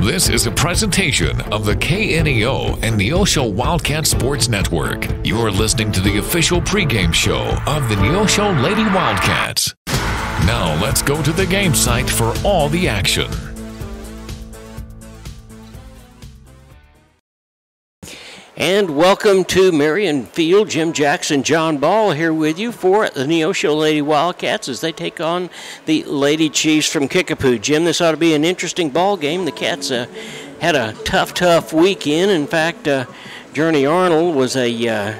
This is a presentation of the KNEO and Neosho Wildcat Sports Network. You're listening to the official pregame show of the Neosho Lady Wildcats. Now let's go to the game site for all the action. And welcome to Marion Field. Jim Jackson, John Ball here with you for the Neosho Lady Wildcats as they take on the Lady Chiefs from Kickapoo. Jim, this ought to be an interesting ball game. The Cats had a tough weekend. In fact, Journey Arnold was a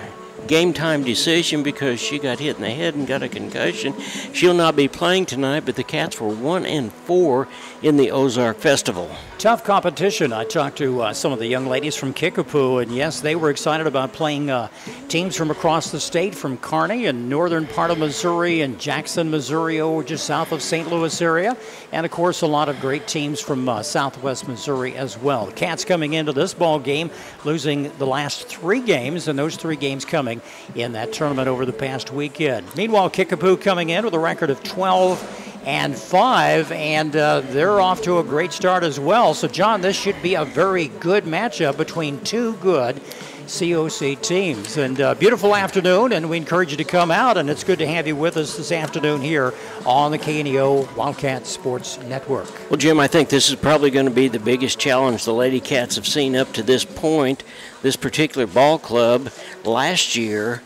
game time decision because she got hit in the head and got a concussion. She'll not be playing tonight, but the Cats were 1-4 in the Ozark Festival. Tough competition. I talked to some of the young ladies from Kickapoo, and yes, they were excited about playing teams from across the state, from Kearney and northern part of Missouri and Jackson, Missouri, over just south of St. Louis area, and of course a lot of great teams from southwest Missouri as well. The Cats coming into this ball game losing the last 3 games, and those 3 games coming in that tournament over the past weekend. Meanwhile, Kickapoo coming in with a record of 12-5, and they're off to a great start as well. So, John, this should be a very good matchup between 2 good COC teams. And beautiful afternoon, and we encourage you to come out, and it's good to have you with us this afternoon here on the KNEO Wildcat Sports Network. Well, Jim, I think this is probably going to be the biggest challenge the Lady Cats have seen up to this point. This particular ball club last year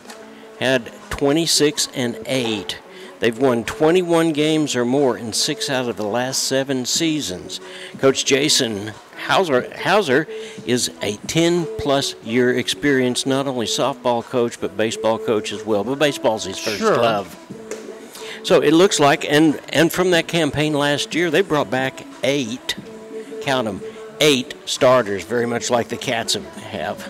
had 26-8. They've won 21 games or more in 6 out of the last 7 seasons. Coach Jason Hauser is a 10-plus year experience, not only softball coach, but baseball coach as well. But baseball's his first love. So it looks like, and from that campaign last year, they brought back 8, count them, 8 starters, very much like the Cats have.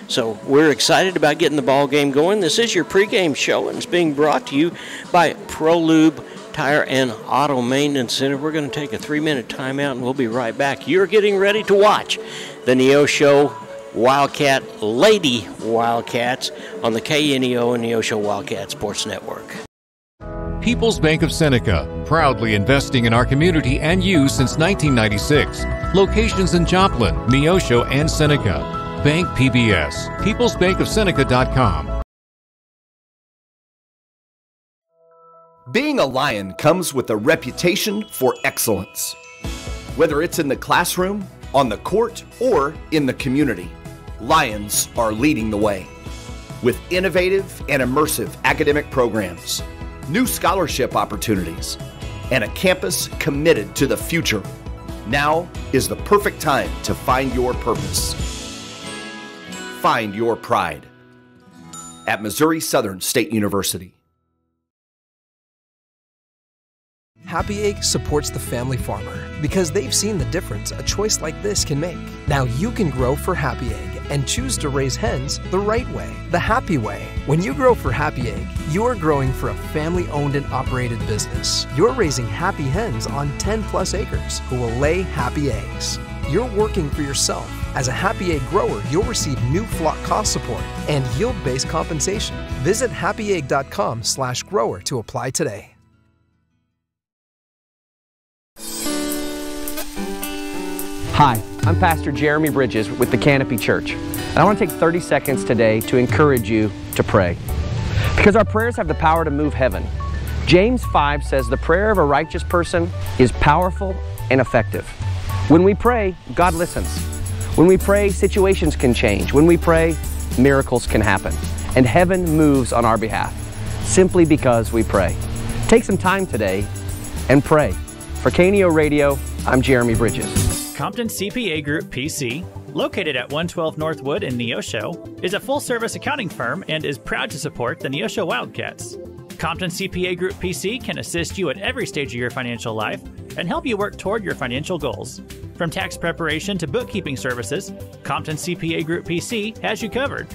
So we're excited about getting the ball game going. This is your pregame show, and it's being brought to you by ProLube Tire and Auto Maintenance Center. We're going to take a 3-minute timeout, and we'll be right back. You're getting ready to watch the Neosho Wildcat Lady Wildcats on the KNEO and Neosho Wildcat Sports Network. People's Bank of Seneca, proudly investing in our community and you since 1996. Locations in Joplin, Neosho, and Seneca. Bank PBS, peoplesbankofseneca.com. Being a Lion comes with a reputation for excellence. Whether it's in the classroom, on the court, or in the community, Lions are leading the way. With innovative and immersive academic programs, new scholarship opportunities, and a campus committed to the future, now is the perfect time to find your purpose. Find your pride at Missouri Southern State University. Happy Egg supports the family farmer because they've seen the difference a choice like this can make. Now you can grow for Happy Egg and choose to raise hens the right way, the happy way. When you grow for Happy Egg, you're growing for a family-owned and operated business. You're raising happy hens on 10+ acres who will lay happy eggs. You're working for yourself. As a Happy Egg grower, you'll receive new flock cost support and yield-based compensation. Visit happyegg.com/grower to apply today. Hi, I'm Pastor Jeremy Bridges with the Canopy Church, and I want to take 30 seconds today to encourage you to pray. Because our prayers have the power to move heaven. James 5 says the prayer of a righteous person is powerful and effective. When we pray, God listens. When we pray, situations can change. When we pray, miracles can happen. And heaven moves on our behalf, simply because we pray. Take some time today and pray. For KNEO Radio, I'm Jeremy Bridges. Compton CPA Group PC, located at 112 Northwood in Neosho, is a full-service accounting firm and is proud to support the Neosho Wildcats. Compton CPA Group PC can assist you at every stage of your financial life and help you work toward your financial goals. From tax preparation to bookkeeping services, Compton CPA Group PC has you covered.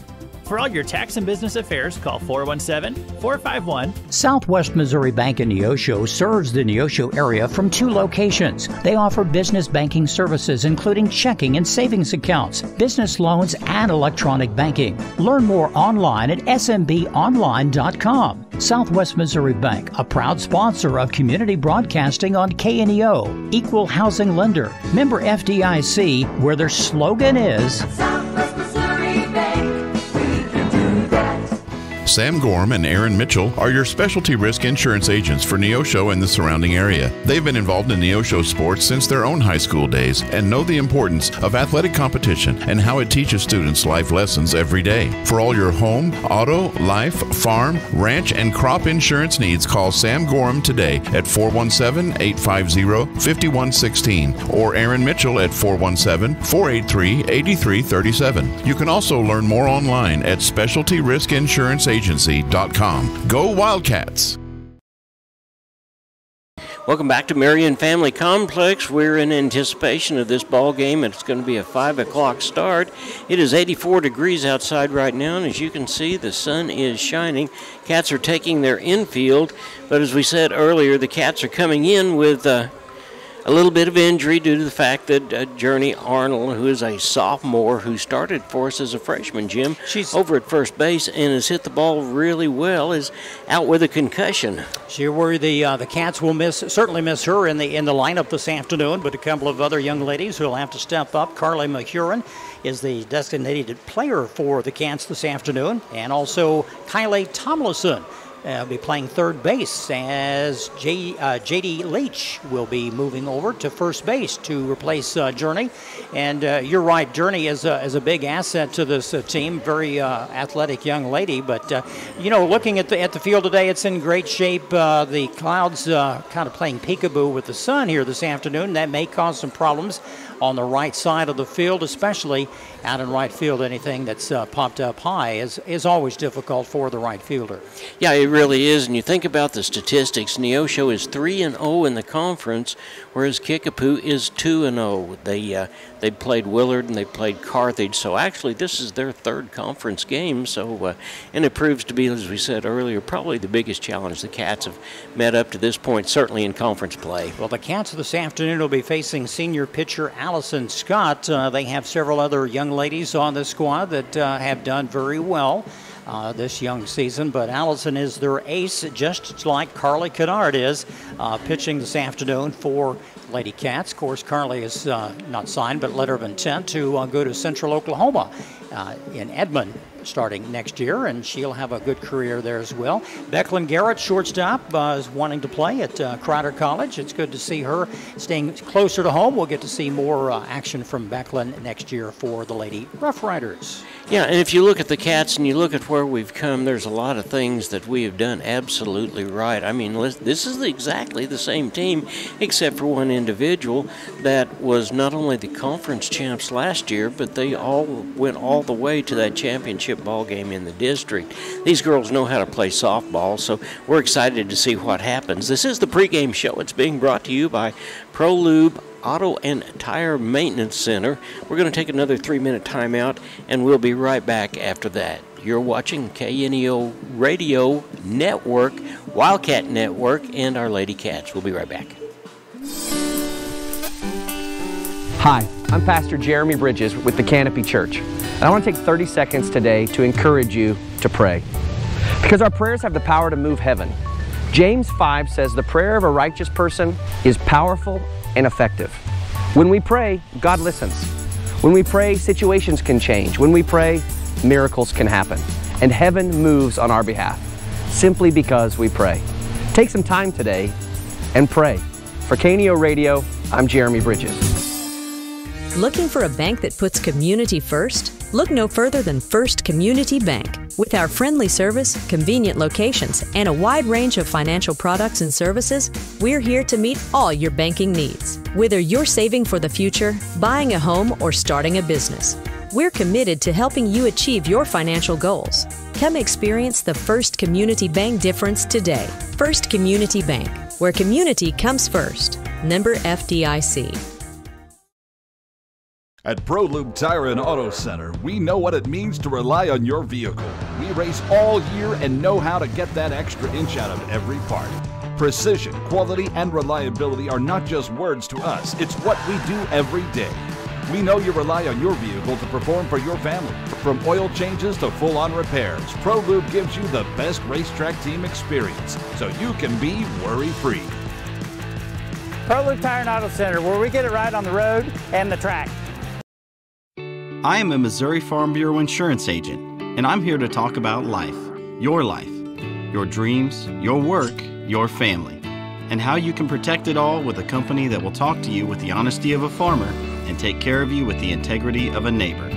For all your tax and business affairs, call 417-451. Southwest Missouri Bank in Neosho serves the Neosho area from 2 locations. They offer business banking services, including checking and savings accounts, business loans, and electronic banking. Learn more online at smbonline.com. Southwest Missouri Bank, a proud sponsor of community broadcasting on KNEO, equal housing lender, member FDIC, where their slogan is Southwest Missouri Bank. Sam Gorham and Aaron Mitchell are your specialty risk insurance agents for Neosho and the surrounding area. They've been involved in Neosho sports since their own high school days and know the importance of athletic competition and how it teaches students life lessons every day. For all your home, auto, life, farm, ranch, and crop insurance needs, call Sam Gorham today at 417-850-5116 or Aaron Mitchell at 417-483-8337. You can also learn more online at specialtyriskinsuranceagency.com. Go Wildcats! Welcome back to Marion Family Complex. We're in anticipation of this ball game, and it's going to be a 5 o'clock start. It is 84 degrees outside right now, and as you can see, the sun is shining. Cats are taking their infield, but as we said earlier, the Cats are coming in with a little bit of injury due to the fact that Journey Arnold, who is a sophomore who started for us as a freshman, Jim, she's over at first base and has hit the ball really well, is out with a concussion. Sure, where the Cats will certainly miss her in the lineup this afternoon, but a couple of other young ladies who will have to step up. Carly McHuron is the designated player for the Cats this afternoon, and also Kylie Tomlinson will be playing third base, as J.D. Leach will be moving over to first base to replace Journey. And you're right, Journey is a big asset to this team, very athletic young lady. But, looking at the field today, it's in great shape. The Clouds kind of playing peekaboo with the sun here this afternoon. That may cause some problems on the right side of the field, especially out in right field. Anything that's popped up high is always difficult for the right fielder. Yeah, it really is. And you think about the statistics, Neosho is 3-0 in the conference, whereas Kickapoo is 2-0. They played Willard and they played Carthage, so actually this is their third conference game. So, and it proves to be, as we said earlier, probably the biggest challenge the Cats have met up to this point, certainly in conference play. Well, the Cats this afternoon will be facing senior pitcher Allison Scott. They have several other young ladies on the squad that have done very well this young season, but Allison is their ace, just like Carly Kennard is, pitching this afternoon for Lady Cats. Of course, Carly is not signed, but letter of intent to go to Central Oklahoma in Edmond starting next year, and she'll have a good career there as well. Becklin Garrett, shortstop, is wanting to play at Crowder College. It's good to see her staying closer to home. We'll get to see more action from Becklin next year for the Lady Rough Riders. Yeah, and if you look at the Cats and you look at where we've come, there's a lot of things that we have done absolutely right. I mean, this is exactly the same team, except for one individual that was not only the conference champs last year, but they all went all the way to that championship ball game in the district. These girls know how to play softball, so we're excited to see what happens. This is the pregame show. It's being brought to you by ProLube Auto and Tire Maintenance Center. We're going to take another 3-minute timeout, and we'll be right back after that. You're watching KNEO Radio Network, Wildcat Network, and our Lady Cats. We'll be right back. Hi, I'm Pastor Jeremy Bridges with the Canopy Church. And I want to take 30 seconds today to encourage you to pray, because our prayers have the power to move heaven. James 5 says the prayer of a righteous person is powerful and effective. When we pray, God listens. When we pray, situations can change. When we pray, miracles can happen. And heaven moves on our behalf, simply because we pray. Take some time today and pray. For KNEO Radio, I'm Jeremy Bridges. Looking for a bank that puts community first? Look no further than First Community Bank. With our friendly service, convenient locations, and a wide range of financial products and services, we're here to meet all your banking needs. Whether you're saving for the future, buying a home, or starting a business, we're committed to helping you achieve your financial goals. Come experience the First Community Bank difference today. First Community Bank, where community comes first. Member FDIC. At ProLube Tire and Auto Center, we know what it means to rely on your vehicle. We race all year and know how to get that extra inch out of every part. Precision, quality, and reliability are not just words to us. It's what we do every day. We know you rely on your vehicle to perform for your family. From oil changes to full-on repairs, ProLube gives you the best racetrack team experience, so you can be worry-free. ProLube Tire and Auto Center, where we get it right on the road and the track. I am a Missouri Farm Bureau insurance agent, and I'm here to talk about life, your dreams, your work, your family, and how you can protect it all with a company that will talk to you with the honesty of a farmer and take care of you with the integrity of a neighbor.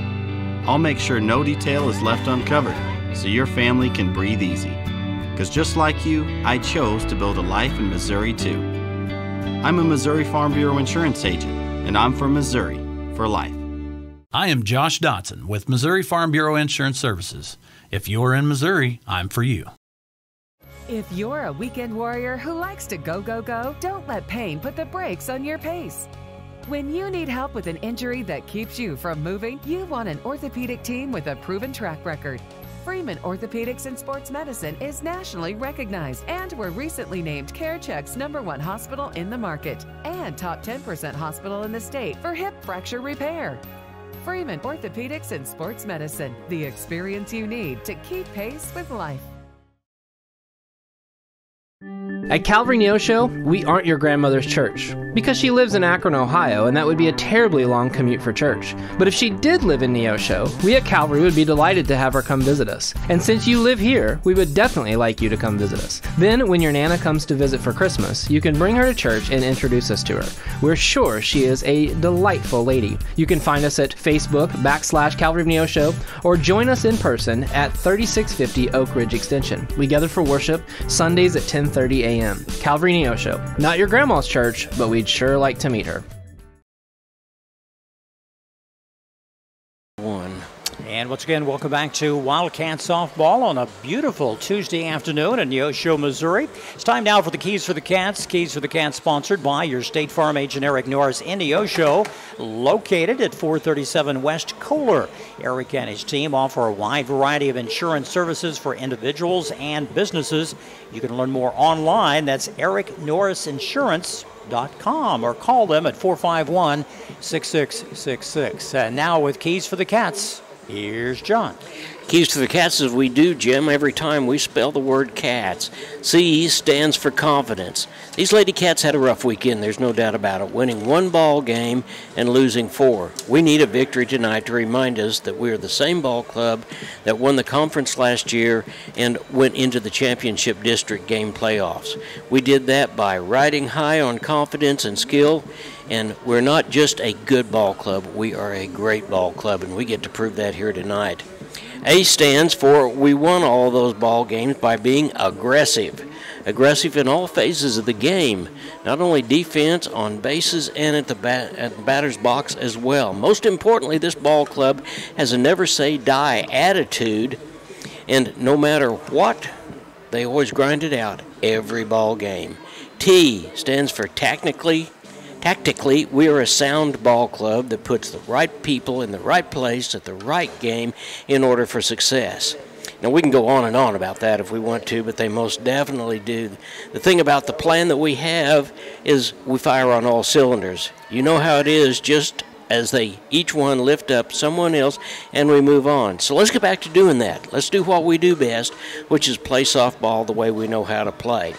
I'll make sure no detail is left uncovered so your family can breathe easy. Because just like you, I chose to build a life in Missouri too. I'm a Missouri Farm Bureau insurance agent, and I'm from Missouri for life. I am Josh Dotson with Missouri Farm Bureau Insurance Services. If you're in Missouri, I'm for you. If you're a weekend warrior who likes to go, go, go, don't let pain put the brakes on your pace. When you need help with an injury that keeps you from moving, you want an orthopedic team with a proven track record. Freeman Orthopedics and Sports Medicine is nationally recognized and were recently named CareCheck's #1 hospital in the market and top 10% hospital in the state for hip fracture repair. Freeman Orthopedics and Sports Medicine, the experience you need to keep pace with life. At Calvary Neosho, we aren't your grandmother's church, because she lives in Akron, Ohio, and that would be a terribly long commute for church. But if she did live in Neosho, we at Calvary would be delighted to have her come visit us. And since you live here, we would definitely like you to come visit us. Then, when your Nana comes to visit for Christmas, you can bring her to church and introduce us to her. We're sure she is a delightful lady. You can find us at Facebook/Calvary of Neosho, or join us in person at 3650 Oak Ridge Extension. We gather for worship Sundays at 10:30 a.m. Calvary Neosho. Not your grandma's church, but we'd sure like to meet her. And once again, welcome back to Wildcat Softball on a beautiful Tuesday afternoon in Neosho, Missouri. It's time now for the Keys for the Cats. Keys for the Cats sponsored by your State Farm agent Eric Norris in Neosho, located at 437 West Kohler. Eric and his team offer a wide variety of insurance services for individuals and businesses. You can learn more online. That's ericnorrisinsurance.com, or call them at 451-6666. And now with Keys for the Cats, here's John. Keys to the Cats, as we do, Jim, every time we spell the word cats. C stands for confidence. These Lady Cats had a rough weekend, there's no doubt about it, winning 1 ball game and losing 4. We need a victory tonight to remind us that we are the same ball club that won the conference last year and went into the championship district game playoffs. We did that by riding high on confidence and skill, and we're not just a good ball club, we are a great ball club, and we get to prove that here tonight. A stands for we won all those ball games by being aggressive. Aggressive in all phases of the game, not only defense, on bases, and at the batter's box as well. Most importantly, this ball club has a never-say-die attitude, and no matter what, they always grind it out every ball game. T stands for tactically, we are a sound ball club that puts the right people in the right place at the right game in order for success. Now, we can go on and on about that if we want to, but they most definitely do. The thing about the plan that we have is we fire on all cylinders. You know how it is, just as they each one lift up someone else and we move on. So let's get back to doing that. Let's do what we do best, which is play softball the way we know how to play.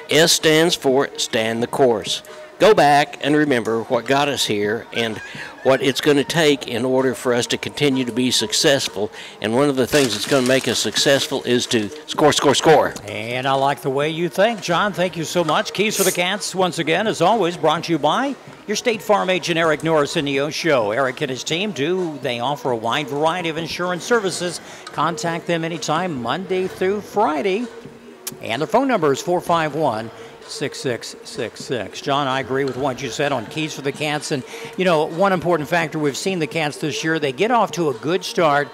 S stands for stand the course. Go back and remember what got us here and what it's going to take in order for us to continue to be successful. And one of the things that's going to make us successful is to score, score, score. And I like the way you think, John. Thank you so much. Keys for the Cats, once again, as always, brought to you by your State Farm agent Eric Norris in Neosho. Eric and his team they offer a wide variety of insurance services. Contact them anytime, Monday through Friday. And their phone number is 451-6666. John, I agree with what you said on Keys for the Cats. And, you know, one important factor, we've seen the Cats this year, they get off to a good start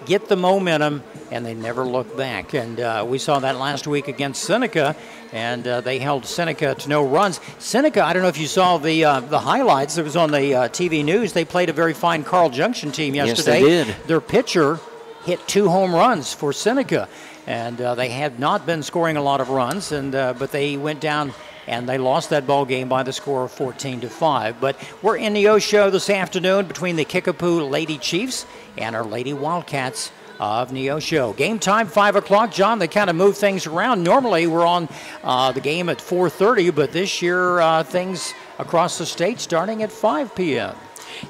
get the momentum, and they never look back. And we saw that last week against Seneca, and they held Seneca to no runs. Seneca, I don't know if you saw the highlights. It was on the TV news. They played a very fine Carl Junction team yesterday. Yes, they did. Their pitcher hit 2 home runs for Seneca, and they had not been scoring a lot of runs, and but they went down and they lost that ball game by the score of 14-5. But we're in Neosho this afternoon between the Kickapoo Lady Chiefs and our Lady Wildcats of Neosho. Game time, 5 o'clock. John, they kind of move things around. Normally we're on the game at 4:30, but this year things across the state starting at 5 p.m.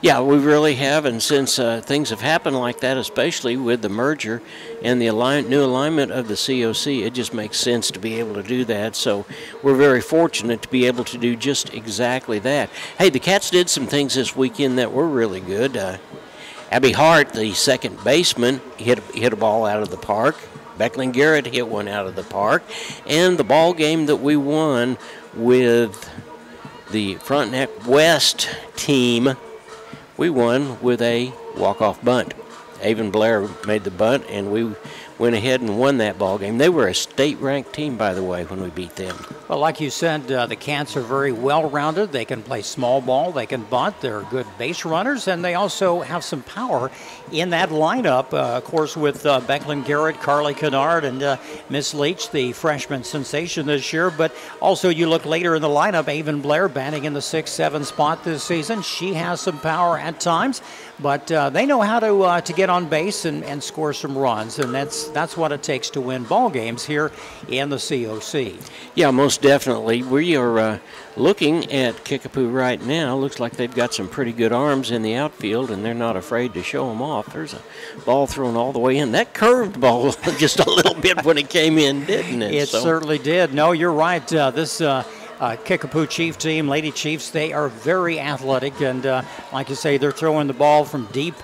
Yeah, we really have, and since things have happened like that, especially with the merger and the new alignment of the COC, it just makes sense to be able to do that. So we're very fortunate to be able to do just exactly that. Hey, the Cats did some things this weekend that were really good. Abby Hart, the second baseman, hit a ball out of the park. Becklin Garrett hit one out of the park. And the ball game that we won with the Frontenac West team, we won with a walk-off bunt. Avon Blair made the bunt, and we went ahead and won that ball game. They were a state-ranked team, by the way, when we beat them. Well, like you said, the Cats are very well-rounded. They can play small ball. They can bunt. They're good base runners, and they also have some power in that lineup. Of course, with Becklin Garrett, Carly Kennard, and Miss Leach, the freshman sensation this year. But also, you look later in the lineup, Avon Blair batting in the 6-7 spot this season. She has some power at times, but they know how to get on base and score some runs, and that's what it takes to win ball games here in the COC. Yeah, most definitely. We are looking at Kickapoo right now. Looks like they've got some pretty good arms in the outfield, and they're not afraid to show them off. There's a ball thrown all the way in. That curved ball just a little bit when it came in, didn't it? It certainly did. No, you're right. This Kickapoo Chief team, Lady Chiefs, they are very athletic, and like you say, they're throwing the ball from deep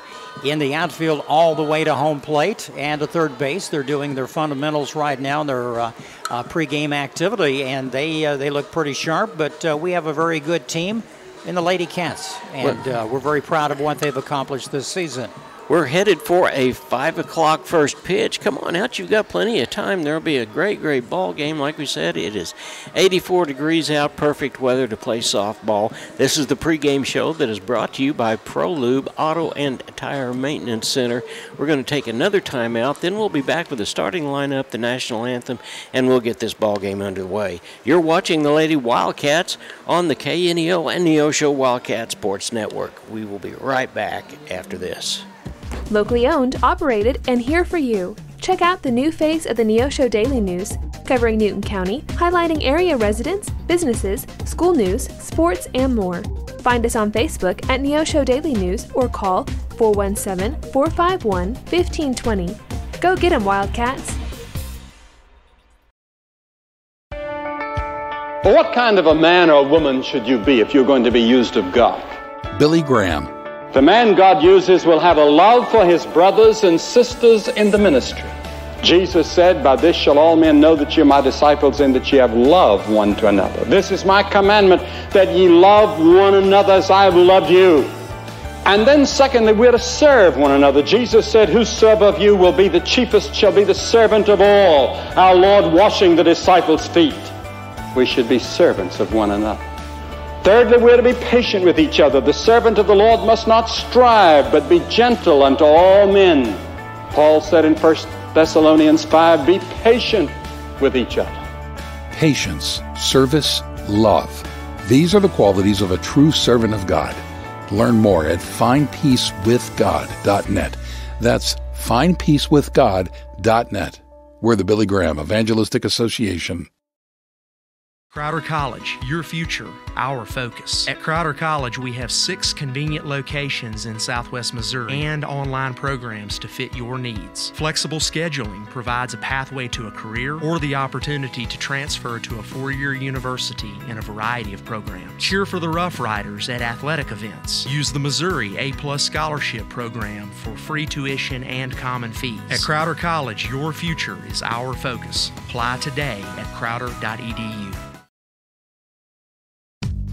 in the outfield all the way to home plate and to third base. They're doing their fundamentals right now, their pregame activity, and they look pretty sharp, but we have a very good team in the Lady Cats, and we're very proud of what they've accomplished this season. We're headed for a 5 o'clock first pitch. Come on out. You've got plenty of time. There'll be a great, great ball game. Like we said, it is 84 degrees out, perfect weather to play softball. This is the pregame show that is brought to you by ProLube Auto and Tire Maintenance Center. We're going to take another time out. Then we'll be back with the starting lineup, the national anthem, and we'll get this ball game underway. You're watching the Lady Wildcats on the KNEO and Neosho Wildcat Sports Network. We will be right back after this. Locally owned, operated, and here for you. Check out the new face of the Neosho Daily News, covering Newton County, highlighting area residents, businesses, school news, sports, and more. Find us on Facebook at Neosho Daily News or call 417-451-1520. Go get 'em, Wildcats! Well, what kind of a man or woman should you be if you're going to be used of God? Billy Graham. The man God uses will have a love for his brothers and sisters in the ministry. Jesus said, "By this shall all men know that ye are my disciples, and that ye have love one to another. This is my commandment, that ye love one another as I have loved you." And then secondly, we're to serve one another. Jesus said, "Whosoever of you will be the chiefest shall be the servant of all." Our Lord washing the disciples' feet. We should be servants of one another. Thirdly, we're to be patient with each other. The servant of the Lord must not strive, but be gentle unto all men. Paul said in 1 Thessalonians 5, be patient with each other. Patience, service, love. These are the qualities of a true servant of God. Learn more at findpeacewithgod.net. That's findpeacewithgod.net. We're the Billy Graham Evangelistic Association. Crowder College, your future, our focus. At Crowder College, we have 6 convenient locations in Southwest Missouri and online programs to fit your needs. Flexible scheduling provides a pathway to a career or the opportunity to transfer to a 4-year university in a variety of programs. Cheer for the Rough Riders at athletic events. Use the Missouri A+ Scholarship Program for free tuition and common fees. At Crowder College, your future is our focus. Apply today at crowder.edu.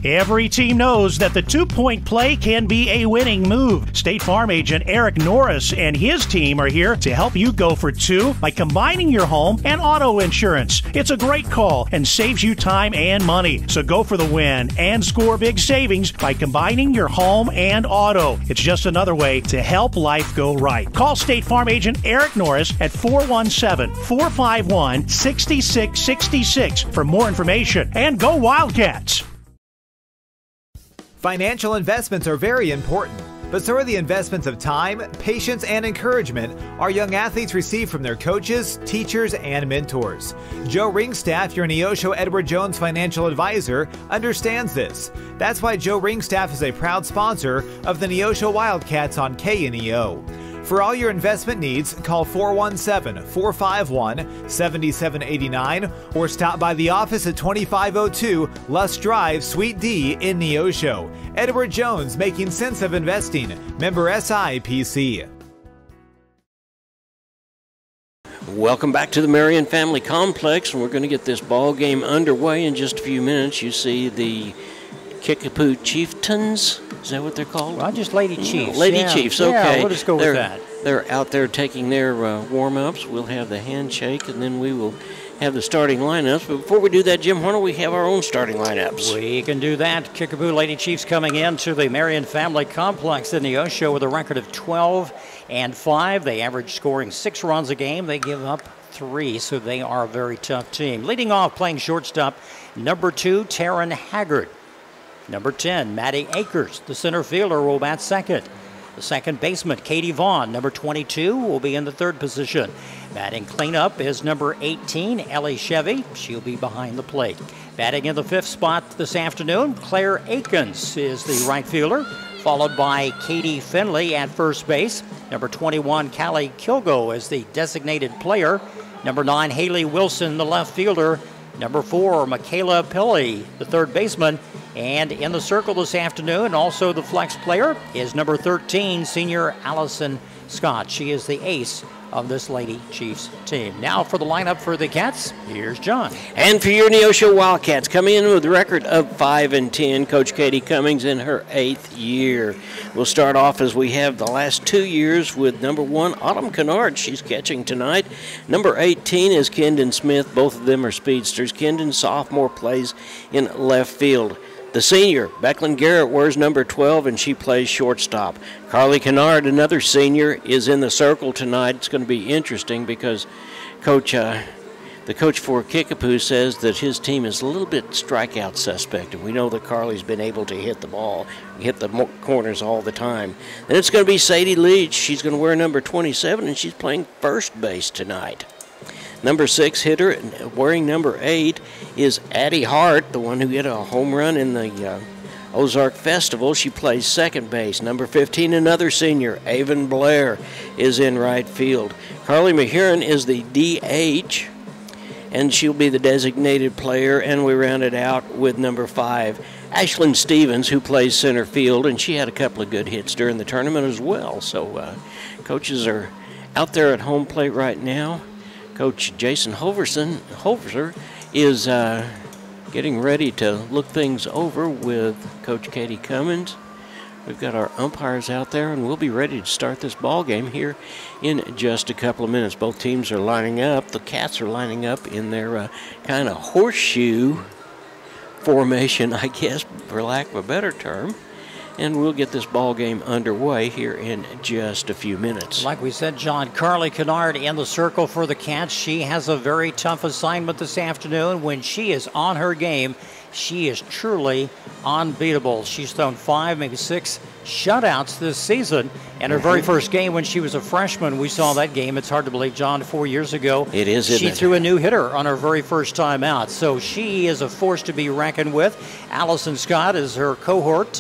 Every team knows that the two-point play can be a winning move. State Farm agent Eric Norris and his team are here to help you go for two by combining your home and auto insurance. It's a great call and saves you time and money. So go for the win and score big savings by combining your home and auto. It's just another way to help life go right. Call State Farm agent Eric Norris at 417-451-6666 for more information. And go Wildcats! Financial investments are very important, but so are the investments of time, patience, and encouragement our young athletes receive from their coaches, teachers, and mentors. Joe Ringstaff, your Neosho Edward Jones financial advisor, understands this. That's why Joe Ringstaff is a proud sponsor of the Neosho Wildcats on KNEO. For all your investment needs, call 417-451-7789 or stop by the office at 2502 Lusk Drive, Suite D in Neosho. Edward Jones, making sense of investing. Member SIPC. Welcome back to the Marion Family Complex, and we're going to get this ball game underway in just a few minutes. You see the Kickapoo Chieftains. Is that what they're called? Well, just Lady Chiefs. Lady Chiefs, okay. Yeah, we'll just go with that. They're out there taking their warm-ups. We'll have the handshake, and then we will have the starting lineups. But before we do that, Jim, why don't we have our own starting lineups? We can do that. Kickapoo Lady Chiefs coming into the Marion Family Complex in Neosho with a record of 12-5. They average scoring 6 runs a game. They give up 3, so they are a very tough team. Leading off, playing shortstop, number 2, Taryn Haggard. Number 10, Maddie Akers, the center fielder, will bat second. The second baseman, Katie Vaughn, number 22, will be in the third position. Batting cleanup is number 18, Ellie Chevy. She'll be behind the plate. Batting in the fifth spot this afternoon, Claire Akins is the right fielder, followed by Katie Finley at first base. Number 21, Callie Kilgo is the designated player. Number 9, Haley Wilson, the left fielder. Number 4, Michaela Pilley, the third baseman. And in the circle this afternoon, also the flex player, is number 13, senior Allison Scott. She is the ace of this Lady Chiefs team. Now for the lineup for the Cats, here's John. And for your Neosho Wildcats, coming in with a record of 5-10, Coach Katie Cummings in her 8th year. We'll start off as we have the last 2 years with number 1, Autumn Kennard. She's catching tonight. Number 18 is Kendon Smith. Both of them are speedsters. Kendon, sophomore, plays in left field. The senior, Becklin Garrett, wears number 12, and she plays shortstop. Carly Kennard, another senior, is in the circle tonight. It's going to be interesting because the coach for Kickapoo says that his team is a little bit strikeout suspect, and we know that Carly's been able to hit the ball, hit the corners all the time. Then it's going to be Sadie Leach. She's going to wear number 27, and she's playing first base tonight. Number 6 hitter, wearing number 8, is Addie Hart, the one who hit a home run in the Ozark Festival. She plays second base. Number 15, another senior, Avon Blair, is in right field. Carly Mahurin is the DH, and she'll be the designated player. And we round it out with number 5, Ashlyn Stevens, who plays center field, and she had a couple of good hits during the tournament as well. So coaches are out there at home plate right now. Coach Jason Hoverser is getting ready to look things over with Coach Katie Cummins. We've got our umpires out there, and we'll be ready to start this ball game here in just a couple of minutes. Both teams are lining up. The Cats are lining up in their kind of horseshoe formation, I guess, for lack of a better term. And we'll get this ball game underway here in just a few minutes. Like we said, John, Carly Kennard in the circle for the Cats. She has a very tough assignment this afternoon. When she is on her game, she is truly unbeatable. She's thrown 5, maybe 6 shutouts this season. And her very first game when she was a freshman, we saw that game. It's hard to believe, John, 4 years ago. It is, isn't She it? threw a new hitter on her very first time out. So she is a force to be reckoned with. Allison Scott is her cohort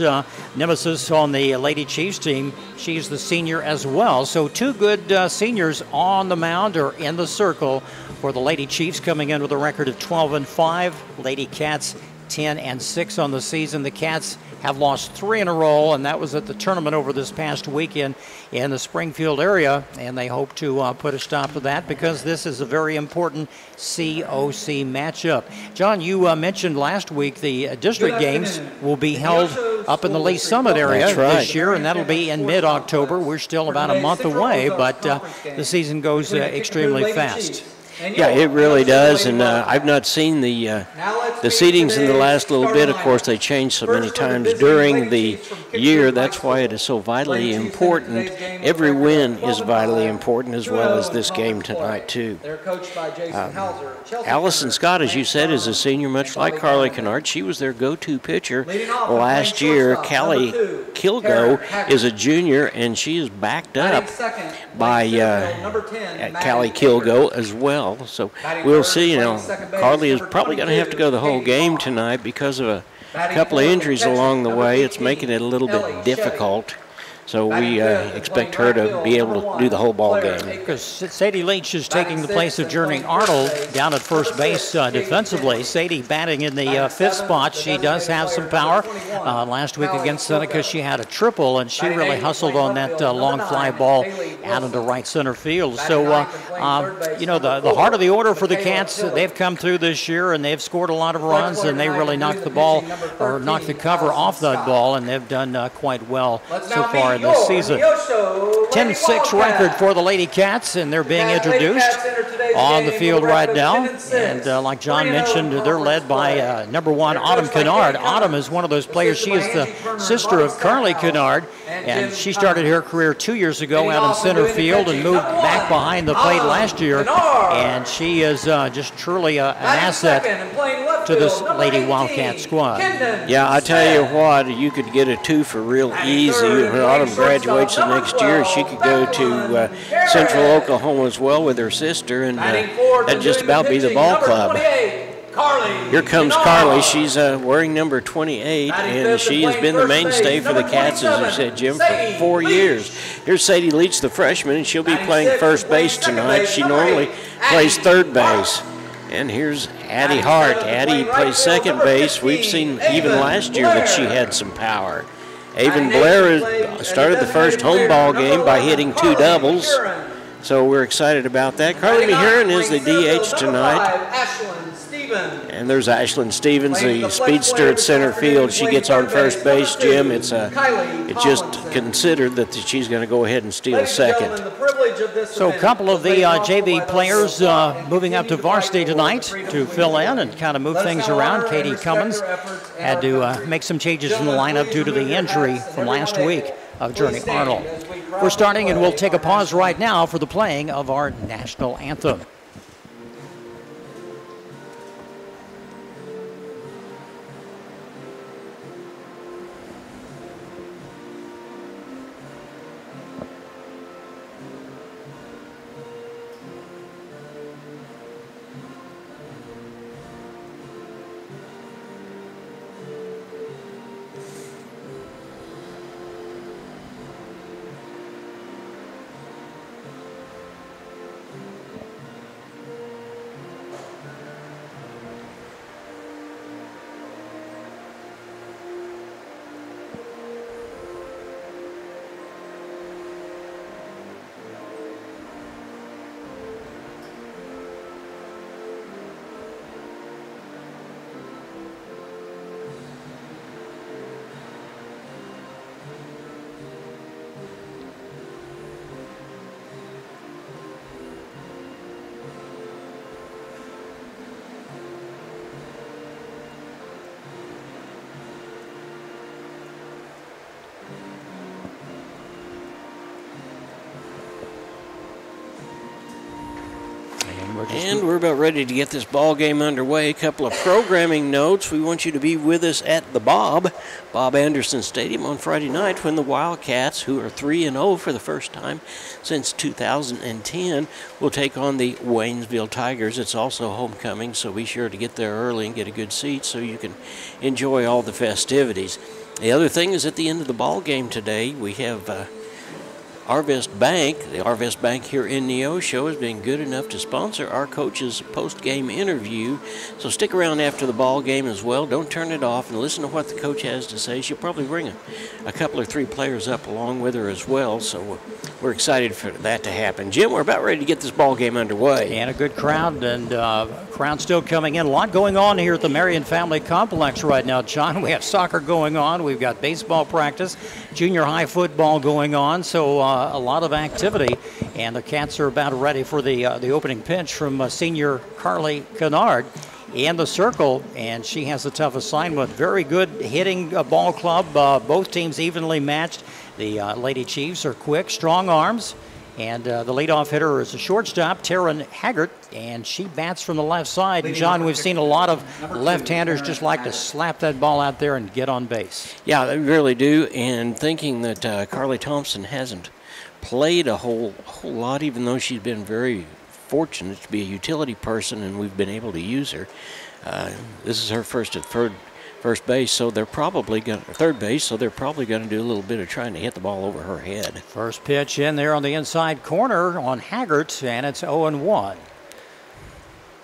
nemesis on the Lady Chiefs team. She's the senior as well. So 2 good seniors on the mound or in the circle for the Lady Chiefs, coming in with a record of 12-5. Lady Cats 10-6 on the season. season. The Cats have lost 3 in a row, and that was at the tournament over this past weekend in the Springfield area, and they hope to put a stop to that because this is a very important COC matchup. John, you mentioned last week the district games will be held up in the Lee Summit area this year, and that'll be in mid-October. We're still about a month away, but the season goes extremely fast. Yeah, it really does, and I've not seen the seedings in the last little bit. Of course, they change so many times during the year. That's why it is so vitally important. Every win is vitally important, as well as this game tonight, too. Allison Scott, as you said, is a senior, much like Carly Kennard. She was their go-to pitcher last year. Callie Kilgo is a junior, and she is backed up by Callie Kilgo as well. So we'll see. Carly is probably going to have to go the whole game tonight because of a couple of injuries along the way. It's making it a little bit difficult. So we expect her to be able to do the whole ball game. Because Sadie Leach is taking the place of Journey Arnold down at first base defensively. Sadie batting in the 5th spot. She does have some power. Last week against Seneca, she had a triple, and she really hustled on that long fly ball out into right center field. So, the heart of the order for the Cats, they've come through this year, and they've scored a lot of runs, and they really knocked the ball, or knocked the cover off that ball, and they've done quite well so far this season. 10-6 record for the Lady Cats, and they're being introduced on the field right now. And like John mentioned, they're led by #1 Autumn Kennard. Autumn is one of those players. She is the sister of Carly Kennard, and she started her career 2 years ago out in center field and moved back behind the plate last year. And she is just truly an asset to this Lady Wildcat squad. Yeah, I tell you what, you could get a 2 for real easy. When Autumn graduates the next year, she could go to Central Oklahoma as well with her sister, and that'd just about be the ball club. Here comes Carly. She's wearing number 28, and she has been the mainstay for the Cats, as you said, Jim, for 4 years. Here's Sadie Leach, the freshman, and she'll be playing first base tonight. She normally plays third base. And here's Addie Hart. Addie plays second base. We've seen even last year that she had some power. Avon Blair started the first home ball game by hitting 2 doubles. So we're excited about that. Carly Mehuron is the DH tonight. And there's Ashlyn Stevens, the speedster at center field. She gets on first base, Jim. It's just considered that she's going to go ahead and steal second. So a couple of the JV players moving up to varsity tonight to fill in and kind of move things around. Katie Cummins had to make some changes in the lineup due to the injury from last week of Journey Arnold. We're starting, and we'll take a pause right now for the playing of our national anthem. And we're about ready to get this ball game underway. A couple of programming notes. We want you to be with us at the Bob Anderson Stadium on Friday night when the Wildcats, who are 3-0 for the first time since 2010, will take on the Waynesville Tigers. It's also homecoming, so be sure to get there early and get a good seat so you can enjoy all the festivities. The other thing is at the end of the ball game today, we have Arvest Bank, the Arvest Bank here in Neosho, has been good enough to sponsor our coach's post-game interview. So stick around after the ball game as well. Don't turn it off and listen to what the coach has to say. She'll probably bring a couple or three players up along with her as well. So we're excited for that to happen. Jim, we're about ready to get this ball game underway. And a good crowd, and crowd still coming in. A lot going on here at the Marion Family Complex right now, John. We have soccer going on. We've got baseball practice, junior high football going on. So a lot of activity, and the Cats are about ready for the opening pitch from senior Carly Kennard in the circle, and she has a tough assignment. Very good hitting ball club. Both teams evenly matched. The Lady Chiefs are quick, strong arms, and the leadoff hitter is a shortstop, Taryn Haggart, and she bats from the left side. And John, we've seen a lot of left-handers just like to slap that ball out there and get on base. Yeah, they really do, and thinking that Carly Thompson hasn't played a whole lot, even though she's been very fortunate to be a utility person and we've been able to use her. This is her first at first base, so they're probably going to third base, so they're probably going to do a little bit of trying to hit the ball over her head. First pitch in there on the inside corner on Haggart, and it's 0-1.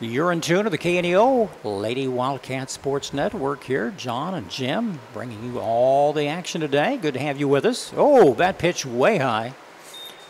You're in tune to the KNEO Lady Wildcat Sports Network here. John and Jim bringing you all the action today. Good to have you with us. Oh, that pitch way high.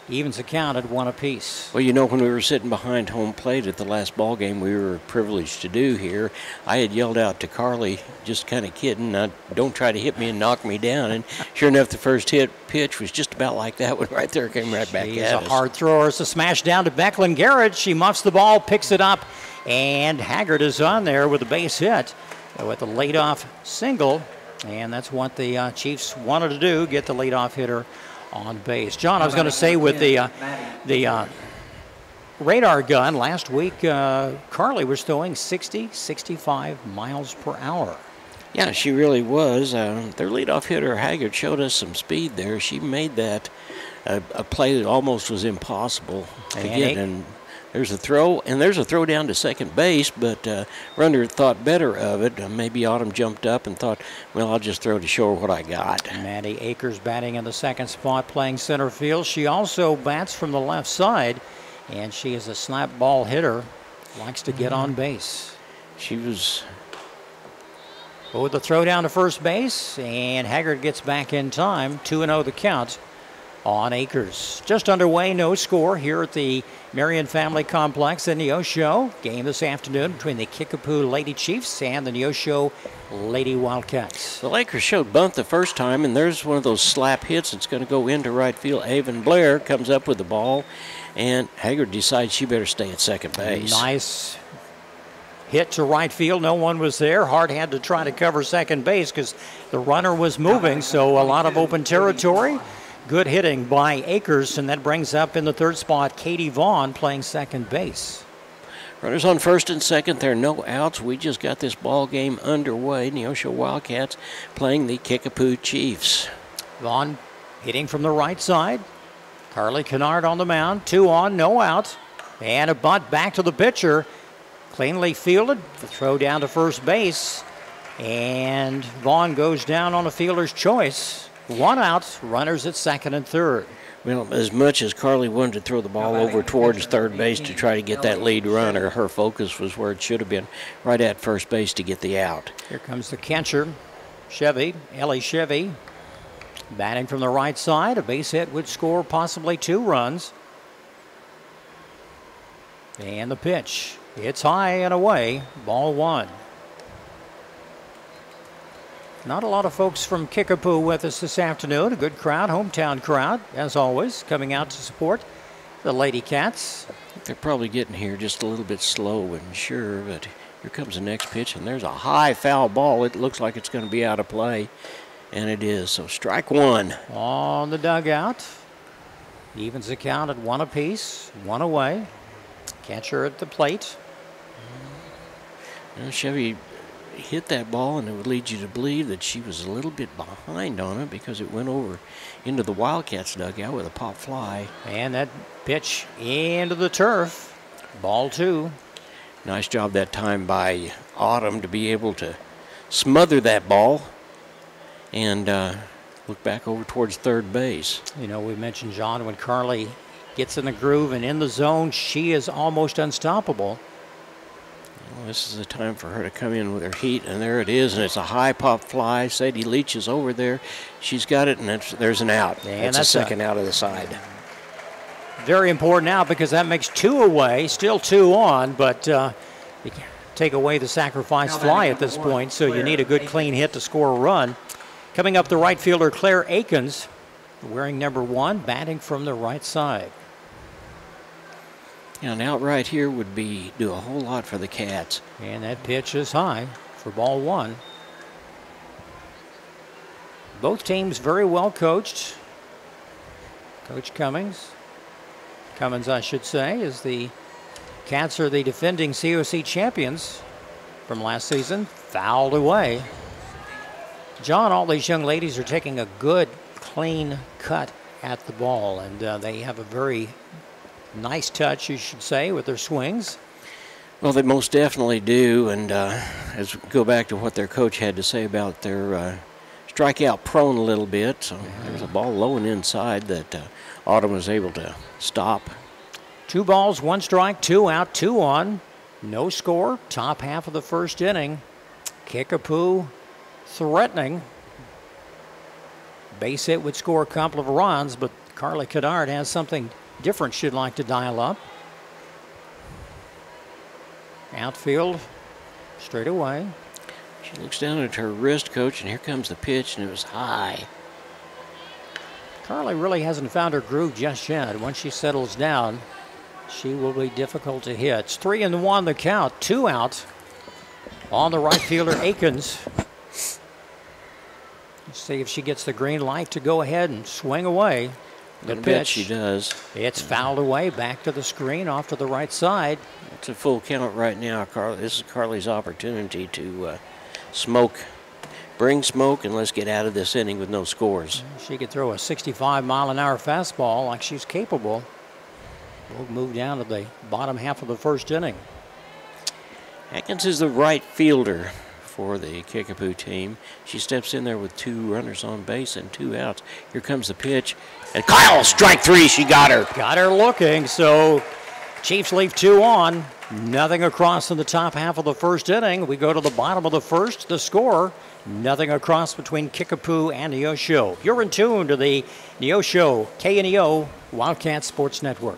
Evens the count at 1 apiece. Well, you know, when we were sitting behind home plate at the last ball game, we were privileged to do here. I had yelled out to Carly, just kind of kidding, don't try to hit me and knock me down. And sure enough, the first pitch was just about like that one right there. Came right back at us. She's a hard thrower. It's a smash down to Becklin Garrett. She muffs the ball, picks it up, and Haggart is on there with a base hit with a leadoff single. And that's what the Chiefs wanted to do, get the leadoff hitter on base. John, I was going to say with the radar gun last week, Carly was throwing 60, 65 miles per hour. Yeah, she really was. Their leadoff hitter, Haggard, showed us some speed there. She made that a play that almost was impossible to get. And there's a throw, and there's a throw down to second base, but runner thought better of it. Maybe Autumn jumped up and thought, well, I'll just throw to show her what I got. Maddie Akers batting in the second spot, playing center field. She also bats from the left side, and she is a slap ball hitter, likes to get on base. She was... With the throw down to first base, and Haggard gets back in time. 2-0 the count on Akers. Just underway, no score here at the Marion Family Complex in Neosho. Game this afternoon between the Kickapoo Lady Chiefs and the Neosho Lady Wildcats. The Lakers showed bunt the first time, and there's one of those slap hits that's going to go into right field. Avon Blair comes up with the ball, and Haggard decides she better stay at second base. Nice hit to right field. No one was there. Hart had to try to cover second base because the runner was moving, so a lot of open territory. Good hitting by Akers, and that brings up in the third spot Katie Vaughn playing second base. Runners on first and second. There are no outs. We just got this ball game underway. Neosho Wildcats playing the Kickapoo Chiefs. Vaughn hitting from the right side. Carly Kennard on the mound. 2 on, no out. And a bunt back to the pitcher. Cleanly fielded. The throw down to first base. And Vaughn goes down on a fielder's choice. 1 out, runners at second and third. Well, as much as Carly wanted to throw the ball over towards third base to try to get that lead runner, her focus was where it should have been, right at first base to get the out. Here comes the catcher, Ellie Chevy, batting from the right side. A base hit would score possibly 2 runs. And the pitch. It's high and away, ball 1. Not a lot of folks from Kickapoo with us this afternoon. A good crowd, hometown crowd, as always, coming out to support the Lady Cats. They're probably getting here just a little bit slow and sure, but here comes the next pitch, and there's a high foul ball. It looks like it's going to be out of play, and it is. So strike 1. On the dugout. Evens the count at 1 apiece, 1 away. Catcher at the plate. Chevy hit that ball, and it would lead you to believe that she was a little bit behind on it because it went over into the Wildcats dugout with a pop fly. And that pitch into the turf. Ball 2. Nice job that time by Autumn to be able to smother that ball and look back over towards third base. You know, we mentioned, John, when Carly gets in the groove and in the zone, she is almost unstoppable. Well, this is the time for her to come in with her heat, and there it is, and it's a high pop fly. Sadie Leach is over there. She's got it, and there's an out. And that's a second out of the side. Very important now because that makes 2 away, still 2 on, but you can't take away the sacrifice fly at this point, so you need a good clean hit to score a run. Coming up, the right fielder, Claire Akins, wearing number 1, batting from the right side. An out right here would do a whole lot for the Cats. And that pitch is high for ball 1. Both teams very well coached. Coach Cummins, I should say, is the Cats are the defending COC champions from last season. Fouled away. John, all these young ladies are taking a good, clean cut at the ball, and they have a very nice touch, you should say, with their swings. Well, they most definitely do, and as we go back to what their coach had to say about their strikeout prone a little bit, so there's a ball low and inside that Autumn was able to stop. 2 balls, 1 strike, 2 out, 2 on. No score, top half of the first inning. Kickapoo threatening. Base hit would score a couple of runs, but Carly Kennard has something different she'd like to dial up. Outfield, straight away. She looks down at her wrist, Coach, and here comes the pitch, and it was high. Carly really hasn't found her groove just yet. Once she settles down, she will be difficult to hit. It's 3-1 the count, 2 out on the right fielder, Akins. Let's see if she gets the green light to go ahead and swing away. The pitch, she does. It's fouled away, back to the screen, off to the right side. It's a full count right now, Carly. This is Carly's opportunity to bring smoke, and let's get out of this inning with no scores. She could throw a 65-mile-an-hour fastball like she's capable. We'll move down to the bottom half of the first inning. Atkins is the right fielder for the Kickapoo team. She steps in there with 2 runners on base and 2 outs. Here comes the pitch, and Kyle, strike 3, she got her. Got her looking, so Chiefs leave 2 on. Nothing across in the top half of the first inning. We go to the bottom of the first. The score, nothing across between Kickapoo and Neosho. You're in tune to the Neosho KNEO Wildcat Sports Network.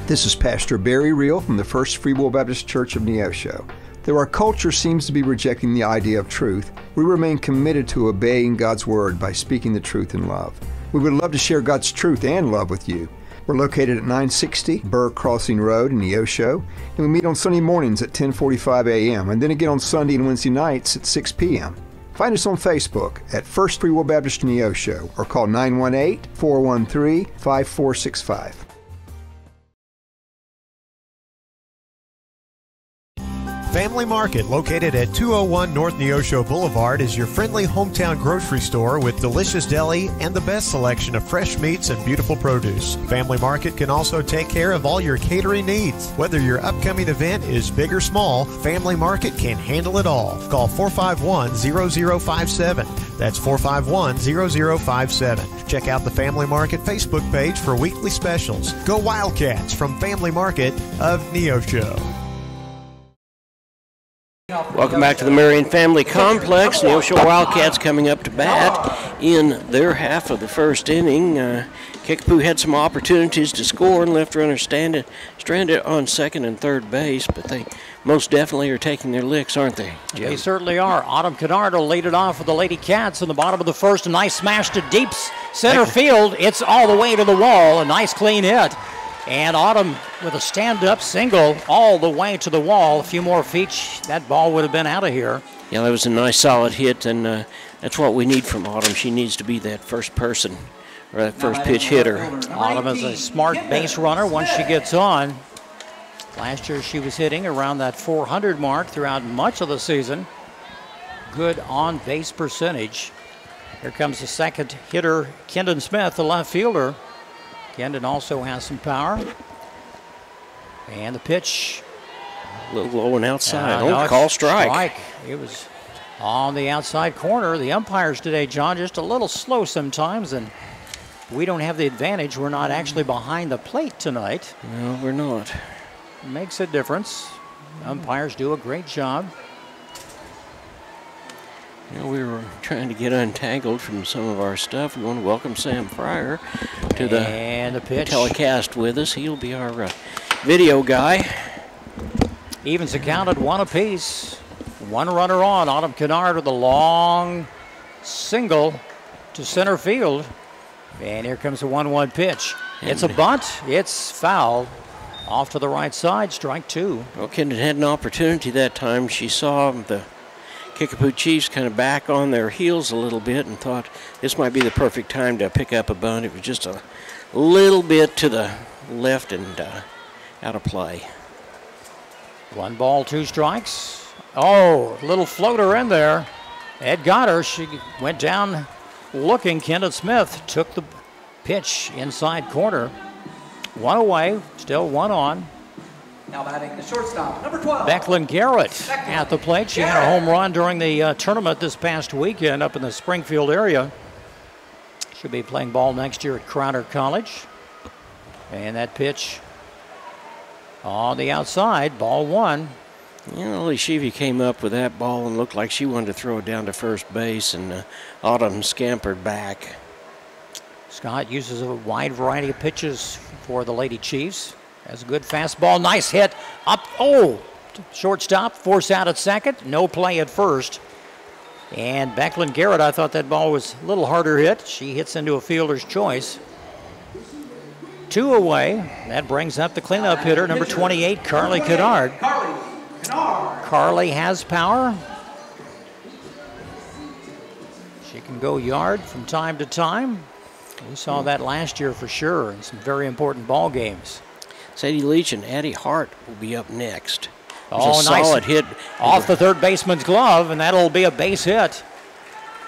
This is Pastor Barry Reel from the First Free Will Baptist Church of Neosho. Though our culture seems to be rejecting the idea of truth, we remain committed to obeying God's Word by speaking the truth in love. We would love to share God's truth and love with you. We're located at 960 Burr Crossing Road in Neosho, and we meet on Sunday mornings at 10:45 a.m. and then again on Sunday and Wednesday nights at 6 p.m. Find us on Facebook at First Free Will Baptist Neosho or call 918-413-5465. Family Market, located at 201 North Neosho Boulevard, is your friendly hometown grocery store with delicious deli and the best selection of fresh meats and beautiful produce. Family Market can also take care of all your catering needs. Whether your upcoming event is big or small, Family Market can handle it all. Call 451-0057. That's 451-0057. Check out the Family Market Facebook page for weekly specials. Go Wildcats from Family Market of Neosho. Welcome back to the Marion Family Complex. Neosho Wildcats coming up to bat in their half of the first inning. Kickapoo had some opportunities to score and left runners stranded on second and third base, but they most definitely are taking their licks, aren't they, Jim? They certainly are. Autumn Kennard will lead it off with the Lady Cats in the bottom of the first. A nice smash to deep center field. It's all the way to the wall. A nice clean hit. And Autumn with a stand-up single all the way to the wall. A few more feet, that ball would have been out of here. Yeah, that was a nice solid hit, and that's what we need from Autumn. She needs to be that first person, or that first pitch hitter. Autumn is a smart base runner once she gets on. Last year she was hitting around that 400 mark throughout much of the season. Good on-base percentage. Here comes the second hitter, Kendon Smith, the left fielder. Kendon also has some power. And the pitch. A little low and outside. Don't call strike. It On the outside corner, the umpires today, John, just a little slow sometimes, and we don't have the advantage. We're not actually behind the plate tonight. No, we're not. Makes a difference. Umpires do a great job. You know, we were trying to get untangled from some of our stuff. We want to welcome Sam Fryer to the pitch. Telecast with us. He'll be our video guy. Evens accounted 1 apiece. 1 runner on. Autumn Kennard with a long single to center field. And here comes a 1-1 pitch. It's a bunt. It's foul. Off to the right side, strike 2. Well, Kendon had an opportunity that time. She saw the Kickapoo Chiefs kind of back on their heels a little bit and thought this might be the perfect time to pick up a bunt. It was just a little bit to the left and out of play. 1 ball, 2 strikes. Oh, little floater in there. Ed got her. She went down looking. Kendon Smith took the pitch inside corner. 1 away, still 1 on. Now batting the shortstop, number 12. Becklin Garrett at the plate. She had a home run during the tournament this past weekend up in the Springfield area. She'll be playing ball next year at Crowder College. And that pitch on the outside, ball 1. You know, Lishivy came up with that ball and looked like she wanted to throw it down to first base, and Autumn scampered back. Scott uses a wide variety of pitches for the Lady Chiefs. Has a good fastball, nice hit, up, shortstop, force out at second, no play at first. And Becklin Garrett, I thought that ball was a little harder hit. She hits into a fielder's choice. 2 away, that brings up the cleanup hitter, number 28, Carly Kennard. Carly has power. She can go yard from time to time. We saw that last year for sure in some very important ball games. Sadie Leach and Addie Hart will be up next. Nice. Solid hit off the third baseman's glove, and that'll be a base hit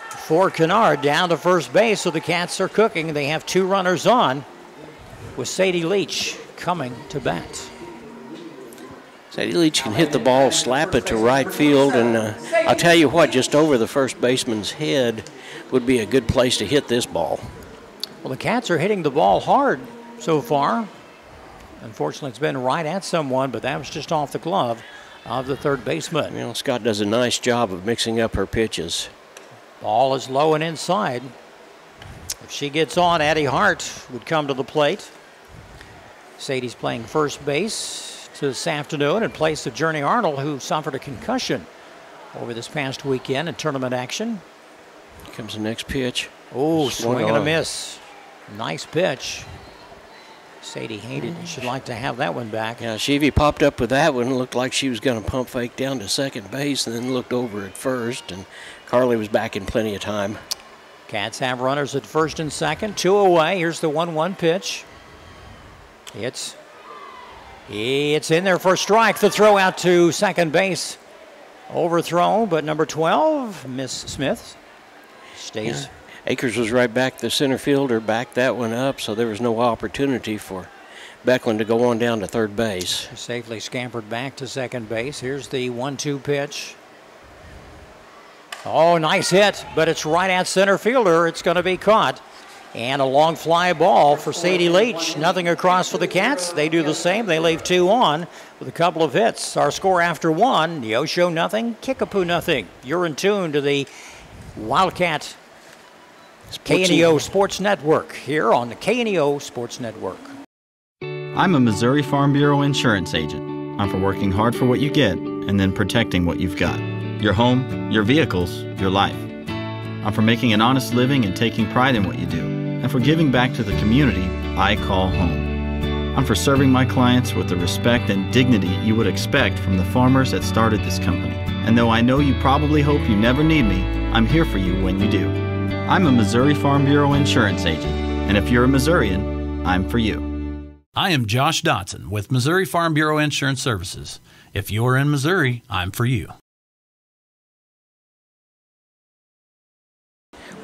for Kennard down to first base. So the Cats are cooking. They have 2 runners on with Sadie Leach coming to bat. Sadie Leach can hit the ball, slap it to right field, and I'll tell you what, just over the first baseman's head would be a good place to hit this ball. Well, the Cats are hitting the ball hard so far. Unfortunately, it's been right at someone, but that was just off the glove of the third baseman. You know, Scott does a nice job of mixing up her pitches. Ball is low and inside. If she gets on, Addie Hart would come to the plate. Sadie's playing first base this afternoon in place of Journey Arnold, who suffered a concussion over this past weekend in tournament action. Here comes the next pitch. Oh, swing and a miss. Nice pitch. Sadie hated it. She'd like to have that one back. Yeah, Shivy popped up with that one. Looked like she was going to pump fake down to second base and then looked over at first, and Carly was back in plenty of time. Cats have runners at first and second. 2 away. Here's the 1-1 pitch. It's in there for a strike. The throw out to second base. Overthrown, but number 12, Miss Smith, stays. Yeah. Akers was right back. The center fielder backed that one up, so there was no opportunity for Becklin to go on down to third base. Safely scampered back to second base. Here's the 1-2 pitch. Oh, nice hit, but it's right at center fielder. It's going to be caught. And a long fly ball for Sadie Leach. Nothing across for the Cats. They do the same. They leave 2 on with a couple of hits. Our score after 1, Neosho nothing, Kickapoo nothing. You're in tune to the Wildcat KNEO Sports Network here on the KNEO Sports Network. I'm a Missouri Farm Bureau insurance agent. I'm for working hard for what you get and then protecting what you've got. Your home, your vehicles, your life. I'm for making an honest living and taking pride in what you do, and for giving back to the community I call home. I'm for serving my clients with the respect and dignity you would expect from the farmers that started this company. And though I know you probably hope you never need me, I'm here for you when you do. I'm a Missouri Farm Bureau insurance agent, and if you're a Missourian, I'm for you. I am Josh Dotson with Missouri Farm Bureau Insurance Services. If you're in Missouri, I'm for you.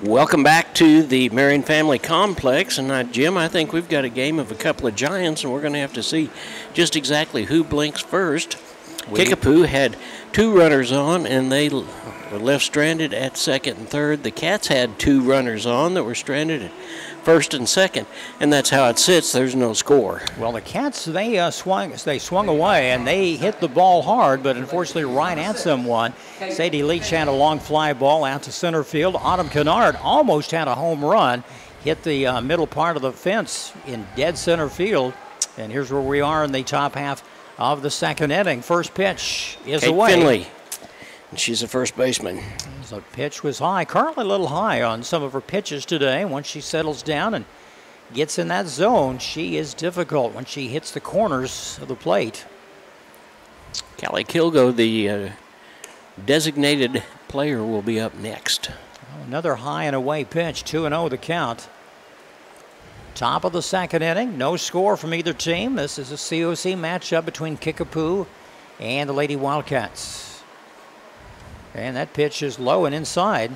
Welcome back to the Marion Family Complex. And Jim, I think we've got a game of a couple of giants, and we're going to have to see just exactly who blinks first. Kickapoo had 2 runners on, and they were left stranded at second and third. The Cats had 2 runners on that were stranded at first and second, and that's how it sits. There's no score. Well, the Cats, they swung away, and they hit the ball hard, but unfortunately right at someone. Sadie Leach had a long fly ball out to center field. Autumn Kennard almost had a home run, hit the middle part of the fence in dead center field. And here's where we are in the top half of the second inning. First pitch is Kate away. Finley, and she's a first baseman. The pitch was high, currently a little high on some of her pitches today. Once she settles down and gets in that zone, she is difficult when she hits the corners of the plate. Callie Kilgo, the designated player, will be up next. Another high and away pitch, 2-0 the count. Top of the second inning, no score from either team. This is a COC matchup between Kickapoo and the Lady Wildcats. And that pitch is low and inside.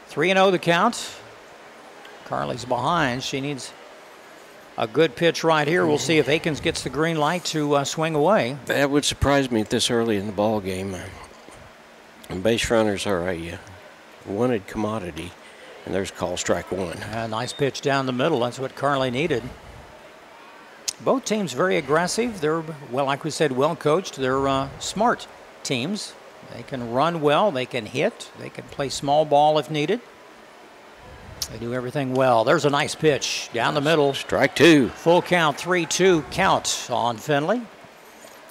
3-0 the count. Carly's behind. She needs a good pitch right here. We'll see if Akins gets the green light to swing away. That would surprise me this early in the ball game. And base runners are a wanted commodity. And there's call strike 1. A nice pitch down the middle. That's what Carly needed. Both teams very aggressive. They're, well, like we said, well coached. They're smart teams. They can run well. They can hit. They can play small ball if needed. They do everything well. There's a nice pitch down the middle. Strike 2. Full count, 3-2 count on Finley.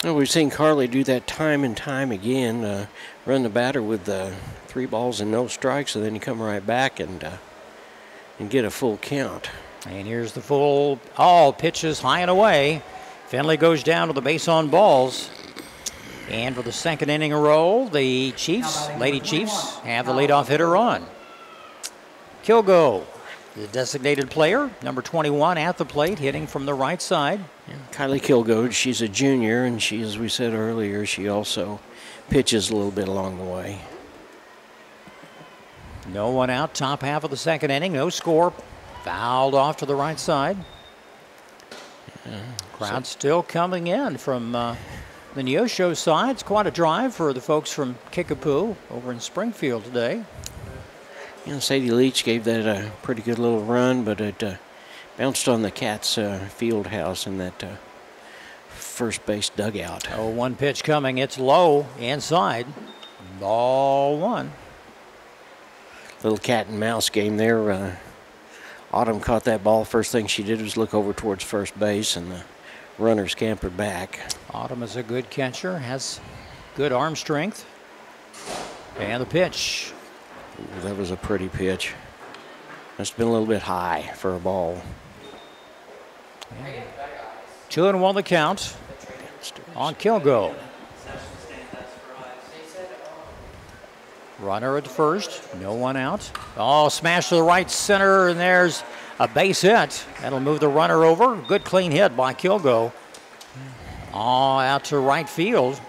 Well, we've seen Carly do that time and time again. Run the batter with 3 balls and no strikes, and then you come right back and get a full count. And here's the full, all pitches high and away. Finley goes down to the base on balls. And for the second inning in a row, the Chiefs, Lady Chiefs, have the leadoff hitter on. Kilgo, the designated player, number 21 at the plate, hitting from the right side. Yeah, Kylie Kilgo, she's a junior, and she, as we said earlier, she also pitches a little bit along the way. No one out, top half of the second inning, no score. Fouled off to the right side. Yeah, crowd still coming in from the Neosho side. It's quite a drive for the folks from Kickapoo over in Springfield today. You know, Sadie Leach gave that a pretty good little run, but it bounced on the Cats' field house in that first base dugout. Oh, 1 pitch coming. It's low inside. Ball 1. Little cat and mouse game there. Autumn caught that ball. First thing she did was look over towards first base, and the runner scampered back. Autumn is a good catcher, has good arm strength. And the pitch. Ooh, that was a pretty pitch. Must have been a little bit high for a ball. 2-1 the count on Kilgo. Runner at first, no one out. Oh, smash to the right center, and there's a base hit. That'll move the runner over. Good clean hit by Kilgo. Oh, out to right field.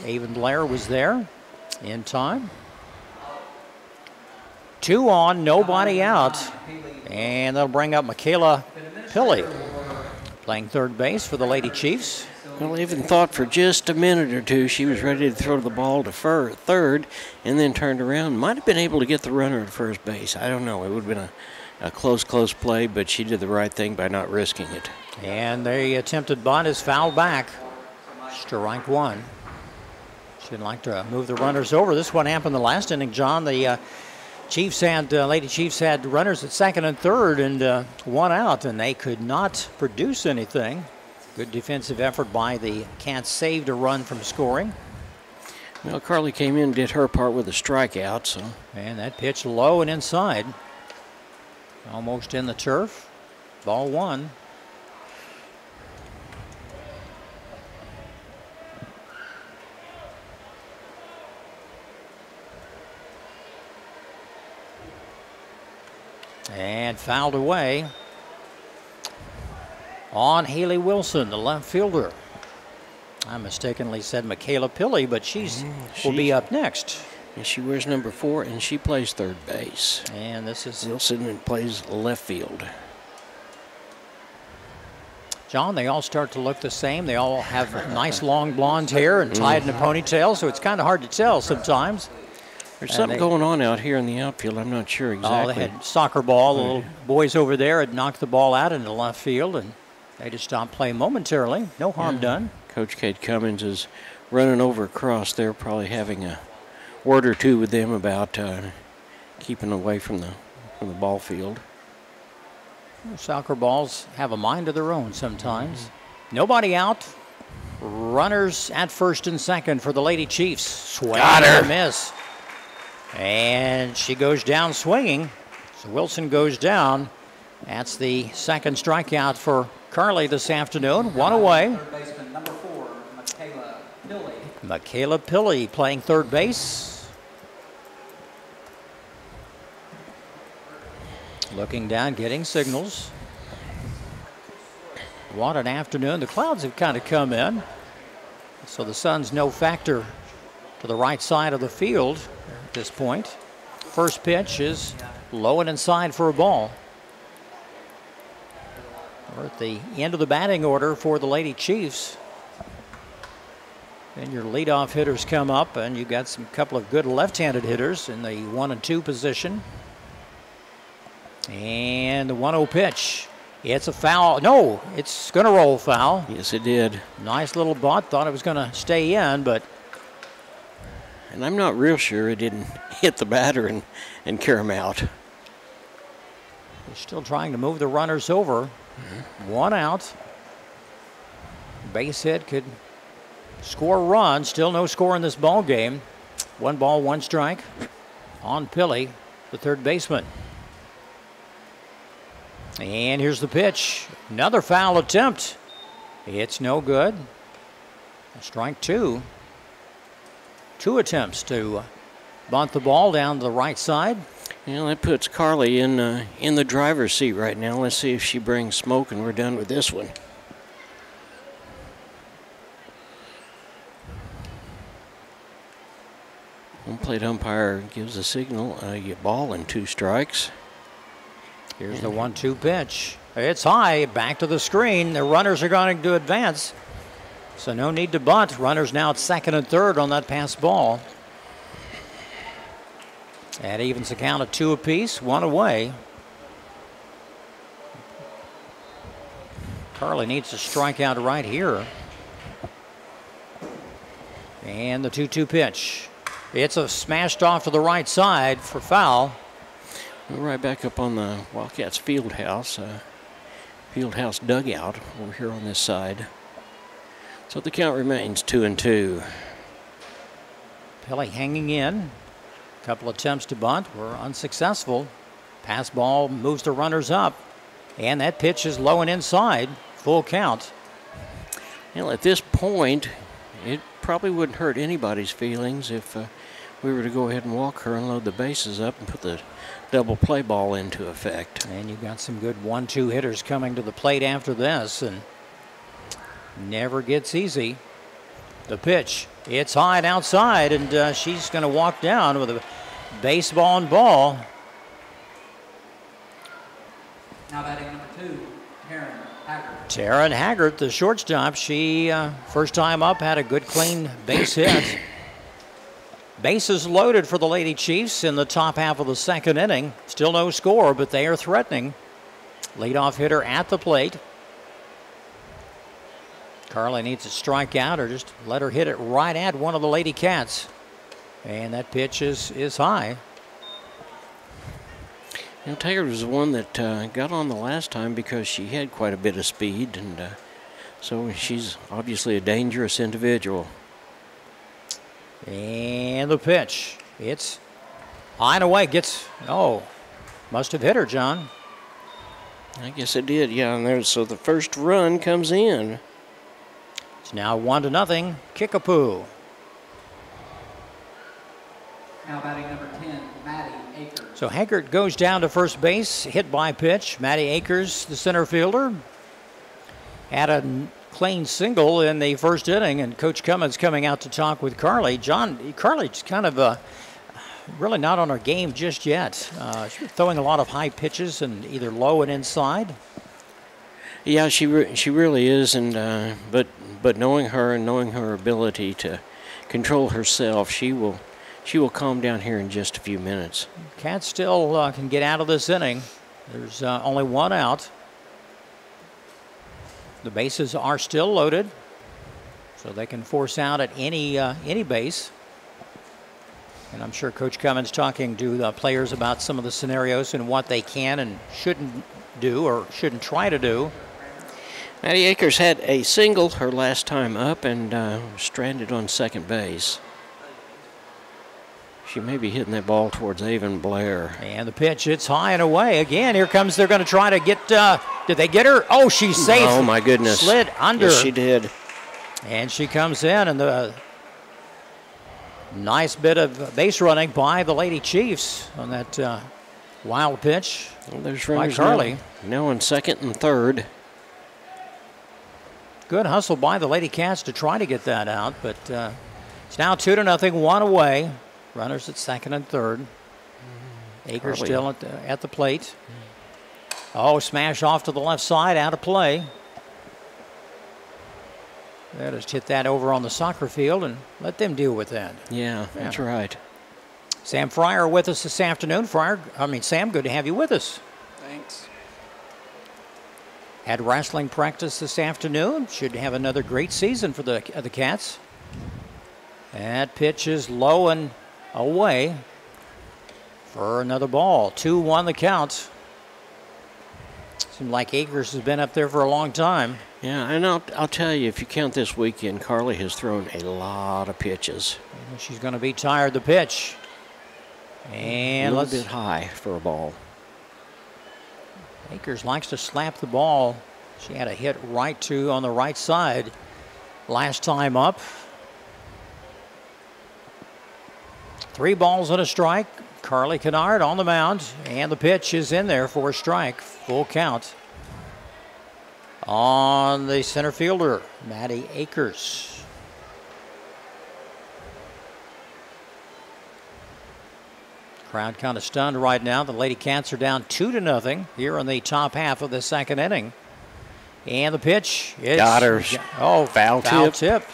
Avon Blair was there in time. 2 on, nobody out. And that'll bring up Michaela Pilley, playing third base for the Lady Chiefs. Well, Avon thought for just a minute or two she was ready to throw the ball to third, and then turned around. Might have been able to get the runner at first base. I don't know. It would have been a close play, but she did the right thing by not risking it. And the attempted bunt is fouled back. Strike 1. She'd like to move the runners over. This one happened the last inning, John. The Lady Chiefs had runners at second and third and 1 out, and they could not produce anything. Good defensive effort by the Cats, saved a run from scoring. Well, Carly came in and did her part with a strikeout. So. And that pitch low and inside. Almost in the turf. Ball 1. And fouled away on Haley Wilson, the left fielder. I mistakenly said Michaela Pilley, but will be up next. And she wears number 4, and she plays third base. And this is Wilson plays left field. John, they all start to look the same. They all have nice long blonde hair and tied in a ponytail, so it's kind of hard to tell sometimes. There's something going on out here in the outfield. I'm not sure exactly. Oh, they had soccer ball. The little boys over there had knocked the ball out into left field, and they just stopped playing momentarily. No harm done. Coach Kate Cummins is running over across there, probably having a word or two with them about keeping away from the ball field. Soccer balls have a mind of their own sometimes. Nobody out. Runners at first and second for the Lady Chiefs. Swing and a miss. And she goes down swinging. So Wilson goes down. That's the second strikeout for Carly this afternoon. One away. Third baseman, number 4, Michaela Pilley. Michaela Pilley playing third base. Looking down, getting signals. What an afternoon. The clouds have kind of come in, so the sun's no factor to the right side of the field at this point. First pitch is low and inside for a ball. We're at the end of the batting order for the Lady Chiefs. Then your leadoff hitters come up, and you got some couple of good left-handed hitters in the 1 and 2 position. And the 1-0 pitch. It's a foul. No, it's going to roll foul. Yes, it did. Nice little bunt. Thought it was going to stay in, but. And I'm not real sure it didn't hit the batter and carry him out. They're still trying to move the runners over. One out. Base hit could score a run. Still no score in this ball game. 1 ball, 1 strike on Pilley, the third baseman. And here's the pitch. Another foul attempt. It's no good. Strike 2. 2 attempts to bunt the ball down to the right side. Well, that puts Carly in the driver's seat right now. Let's see if she brings smoke and we're done with this one. Home plate umpire gives a signal. You get ball and 2 strikes. Here's the 1-2 pitch. It's high, back to the screen. The runners are going to advance, so no need to bunt. Runners now at second and third on that pass ball. That evens the count of 2 apiece, 1 away. Carly needs to strike out right here. And the 2-2 pitch. It's a smashed off to the right side for foul. We're right back up on the Wildcats fieldhouse dugout over here on this side. So the count remains 2-2. Pilley hanging in. A couple attempts to bunt were unsuccessful. Pass ball moves the runners up. And that pitch is low and inside. Full count. Well, at this point, it probably wouldn't hurt anybody's feelings if we were to go ahead and walk her and load the bases up and put the double play ball into effect. And you've got some good 1-2 hitters coming to the plate after this, and never gets easy. The pitch, it's high and outside, and she's going to walk down with a baseball and ball. Now batting number 2, Taryn Haggart. Taryn Haggart, the shortstop, she first time up had a good clean base hit. Bases loaded for the Lady Chiefs in the top half of the second inning. Still no score, but they are threatening. Leadoff hitter at the plate. Carly needs to strike out or just let her hit it right at one of the Lady Cats. And that pitch is high. You know, Taylor was the one that got on the last time because she had quite a bit of speed, and so she's obviously a dangerous individual. And the pitch. It's high and away. Must have hit her, John. I guess it did, yeah. And so the first run comes in. It's now 1-0, Kickapoo. Now batting number 10, Maddie Akers. So Haggart goes down to first base, hit by pitch. Maddie Akers, the center fielder, had a clean single in the first inning, and Coach Cummins coming out to talk with Carly. John, Carly's kind of really not on her game just yet. She's throwing a lot of high pitches and either low and inside. Yeah, she really is, and but knowing her and knowing her ability to control herself, she will calm down here in just a few minutes. Cats still can get out of this inning. There's only one out. The bases are still loaded, so they can force out at any base. And I'm sure Coach Cummins talking to the players about some of the scenarios and what they can and shouldn't do or shouldn't try to do. Maddie Akers had a single her last time up and stranded on second base. She may be hitting that ball towards Avon Blair. And the pitch, it's high and away. Again, here comes, they're going to try to get, did they get her? Oh, she's safe. Oh, my goodness. Slid under. Yes, she did. And she comes in, and the nice bit of base running by the Lady Chiefs on that wild pitch. Well, there's by runners Carly. Now on second and third. Good hustle by the Lady Cats to try to get that out, but it's now 2-0, one away. Runners at second and third. Akers Carly. still at the plate. Oh, smash off to the left side, out of play. They just hit that over on the soccer field and let them deal with that. Yeah, that's right. Sam Fryer with us this afternoon. Sam, good to have you with us. Thanks. Had wrestling practice this afternoon. Should have another great season for the Cats. That pitch is low and away for another ball. 2-1 the count. Seems like Akers has been up there for a long time. Yeah, and I'll tell you, if you count this weekend, Carly has thrown a lot of pitches. She's going to be tired. The pitch. And a little bit high for a ball. Akers likes to slap the ball. She had a hit on the right side last time up. 3 balls and a strike. Carly Kennard on the mound, and the pitch is in there for a strike. Full count on the center fielder, Maddie Akers. Crowd kind of stunned right now. The Lady Cats are down 2-0 here in the top half of the second inning. And the pitch is got her. Oh, foul tip.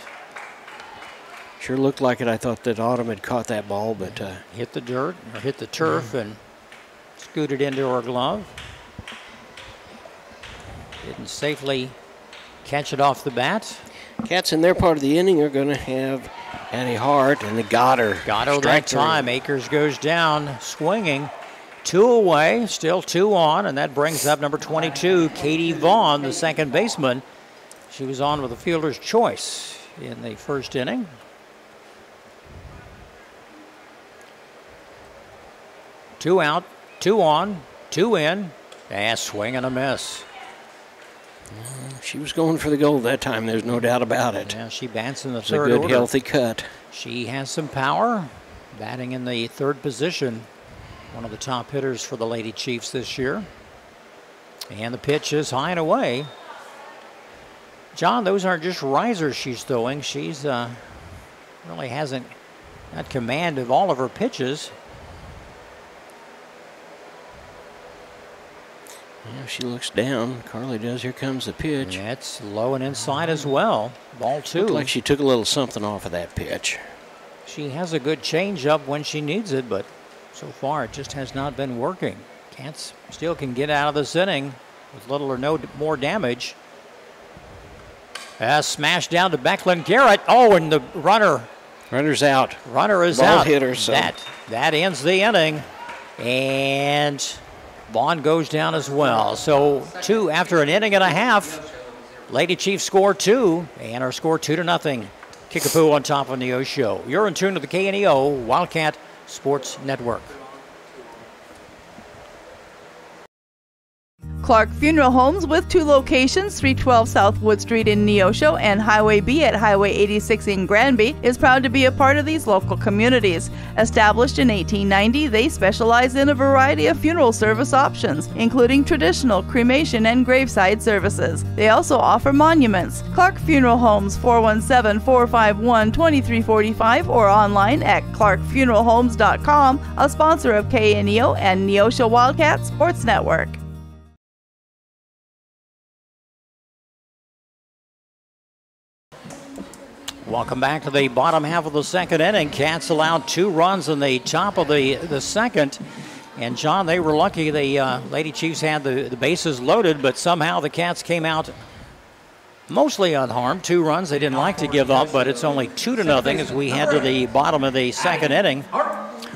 Sure looked like it. I thought that Autumn had caught that ball, but hit the dirt or hit the turf and scooted into her glove. Didn't safely catch it off the bat. Cats in their part of the inning are going to have Addie Hart, and they got her. Got her that time. Akers goes down swinging. 2 away, still 2 on, and that brings up number 22, Katie Vaughn, the second baseman. She was on with a fielder's choice in the first inning. 2 out, 2 on, 2 in, and swing and a miss. She was going for the goal that time, there's no doubt about it. Yeah, she bats in the it's third a good, order. healthy cut. She has some power, batting in the third position. One of the top hitters for the Lady Chiefs this year. And the pitch is high and away. John, those aren't just risers she's throwing. She's really hasn't got command of all of her pitches. Yeah, she looks down. Carly does. Here comes the pitch. Yeah, it's low and inside as well. Ball 2. Looked like she took a little something off of that pitch. She has a good changeup when she needs it, but so far it just has not been working. Cats still can get out of this inning with little or no more damage. Smashed down to Becklin Garrett. Oh, and the runner's out. Runner is Ball out. hitter, so. That ends the inning. And Vaughn goes down as well. So 2 after an inning and a half. Lady Chiefs score 2 and are scored 2-0. Kickapoo on top of Neosho. You're in tune to the KNEO Wildcat Sports Network. Clark Funeral Homes with 2 locations, 312 South Wood Street in Neosho and Highway B at Highway 86 in Granby, is proud to be a part of these local communities. Established in 1890, they specialize in a variety of funeral service options, including traditional, cremation, and graveside services. They also offer monuments. Clark Funeral Homes, 417-451-2345 or online at clarkfuneralhomes.com, a sponsor of KNEO and Neosho Wildcat Sports Network. Welcome back to the bottom half of the second inning. Cats allowed 2 runs in the top of the second. And, John, they were lucky. The Lady Chiefs had the bases loaded, but somehow the Cats came out mostly unharmed. 2 runs they didn't like to give up, but it's only 2-0 as we head to the bottom of the second inning.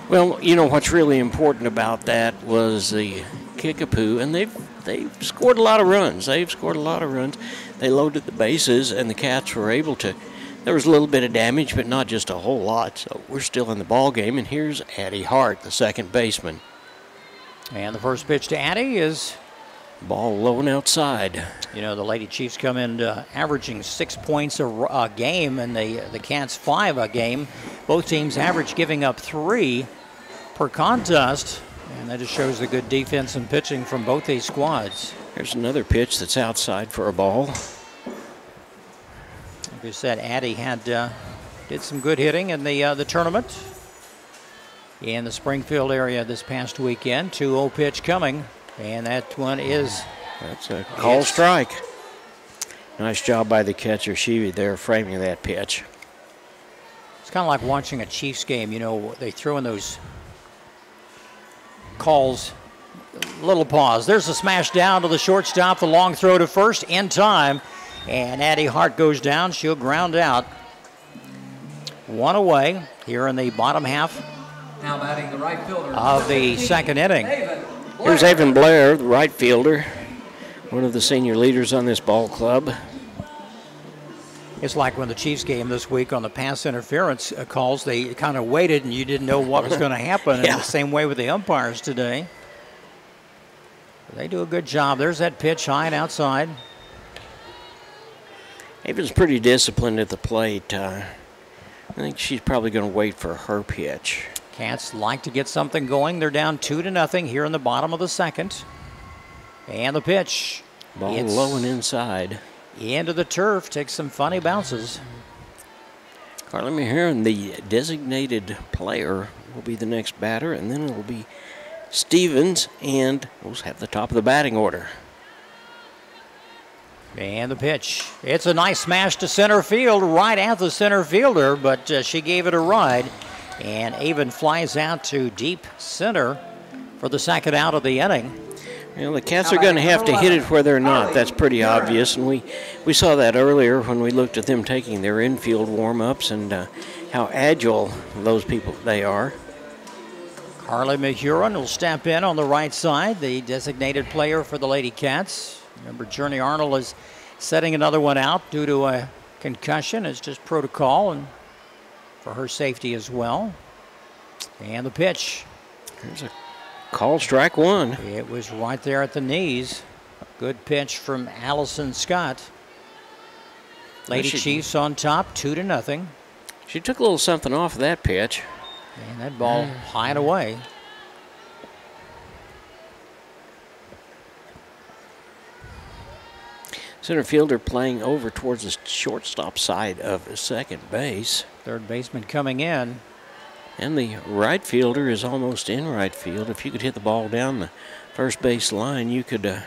Well, you know what's really important about that was the Kickapoo, and they've scored a lot of runs. They loaded the bases, and the Cats were able to. There was a little bit of damage, but not just a whole lot. So we're still in the ball game, and here's Addie Hart, the second baseman. And the first pitch to Addie is ball low and outside. You know, the Lady Chiefs come in averaging 6 points a game, and the Cats 5 a game. Both teams average giving up 3 per contest, and that just shows the good defense and pitching from both these squads. There's another pitch that's outside for a ball. Like I said, Addie did some good hitting in the tournament in the Springfield area this past weekend. 2-0 pitch coming, and that one is... That's a call strike. Nice job by the catcher, Sheevy, there framing that pitch. It's kind of like watching a Chiefs game. You know, they throw in those calls, little pause. There's a smash down to the shortstop, the long throw to first in time, and Addie Hart goes down. She'll ground out. 1 away here in the bottom half now batting the right fielder of the second inning. Here's Avon Blair, the right fielder, one of the senior leaders on this ball club. It's like when the Chiefs game this week on the pass interference calls, they kind of waited and you didn't know what was going to happen. Yeah. And the same way with the umpires today. They do a good job. There's that pitch high and outside. Avon's pretty disciplined at the plate. I think she's probably going to wait for her pitch. Cats like to get something going. They're down 2-0 here in the bottom of the second. And the pitch. Ball low and inside. Into the turf. Takes some funny bounces. Carly Maheron, the designated player, will be the next batter, and then it'll be Stevens, and we'll have the top of the batting order. And the pitch. It's a nice smash to center field, right at the center fielder, but she gave it a ride. And Avon flies out to deep center for the second out of the inning. Well, the Cats are going to have to hit it where they're not. That's pretty obvious, and we saw that earlier when we looked at them taking their infield warm-ups and how agile those people they are. Carly Mahuron will step in on the right side, the designated player for the Lady Cats. Remember, Journey Arnold is setting another one out due to a concussion. It's just protocol and for her safety as well. And the pitch. There's a call, strike one. It was right there at the knees. Good pitch from Allison Scott. Lady Chiefs on top, 2-0. She took a little something off of that pitch. And that ball high and away. Center fielder playing over towards the shortstop side of second base. Third baseman coming in. And the right fielder is almost in right field. If you could hit the ball down the first base line, you could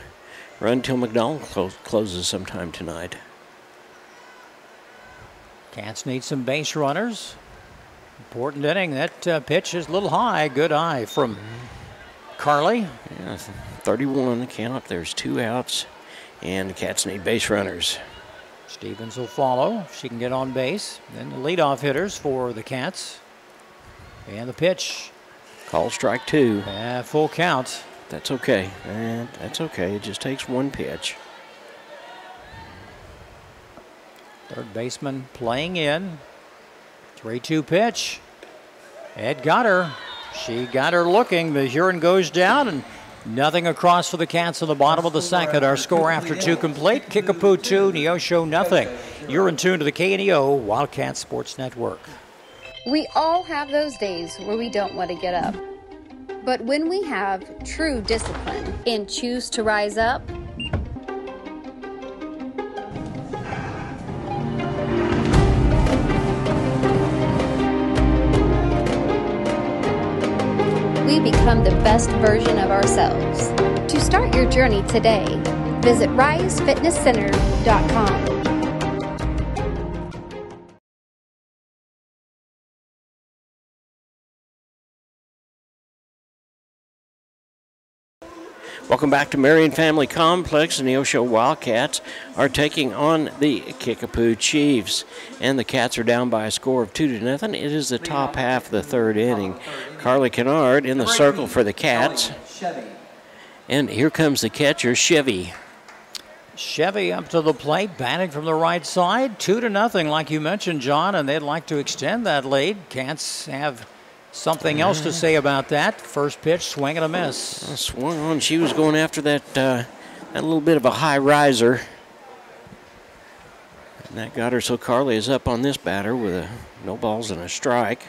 run till McDonald closes sometime tonight. Cats need some base runners. Important inning. That pitch is a little high. Good eye from Carly. Yeah, 31 count. There's 2 outs. And the Cats need base runners. Stevens will follow if she can get on base. Then the leadoff hitters for the Cats. And the pitch. Call strike 2. Full count. That's okay. That's okay. It just takes one pitch. Third baseman playing in. 3-2 pitch. Ed got her. She got her looking. Mahuron goes down and nothing across for the Cats in the bottom of the second. Our score after 2 complete. Kickapoo 2, Neosho nothing. You're in tune to the KNEO Wildcat Sports Network. We all have those days where we don't want to get up. But when we have true discipline and choose to rise up, we become the best version of ourselves. To start your journey today, visit risefitnesscenter.com. Welcome back to Marion Family Complex. The Neosho Wildcats are taking on the Kickapoo Chiefs. And the Cats are down by a score of 2-0. It is the top half of the third inning. Carly Kennard in the circle for the Cats. And here comes the catcher, Chevy. Chevy up to the plate, batting from the right side. 2-0, like you mentioned, John, and they'd like to extend that lead. Cats have something else to say about that. First pitch, swing and a miss. Swung on. She was going after that little bit of a high riser. And that got her, so Carly is up on this batter with no balls and a strike.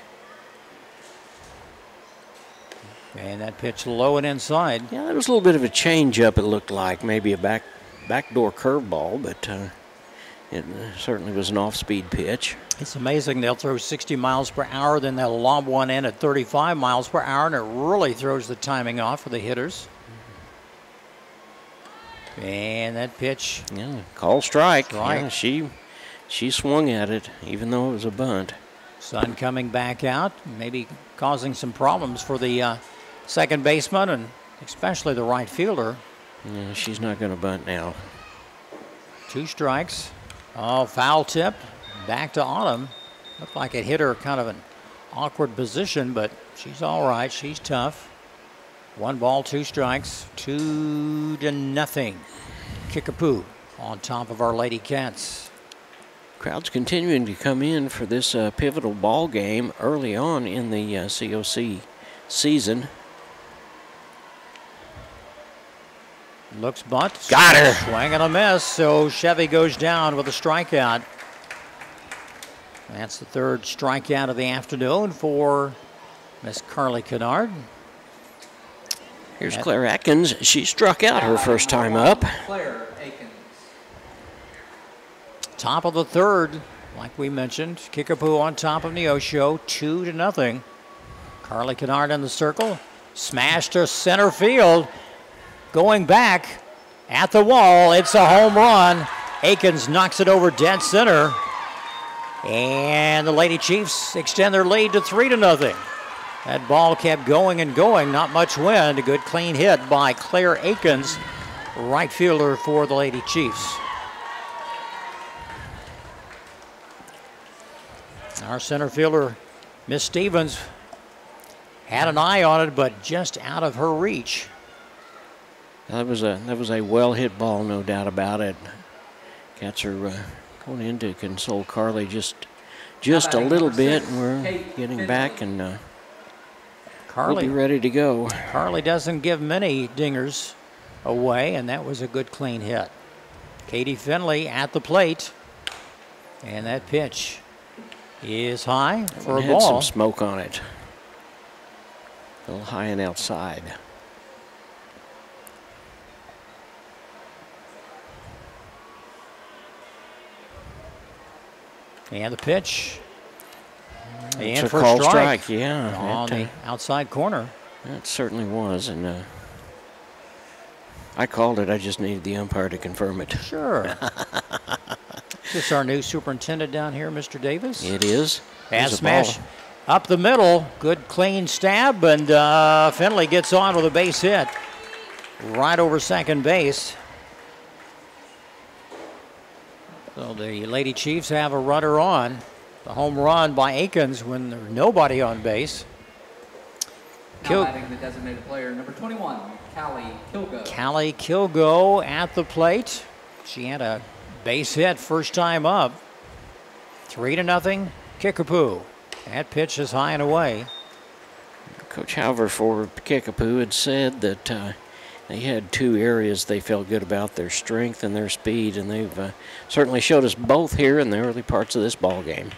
And that pitch low and inside. Yeah, that was a little bit of a change-up, it looked like. Maybe a backdoor curveball, but it certainly was an off-speed pitch. It's amazing. They'll throw 60 miles per hour, then they'll lob one in at 35 miles per hour, and it really throws the timing off for the hitters. And that pitch. Yeah, call strike. Yeah, she swung at it, even though it was a bunt. Sun coming back out, maybe causing some problems for the second baseman and especially the right fielder. Yeah, she's not going to bunt now. 2 strikes. Oh, foul tip. Back to Autumn. Looked like it hit her kind of an awkward position, but she's all right. She's tough. 1 ball, 2 strikes. 2-0. Kickapoo on top of our Lady Cats. Crowd's continuing to come in for this pivotal ball game early on in the COC season. Looks bunt. Got her. Swing and a miss, so Chevy goes down with a strikeout. That's the 3rd strikeout of the afternoon for Miss Carly Kennard. Here's Claire Atkins. She struck out her first time up. Claire Atkins. Top of the 3rd, like we mentioned. Kickapoo on top of Neosho, 2-0. Carly Kennard in the circle. Smash to center field. Going back at the wall. It's a home run. Akins knocks it over dead center. And the Lady Chiefs extend their lead to 3-0. That ball kept going and going. Not much wind. A good clean hit by Claire Akins, right fielder for the Lady Chiefs. Our center fielder, Miss Stevens, had an eye on it, but just out of her reach. That was a well-hit ball, no doubt about it. Cats are going in to console Carly just a little bit. We're getting back, and we'll be ready to go. Carly doesn't give many dingers away, and that was a good clean hit. Katie Finley at the plate, and that pitch is high for a ball. Had some smoke on it. A little high and outside. And the pitch. It's And a for called strike. yeah. On the outside corner. That certainly was, and I called it. I just needed the umpire to confirm it. Sure. Is this our new superintendent down here, Mr. Davis? It is. And smash up the middle. Good clean stab, and Finley gets on with a base hit right over second base. So the Lady Chiefs have a runner on. The home run by Akins when there's nobody on base. Now batting the designated player, number 21, Callie Kilgo. Callie Kilgo at the plate. She had a base hit first time up. 3-0, Kickapoo. That pitch is high and away. Coach Halver for Kickapoo had said that they had 2 areas they felt good about, their strength and their speed, and they've certainly showed us both here in the early parts of this ball game.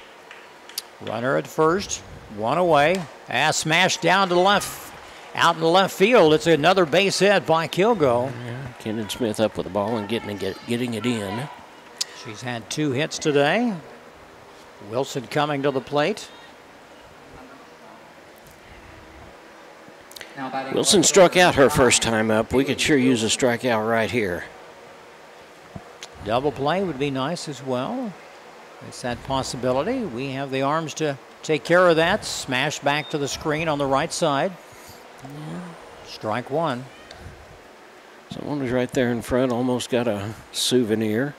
Runner at first, 1 away. Smashed down to left, out in the left field. It's another base hit by Kilgo. Yeah, Kenan Smith up with the ball and getting it in. She's had 2 hits today. Wilson coming to the plate. Wilson struck out her first time up. We could sure use a strikeout right here. Double play would be nice as well. It's that possibility. We have the arms to take care of that. Smash back to the screen on the right side. Strike 1. Someone was right there in front, almost got a souvenir.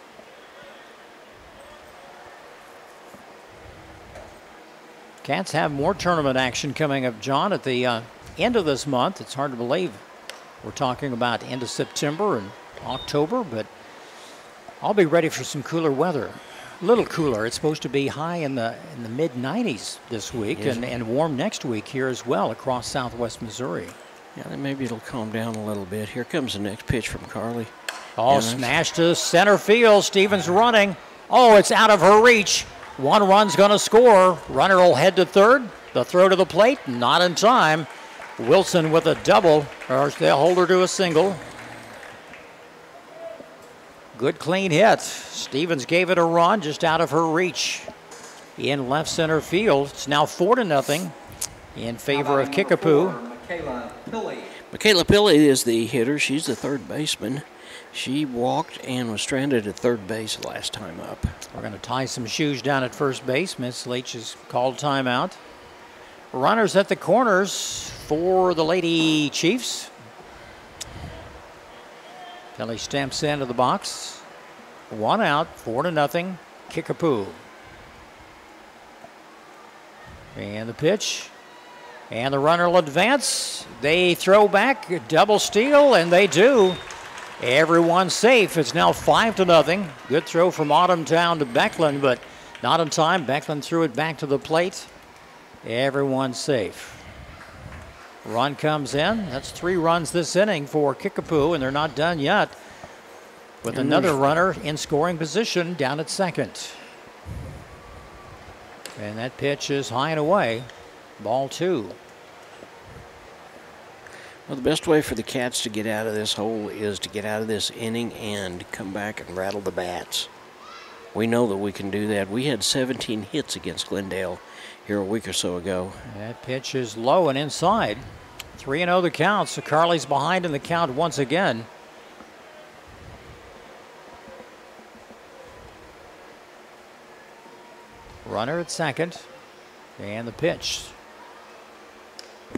Cats have more tournament action coming up, John, at the end of this month. It's hard to believe we're talking about end of September and October, but I'll be ready for some cooler weather. A little cooler. It's supposed to be high in the mid-90s this week, yes, and warm next week here as well across southwest Missouri. Yeah, then maybe it'll calm down a little bit. Here comes the next pitch from Carly. Oh, smash to center field. Stevens running. Oh, it's out of her reach. One run's going to score. Runner will head to third. The throw to the plate, not in time. Wilson with a double, or they'll hold her to a single. Good clean hit. Stevens gave it a run just out of her reach. In left center field. It's now 4-0 in favor of Kickapoo. Michaela Pilley is the hitter. She's the third baseman. She walked and was stranded at third base last time up. We're going to tie some shoes down at first base. Miss Leach has called timeout. Runners at the corners for the Lady Chiefs. Kelly stamps into the box. One out, 4-0, Kickapoo. And the pitch. And the runner will advance. They throw back, double steal, and they do. Everyone's safe. It's now 5-0. Good throw from Autumntown to Beckland, but not in time. Beckland threw it back to the plate. Everyone's safe. Run comes in. That's 3 runs this inning for Kickapoo, and they're not done yet. With another runner in scoring position down at second. And that pitch is high and away. Ball 2. Well, the best way for the Cats to get out of this hole is to get out of this inning and come back and rattle the bats. We know that we can do that. We had 17 hits against Glendale here a week or so ago. That pitch is low and inside. 3-0 the count, so Carly's behind in the count once again. Runner at second. And the pitch.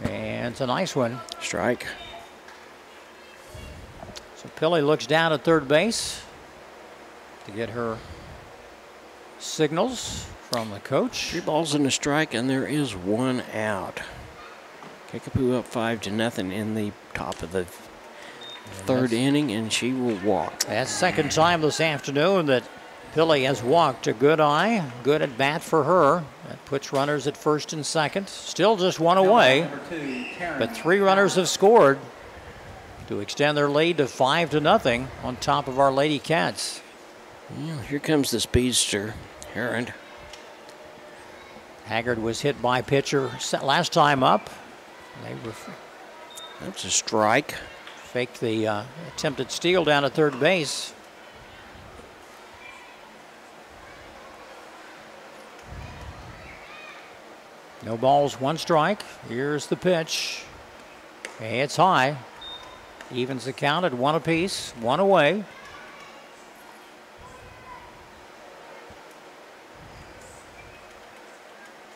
And it's a nice one. Strike. So Pilley looks down at third base to get her signals from the coach. 3 balls and a strike, and there is 1 out. Kickapoo up 5-0 in the top of the third inning, and she will walk. That's second time this afternoon that Pilley has walked. A good eye, good at bat for her. That puts runners at first and second. Still just 1 away, but 3 runners have scored to extend their lead to 5-0 on top of our Lady Cats. Well, here comes the speedster, Herron. Haggard was hit by pitcher last time up. That's a strike. Faked the attempted steal down at third base. No balls, 1 strike. Here's the pitch. It's high. Evens the count at 1 apiece, 1 away.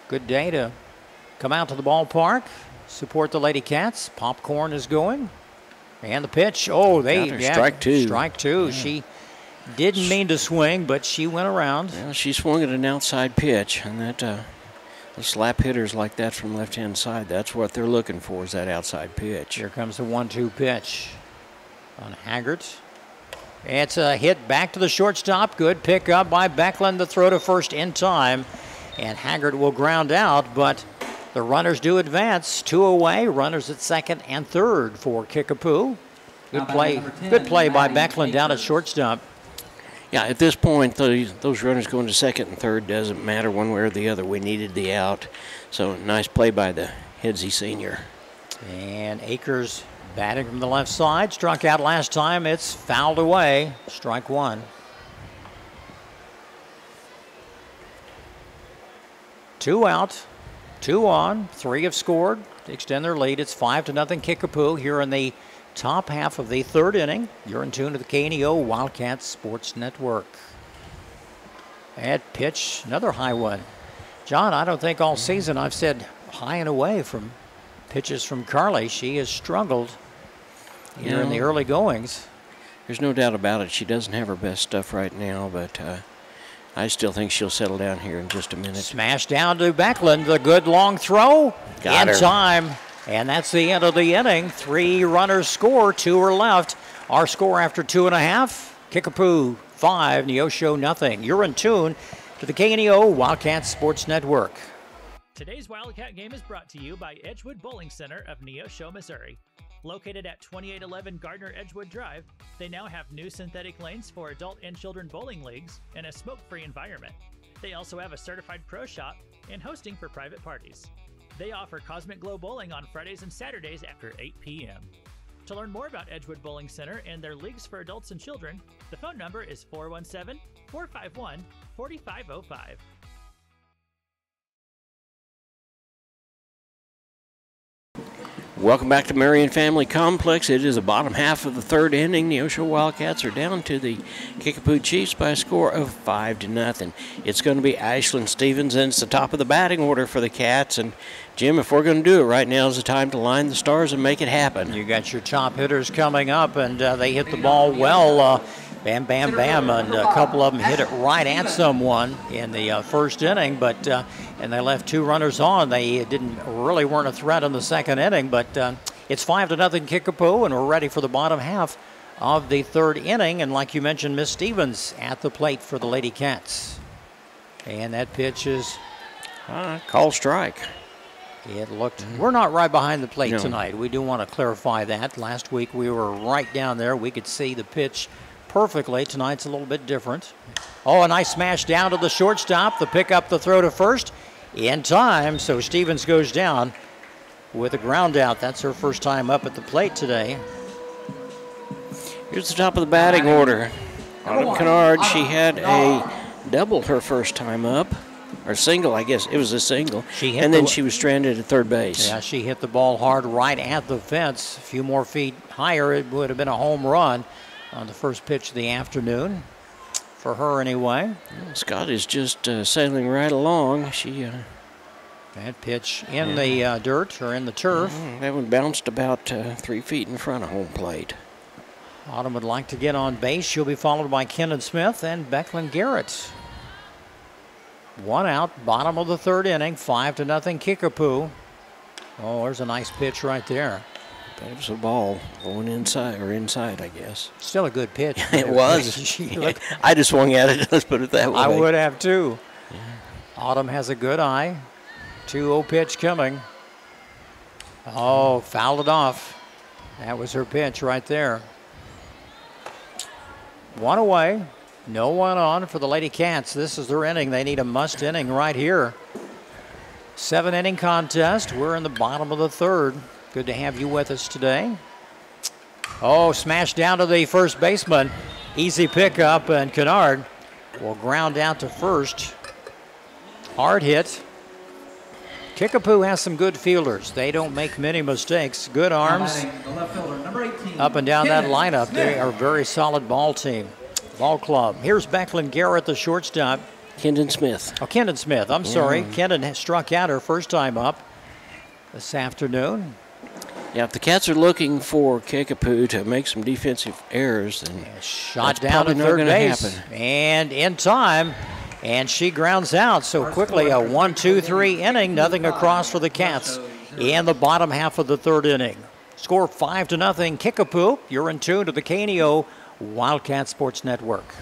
Good day to come out to the ballpark, support the Lady Cats. Popcorn is going. And the pitch. Oh, strike 2. Strike 2. Yeah. She didn't mean to swing, but she went around. Yeah, she swung at an outside pitch, and that the slap hitters like that from left-hand side, that's what they're looking for, is that outside pitch. Here comes the 1-2 pitch on Haggard. It's a hit back to the shortstop. Good pick up by Beckland. The throw to first in time. And Haggard will ground out, but the runners do advance. 2 away. Runners at second and third for Kickapoo. Good play. Good play by Beckland down at shortstop. Yeah, at this point, those runners going to second and third doesn't matter one way or the other. We needed the out. So nice play by the Headsey senior. And Akers batting from the left side. Struck out last time. It's fouled away. Strike 1. 2 out, 2 on, 3 have scored to extend their lead. It's 5-0 Kickapoo here in the top half of the third inning. You're in tune to the KNEO Wildcats Sports Network. At pitch, another high one. John, I don't think all season I've said high and away from pitches from Carly. She has struggled here in the early goings. There's no doubt about it. She doesn't have her best stuff right now, but I still think she'll settle down here in just a minute. Smash down to Beckland. The good long throw. Got her. Time. And that's the end of the inning. 3 runners score, 2 are left. Our score after 2.5, Kickapoo 5, Neosho nothing. You're in tune to the KNEO Wildcat Sports Network. Today's Wildcat game is brought to you by Edgewood Bowling Center of Neosho, Missouri. Located at 2811 Gardner Edgewood Drive, they now have new synthetic lanes for adult and children bowling leagues and a smoke-free environment. They also have a certified pro shop and hosting for private parties. They offer Cosmic Glow Bowling on Fridays and Saturdays after 8 p.m. To learn more about Edgewood Bowling Center and their leagues for adults and children, the phone number is 417-451-4505. Welcome back to Marion Family Complex. It is the bottom half of the third inning. Neosho Wildcats are down to the Kickapoo Chiefs by a score of 5-0. It's going to be Ashlyn Stevens, and it's the top of the batting order for the Cats. And Jim, if we're going to do it right now, is the time to line the stars and make it happen. You got your top hitters coming up, and they hit the ball well. Bam, bam, bam, and a couple of them hit it right at someone in the first inning, but and they left 2 runners on. They weren't a threat in the second inning, but it's 5-0 Kickapoo, and we're ready for the bottom half of the third inning. And like you mentioned, Miss Stevens at the plate for the Lady Cats, and that pitch is call strike. It looked. We're not right behind the plate tonight. We do want to clarify that. Last week we were right down there. We could see the pitch perfectly. Tonight's a little bit different. Oh, a nice smash down to the shortstop. The pick up the throw to first in time. So Stevens goes down with a ground out. That's her first time up at the plate today. Here's the top of the batting order. Autumn Kennard, she had a double her first time up. Or single, I guess. It was a single. And then she was stranded at third base. Yeah, she hit the ball hard right at the fence. A few more feet higher, it would have been a home run on the first pitch of the afternoon, for her anyway. Well, Scott is just sailing right along. That pitch in the dirt, or in the turf. That one bounced about 3 feet in front of home plate. Autumn would like to get on base. She'll be followed by Kendon Smith and Becklin Garrett. 1 out, bottom of the third inning, 5-0 Kickapoo. Oh, there's a nice pitch right there. That was a ball going inside, I guess. Still a good pitch. It was. I just swung at it, let's put it that way. I would have too. Yeah. Autumn has a good eye. 2-0 pitch coming. Oh, fouled it off. That was her pitch right there. 1 away. No one on for the Lady Cats. This is their inning. They need a must inning right here. 7-inning contest. We're in the bottom of the third. Good to have you with us today. Oh, smash down to the first baseman. Easy pickup, and Kennard will ground out to first. Hard hit. Kickapoo has some good fielders. They don't make many mistakes. Good arms. Up and down that lineup. They are a very solid ball team. Ball club. Here's Becklin Garrett, the shortstop. Kendon Smith. Oh, Kendon Smith. I'm sorry. Kendon struck out her first time up this afternoon. Yeah, if the Cats are looking for Kickapoo to make some defensive errors, then shot down to third base. And in time, and she grounds out. So quickly, a 1-2-3 inning, nothing across for the Cats in the bottom half of the third inning. Score 5-0 Kickapoo. You're in tune to the KNEO Wildcat Sports Network.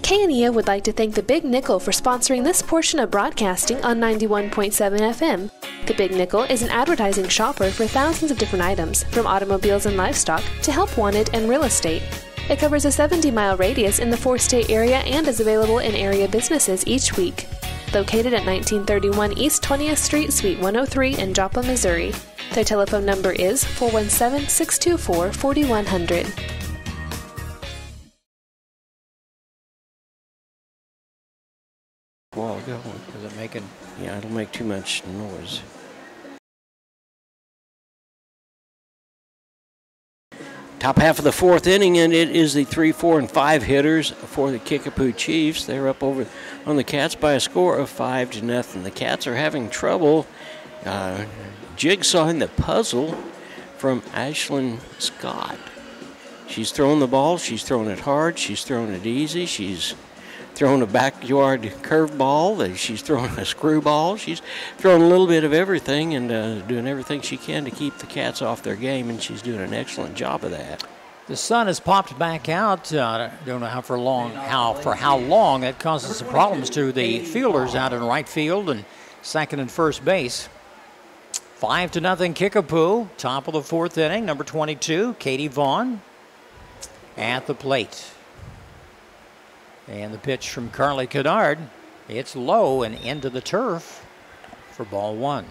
KNEO would like to thank the Big Nickel for sponsoring this portion of broadcasting on 91.7 FM. The Big Nickel is an advertising shopper for thousands of different items, from automobiles and livestock to help wanted and real estate. It covers a 70-mile radius in the 4-state area and is available in area businesses each week. Located at 1931 East 20th Street, Suite 103 in Joplin, Missouri. Their telephone number is 417-624-4100. While ago. Is it making? Yeah, it'll make too much noise. Top half of the fourth inning, and it is the 3, 4, and 5 hitters for the Kickapoo Chiefs. They're up over on the Cats by a score of 5-0. The Cats are having trouble jigsawing the puzzle from Ashlyn Scott. She's throwing the ball. She's throwing it hard. She's throwing it easy. She's throwing a backyard curveball. She's throwing a screwball. She's throwing a little bit of everything and doing everything she can to keep the Cats off their game, and she's doing an excellent job of that. The sun has popped back out. I don't know for how long. It causes some problems to the fielders out in right field and second and first base. 5-0 Kickapoo, top of the fourth inning. Number 22, Katie Vaughn at the plate. And the pitch from Carly Kennard. It's low and into the turf for ball one.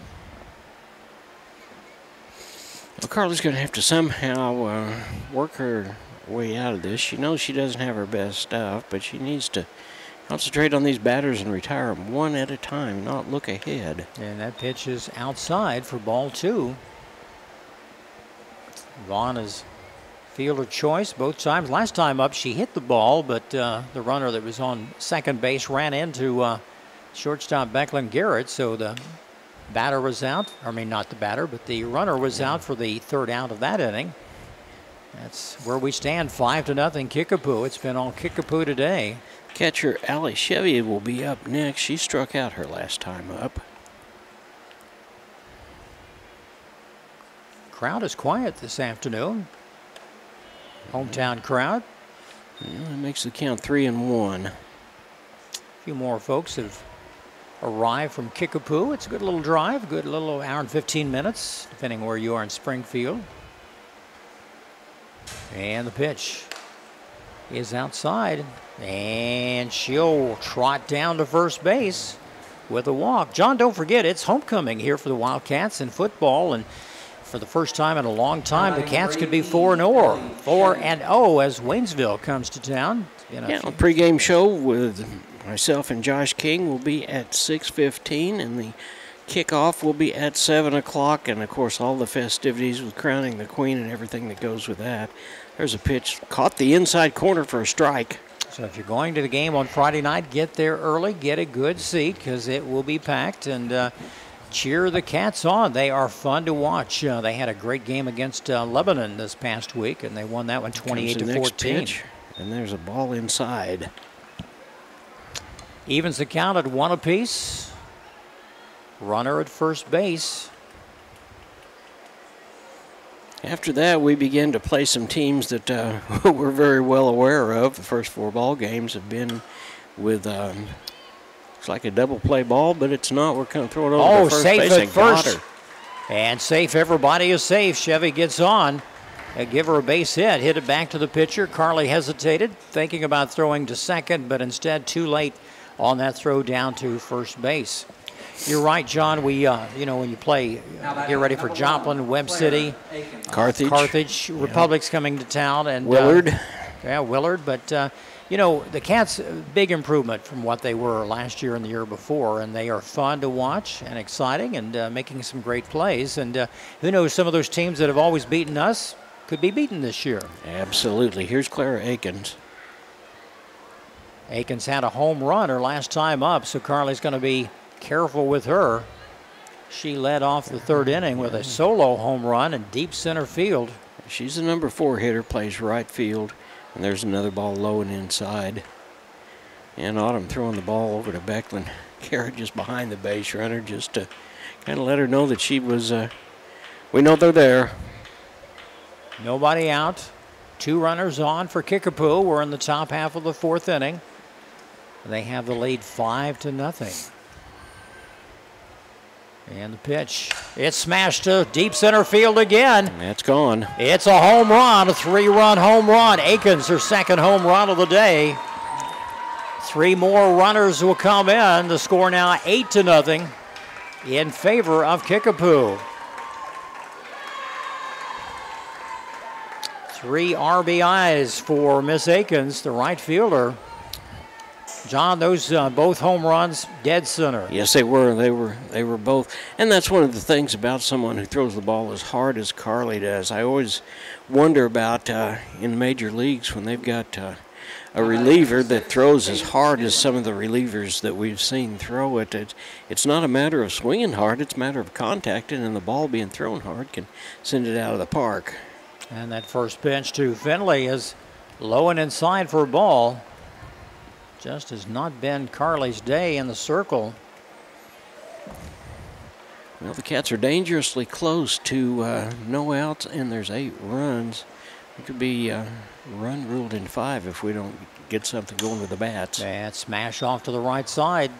Well, Carly's going to have to somehow work her way out of this. She knows she doesn't have her best stuff, but she needs to concentrate on these batters and retire them one at a time, not look ahead. And that pitch is outside for ball two. Vaughn is fielder choice both times. Last time up, she hit the ball, but the runner that was on second base ran into shortstop Becklin Garrett, so the batter was out. I mean, not the batter, but the runner was out for the third out of that inning. That's where we stand, 5-0 Kickapoo. It's been all Kickapoo today. Catcher Allie Chevy will be up next. She struck out her last time up. Crowd is quiet this afternoon. Hometown crowd. Yeah, that makes the count 3-1. A few more folks have arrived from Kickapoo. It's a good little drive, good little hour and 15 minutes, depending where you are in Springfield. And the pitch is outside, and she'll trot down to first base with a walk. John, don't forget, it's homecoming here for the Wildcats in football, and for the first time in a long time, the Cats could be 4-0 as Waynesville comes to town. Yeah, a pregame show with myself and Josh King will be at 6:15, and the kickoff will be at 7 o'clock, and of course all the festivities with crowning the queen and everything that goes with that. There's a pitch, caught the inside corner for a strike. So if you're going to the game on Friday night, get there early, get a good seat because it will be packed, and cheer the Cats on. They are fun to watch. They had a great game against Lebanon this past week, and they won that one 28-14. And there's a ball inside. Evens the count at 1 apiece. Runner at first base. After that, we began to play some teams that we're very well aware of. The first 4 ball games have been with, it's like a double play ball, but it's not. We're going to throw it over to first safe base at and first. got her. And safe, everybody is safe. Chevy gets on. Give her a base hit. Hit it back to the pitcher. Carly hesitated, thinking about throwing to second, but instead too late on that throw down to first base. You're right, John. We, when you play, get ready for Joplin, Webb City, Carthage, Republic's coming to town, and Willard. Willard. But the Cats, big improvement from what they were last year and the year before, and they are fun to watch and exciting and making some great plays. And who knows, some of those teams that have always beaten us could be beaten this year. Absolutely. Here's Clara Akins. Akins had a home run her last time up, so Carly's going to be careful with her. She led off the third inning with a solo home run in deep center field. She's the number 4 hitter, plays right field, and there's another ball low and inside. And Autumn throwing the ball over to Becklin Garrett just behind the base runner, just to kind of let her know that she was, we know they're there. Nobody out. 2 runners on for Kickapoo. We're in the top half of the 4th inning. They have the lead 5-0. And the pitch, it's smashed to deep center field again. That's gone. It's a home run, a 3-run home run. Akins, her second home run of the day. 3 more runners will come in. The score now 8-0 in favor of Kickapoo. 3 RBIs for Miss Akins, the right fielder. John, those both home runs, dead center. Yes, they were. They were both. And that's one of the things about someone who throws the ball as hard as Carly does. I always wonder about in major leagues when they've got a reliever that throws as hard as some of the relievers that we've seen throw it. It's not a matter of swinging hard. It's a matter of contacting, and the ball being thrown hard can send it out of the park. And that first pitch to Finley is low and inside for a ball. Just has not been Carly's day in the circle. Well, the Cats are dangerously close to no outs, and there's 8 runs. It could be run ruled in 5 if we don't get something going with the bats. And smash off to the right side.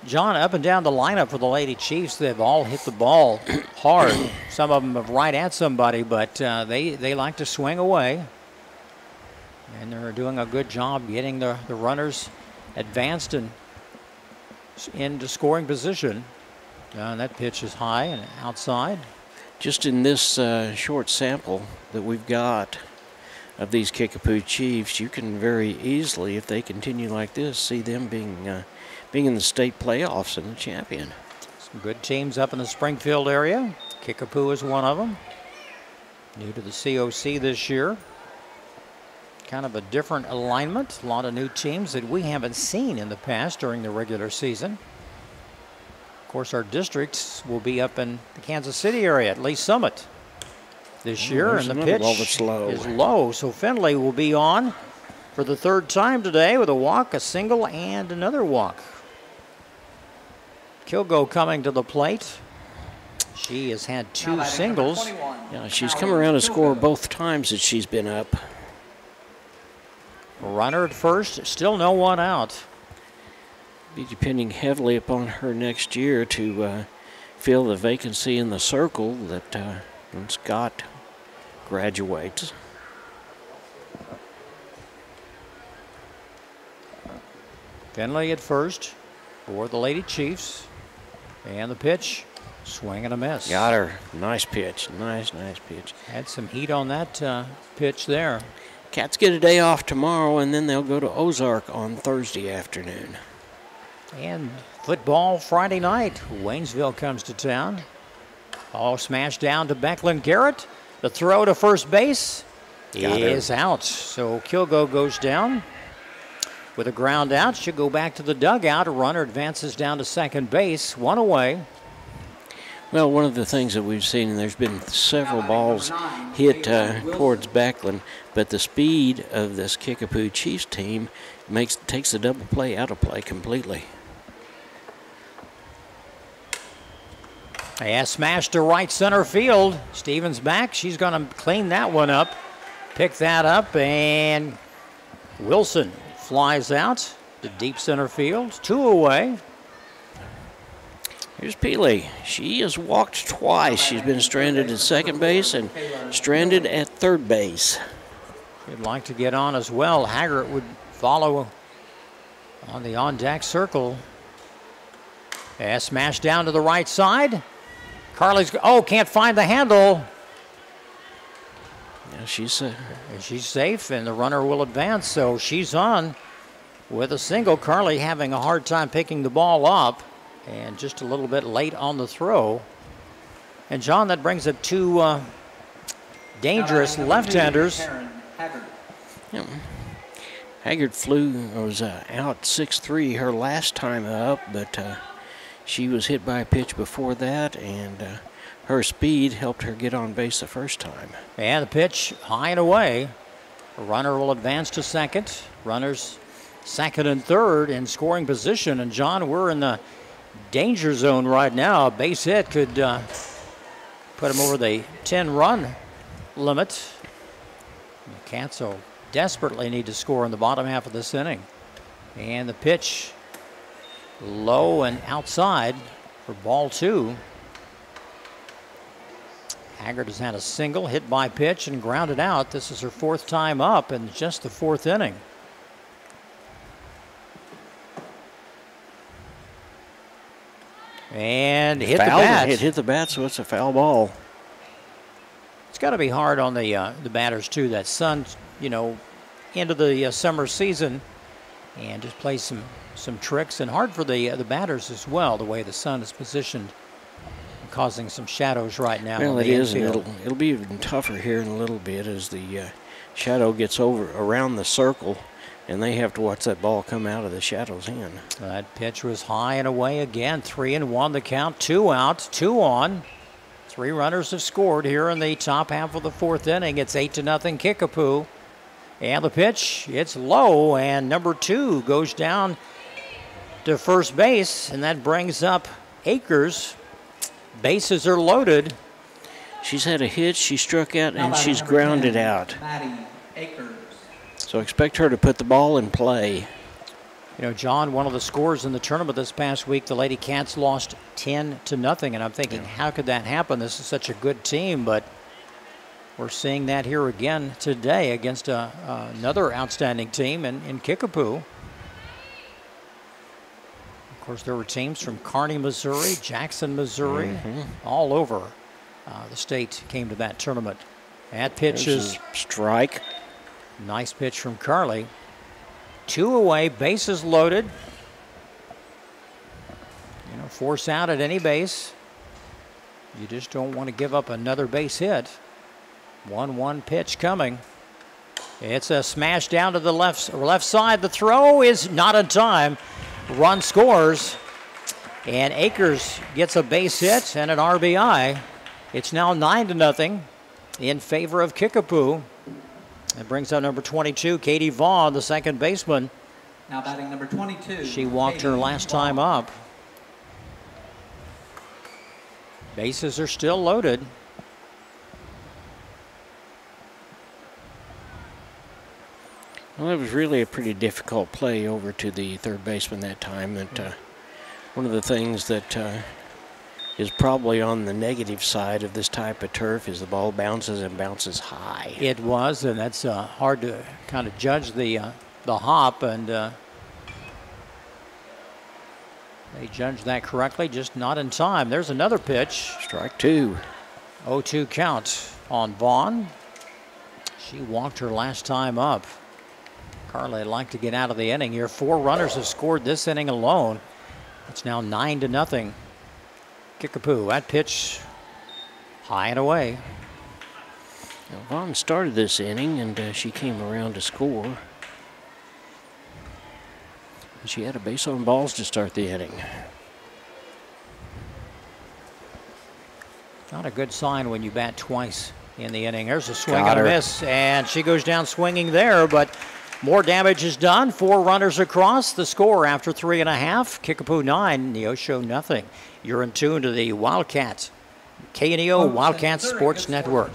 John, up and down the lineup for the Lady Chiefs, they've all hit the ball hard. Some of them have right at somebody, but they like to swing away. And they're doing a good job getting the runners advanced and into scoring position. And that pitch is high and outside. Just in this short sample that we've got of these Kickapoo Chiefs, you can very easily, if they continue like this, see them being in the state playoffs and the champion. Some good teams up in the Springfield area. Kickapoo is one of them. New to the COC this year. Kind of a different alignment. A lot of new teams that we haven't seen in the past during the regular season. Of course, our districts will be up in the Kansas City area at Lee Summit this year, and the pitch is low. So Finley will be on for the 3rd time today with a walk, a single, and another walk. Kilgo coming to the plate. She has had 2 singles. Yeah, she's come around to score both times that she's been up. Runner at first, still no one out. Be depending heavily upon her next year to fill the vacancy in the circle that when Scott graduates. Finley at first for the Lady Chiefs. And the pitch, swing and a miss. Got her. Nice pitch. Nice pitch. Had some heat on that pitch there. Cats get a day off tomorrow, and then they'll go to Ozark on Thursday afternoon. And football Friday night. Waynesville comes to town. All smashed down to Becklin Garrett. The throw to first base is out. So Kilgo goes down with a ground out. Should go back to the dugout. A runner advances down to second base. 1 away. Well, one of the things that we've seen, and there's been several balls hit towards Becklin, but the speed of this Kickapoo Chiefs team takes the double play out of play completely. Yeah, smash to right center field. Stevens back. She's going to clean that one up. Pick that up, and Wilson flies out to deep center field. 2 away. Here's Peely. She has walked twice. She's been stranded at second base and stranded at third base. She'd like to get on as well. Haggart would follow on the on-deck circle. Yeah, smash down to the right side. Carly's, can't find the handle. Yeah, she's safe, and the runner will advance, so she's on with a single. Carly having a hard time picking the ball up, and just a little bit late on the throw. And, John, that brings up 2 dangerous left-handers. Yeah. Haggard was out 6-3 her last time up, but she was hit by a pitch before that, and her speed helped her get on base the first time. And the pitch high and away. The runner will advance to second. Runners second and third in scoring position. And, John, we're in the danger zone right now. A base hit could put him over the 10-run limit. The Cats will desperately need to score in the bottom half of this inning. And the pitch low and outside for ball 2. Haggard has had a single, hit by pitch, and grounded out. This is her 4th time up in just the 4th inning. And hit the bat. It hit the bat, so it's a foul ball. It's got to be hard on the batters, too. That sun, into the summer season, and just play some tricks, and hard for the batters as well, the way the sun is positioned, causing some shadows right now. Well, it is, and it'll be even tougher here in a little bit as the shadow gets around the circle, and they have to watch that ball come out of the shadow's in. That pitch was high and away again. 3-1 the count. 2 out, 2 on. 3 runners have scored here in the top half of the 4th inning. It's 8-0 Kickapoo. And the pitch, it's low, and number 2 goes down to first base, and that brings up Akers. Bases are loaded. She's had a hit, she struck out, and she's grounded out. So expect her to put the ball in play. You know, John, one of the scores in the tournament this past week, the Lady Cats lost 10-0, and I'm thinking, how could that happen? This is such a good team, but we're seeing that here again today against another outstanding team in Kickapoo. Of course, there were teams from Kearney, Missouri, Jackson, Missouri, all over the state came to that tournament. That pitch is strike. Nice pitch from Carly. 2 away, bases loaded. You know, force out at any base. You just don't want to give up another base hit. 1-1 pitch coming. It's a smash down to the left side. The throw is not in time. Run scores. And Akers gets a base hit and an RBI. It's now 9-0 in favor of Kickapoo. That brings up number 22, Katie Vaughn, the second baseman. Now batting number 22. She walked her last time up. Bases are still loaded. Well, it was really a pretty difficult play over to the third baseman that time. That one of the things that is probably on the negative side of this type of turf is the ball bounces and bounces high. It was, and that's hard to kind of judge the hop, and they judged that correctly, just not in time. There's another pitch. Strike 2. 0-2 count on Vaughn. She walked her last time up. Carly would like to get out of the inning here. 4 runners have scored this inning alone. It's now 9-0. Kickapoo, that pitch high and away. Now, Vaughn started this inning, and she came around to score. She had a base on balls to start the inning. Not a good sign when you bat twice in the inning. There's a swing and a miss, and she goes down swinging there, but more damage is done. 4 runners across. The score after 3.5. Kickapoo 9, Neosho nothing. You're in tune to the Wildcats. KNEO Wildcats Sports Network.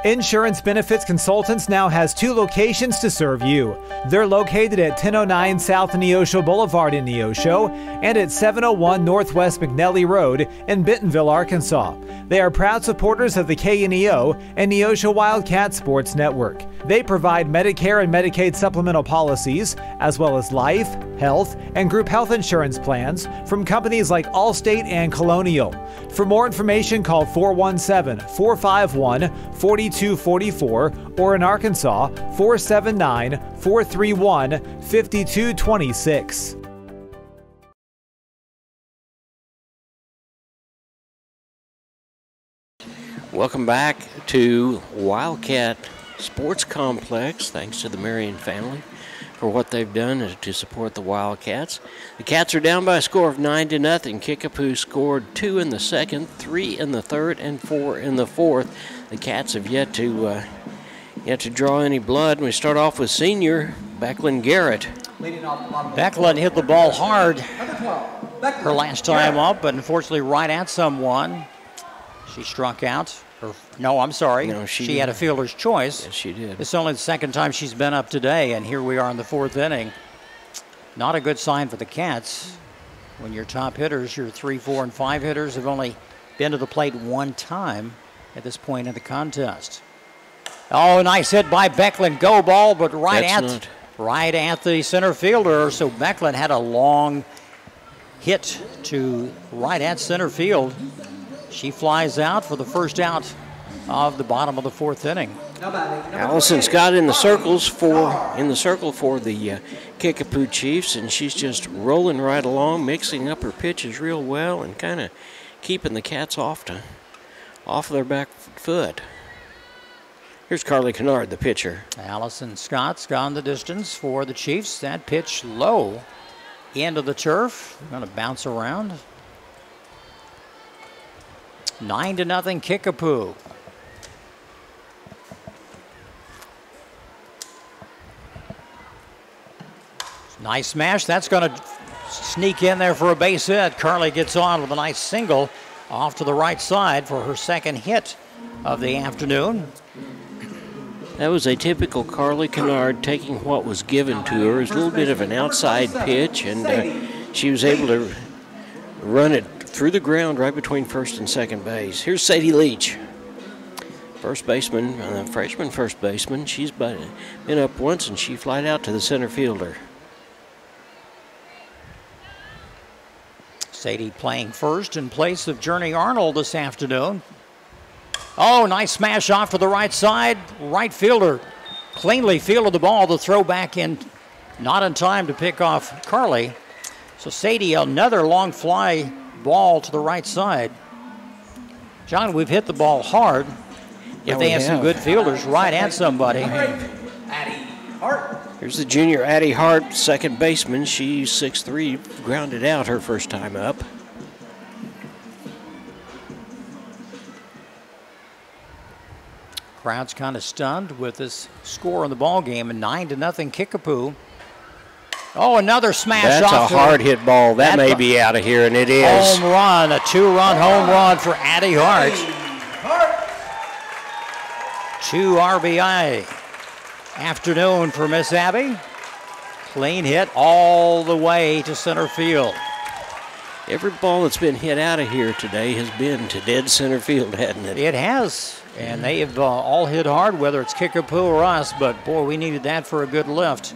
Insurance Benefits Consultants now has 2 locations to serve you. They're located at 1009 South Neosho Boulevard in Neosho and at 701 Northwest McNelly Road in Bentonville, Arkansas. They are proud supporters of the KNEO and Neosho Wildcat Sports Network. They provide Medicare and Medicaid supplemental policies, as well as life, health, and group health insurance plans from companies like Allstate and Colonial. For more information, call 417-451-4244 or in Arkansas, 479-431-5226. Welcome back to Wildcat Sports Complex. Thanks to the Marion family for what they've done to support the Wildcats. The Cats are down by a score of 9-0. Kickapoo scored 2 in the second, 3 in the third, and 4 in the fourth. The Cats have yet to draw any blood. We start off with senior Becklin Garrett. Becklin hit the ball hard her last time up, but unfortunately right at someone. She struck out. No, I'm sorry. No, she had a fielder's choice. Yes, she did. It's only the second time she's been up today, and here we are in the 4th inning. Not a good sign for the Cats. When your top hitters, your 3, 4, and 5 hitters have only been to the plate 1 time at this point in the contest. Oh, nice hit by Becklin. Go ball, but right at the center fielder. So Becklin had a long hit to right at center field. She flies out for the first out of the bottom of the 4th inning. Allison Scott in the circle for the Kickapoo Chiefs, and she's just rolling right along, mixing up her pitches real well, and kind of keeping the Cats off their back foot. Here's Carly Kennard, the pitcher. Allison Scott's gone the distance for the Chiefs. That pitch low into the turf. Going to bounce around. 9-0 Kickapoo. Nice smash. That's going to sneak in there for a base hit. Carly gets on with a nice single off to the right side for her second hit of the afternoon. That was a typical Carly Kennard taking what was given to her. It was a little bit of an outside pitch, and she was able to run it through the ground right between first and second base. Here's Sadie Leach, first baseman, freshman first baseman. She's been up once, and she flied out to the center fielder. Sadie playing first in place of Journey Arnold this afternoon. Oh, nice smash off to the right side. Right fielder cleanly fielded the ball. The throw back in, not in time to pick off Carly. So Sadie, another long fly ball to the right side. John, we've hit the ball hard, but they have some good fielders right at somebody. Here's the junior Addie Hart, second baseman. She's 6'3", grounded out her first time up. Crowd's kind of stunned with this score in the ball game, a 9-0 Kickapoo. Oh, another smash. That's off a hard hit ball. That may be out of here, and it is. Home run, a 2-run home run for Addie Hart. 2 RBI afternoon for Miss Abby. Clean hit all the way to center field. Every ball that's been hit out of here today has been to dead center field, hasn't it? It has. And they have all hit hard, whether it's Kickapoo or us, but boy, we needed that for a good lift.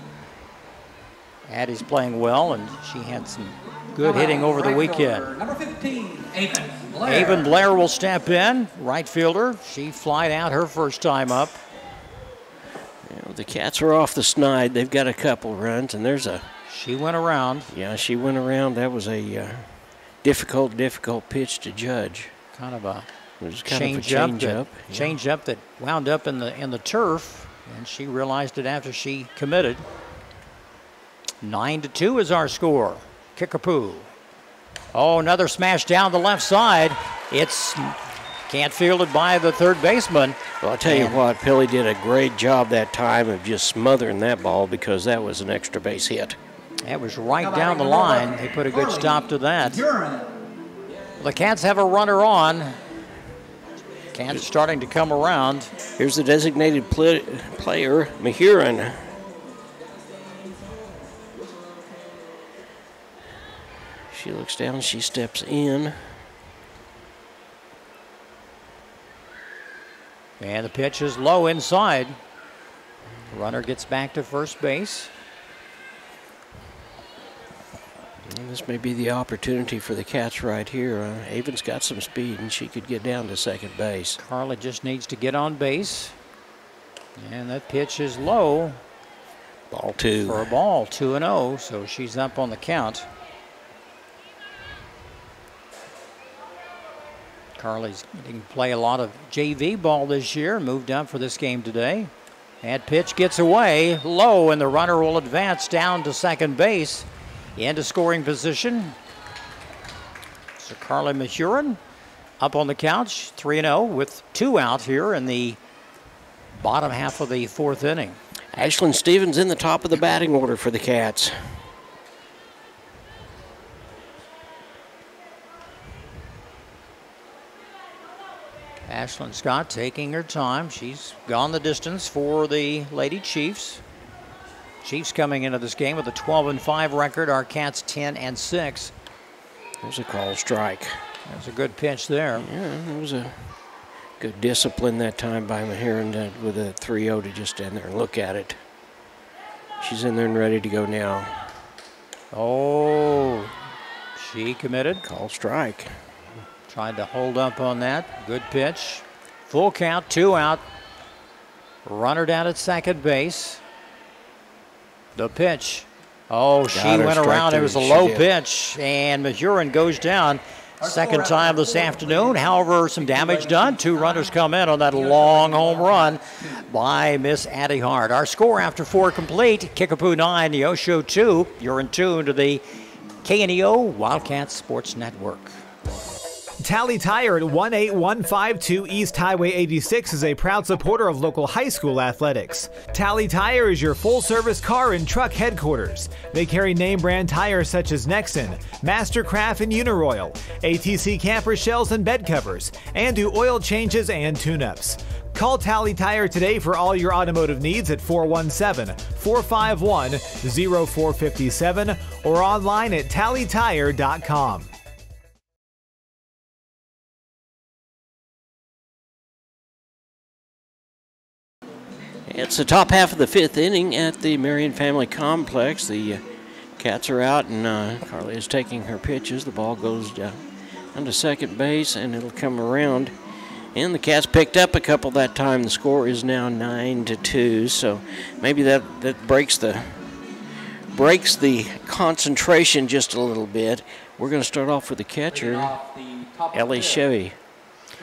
Addie's playing well, and she had some good hitting over the weekend. Number 15, Avon Blair. Avon Blair will step in, right fielder. She flied out her first time up. Yeah, the Cats are off the snide. They've got a couple runs, and there's a... She went around. Yeah, she went around. That was a difficult pitch to judge. Kind of a... It was kind of a change up. That wound up in the turf, and she realized it after she committed. 9-2 is our score. Kickapoo. Oh, another smash down the left side. It's can't field it by the third baseman. Well, I'll tell you what, Pilly did a great job that time of just smothering that ball because that was an extra base hit. That was right down the line. They put a good stop to that. The Cats have a runner on. Cats starting to come around. Here's the designated player, Mahurin. She looks down, she steps in. And the pitch is low inside. Runner gets back to first base. And this may be the opportunity for the Cats right here. Avon's got some speed, and she could get down to second base. Carly just needs to get on base. And that pitch is low. Ball 2. For a ball, 2-0, so she's up on the count. Carly's getting to play a lot of JV ball this year, moved up for this game today. That pitch gets away, low, and the runner will advance down to second base. Into scoring position. So Carly Mahurin up on the couch, 3-0 with 2 out here in the bottom half of the 4th inning. Ashlyn Stevens in the top of the batting order for the Cats. Ashlyn Scott taking her time. She's gone the distance for the Lady Chiefs. Chiefs coming into this game with a 12-5 record. Our Cats 10-6. There's a call strike. That was a good pitch there. Yeah, it was a good discipline that time by Mahurin with a 3-0 to just stand there and look at it. She's in there and ready to go now. Oh, she committed. Call strike. Tried to hold up on that. Good pitch. Full count, 2 out. Runner down at second base. The pitch. Oh, she went around. It was a low pitch, and Mahurin goes down. Second time this afternoon. However, some damage done. 2 runners come in on that long home run by Miss Addie Hart. Our score after 4 complete. Kickapoo 9, Neosho 2. You're in tune to the KNEO Wildcat Sports Network. Tally Tire at 18152 East Highway 86 is a proud supporter of local high school athletics. Tally Tire is your full-service car and truck headquarters. They carry name-brand tires such as Nexen, Mastercraft, and Uniroyal, ATC camper shells and bed covers, and do oil changes and tune-ups. Call Tally Tire today for all your automotive needs at 417-451-0457 or online at tallytire.com. It's the top half of the 5th inning at the Marion Family Complex. The Cats are out, and Carly is taking her pitches. The ball goes down to second base, and it'll come around. And the Cats picked up a couple that time. The score is now 9-2, so maybe that breaks the concentration just a little bit. We're going to start off with the catcher, Ellie Chevy.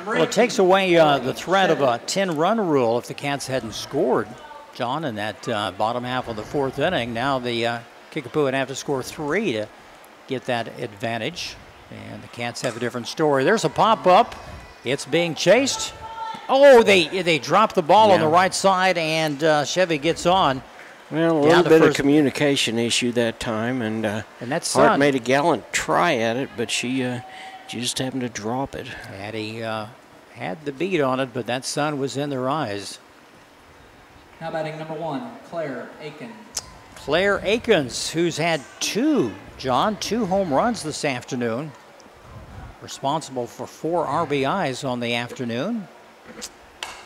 Well, it takes away the threat of a 10-run rule if the Cats hadn't scored, John, in that bottom half of the 4th inning. Now the Kickapoo would have to score 3 to get that advantage, and the Cats have a different story. There's a pop-up. It's being chased. Oh, they dropped the ball on the right side, and Chevy gets on. Well, a little bit of communication issue that time, and that's Hart made a gallant try at it, but she just happened to drop it. Addie had the beat on it, but that sun was in their eyes. Now batting number 1, Claire Aikens. Claire Aikens, who's had 2 home runs this afternoon. Responsible for 4 RBIs on the afternoon.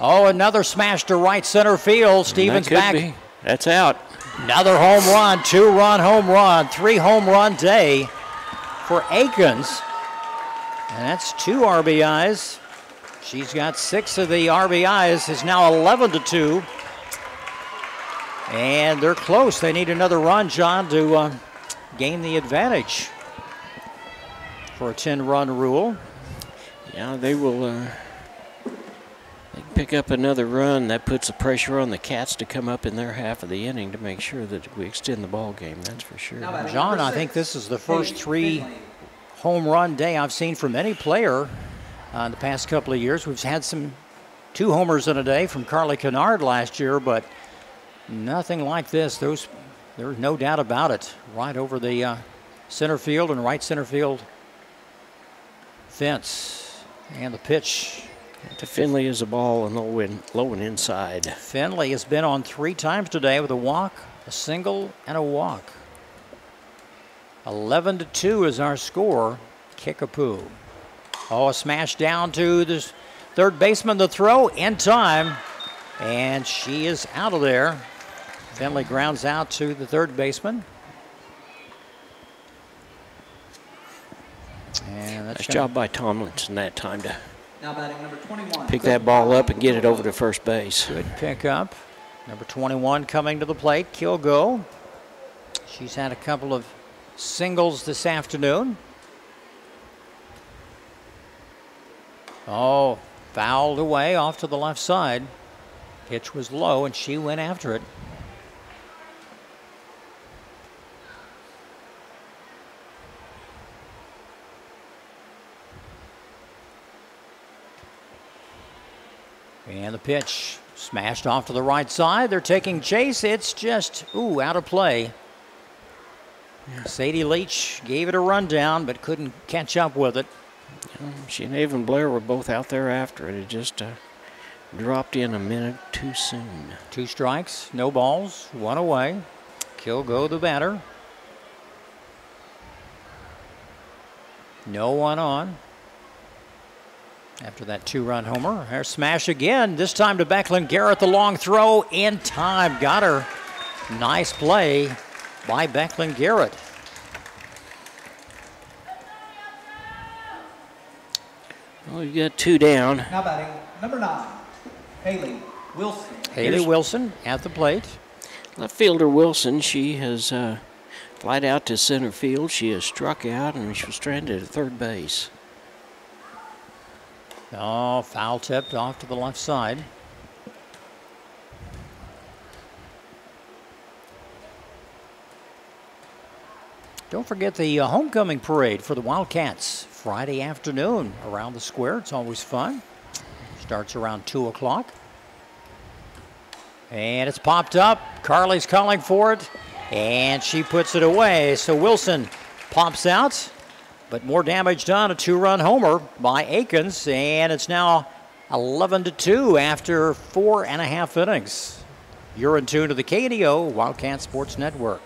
Oh, another smash to right center field. Stevens back. That's out. Another home run, 2-run home run, 3-home run day for Aikens. And that's 2 RBIs. She's got 6 of the RBIs. Is now 11-2. And they're close. They need another run, John, to gain the advantage for a 10-run rule. Yeah, they will they can pick up another run. That puts the pressure on the Cats to come up in their half of the inning to make sure that we extend the ball game. That's for sure. John, I think this is the first 3 home run day I've seen from any player in the past couple of years. We've had 2 homers in a day from Carly Kennard last year, but nothing like this. There's no doubt about it. Right over the center field and right center field fence. And the pitch to Finley is a ball and low and inside. Finley has been on 3 times today with a walk, a single, and a walk. 11-2 is our score. Kickapoo. Oh, a smash down to the third baseman. The throw in time, and she is out of there. Finley grounds out to the third baseman. And nice job by Tomlinson that time to now batting number 21. Pick that ball up and get it over to first base. Good pickup. Number 21 coming to the plate, Kilgo. She's had a couple of singles this afternoon. Oh, fouled away off to the left side. Pitch was low, and she went after it. And the pitch smashed off to the right side. They're taking chase. It's just, out of play. Sadie Leach gave it a rundown, but couldn't catch up with it. She and Avon Blair were both out there after it. It just dropped in a minute too soon. 2 strikes, no balls, 1 away. Kilgo the batter. No one on. After that 2-run homer, her smash again, this time to Becklin Garrett, the long throw in time. Got her. Nice play by Becklin Garrett. Well, we've got 2 down. Now batting number 9, Haley Wilson. Haley Wilson at the plate. Left fielder Wilson, she has flied out to center field. She has struck out, and she was stranded at third base. Oh, foul tipped off to the left side. Don't forget the homecoming parade for the Wildcats Friday afternoon around the square. It's always fun. Starts around 2 o'clock. And it's popped up. Carly's calling for it, and she puts it away. So Wilson pops out, but more damage done. A 2-run homer by Akins, and it's now 11-2 after 4.5 innings. You're in tune to the KNEO Wildcat Sports Network.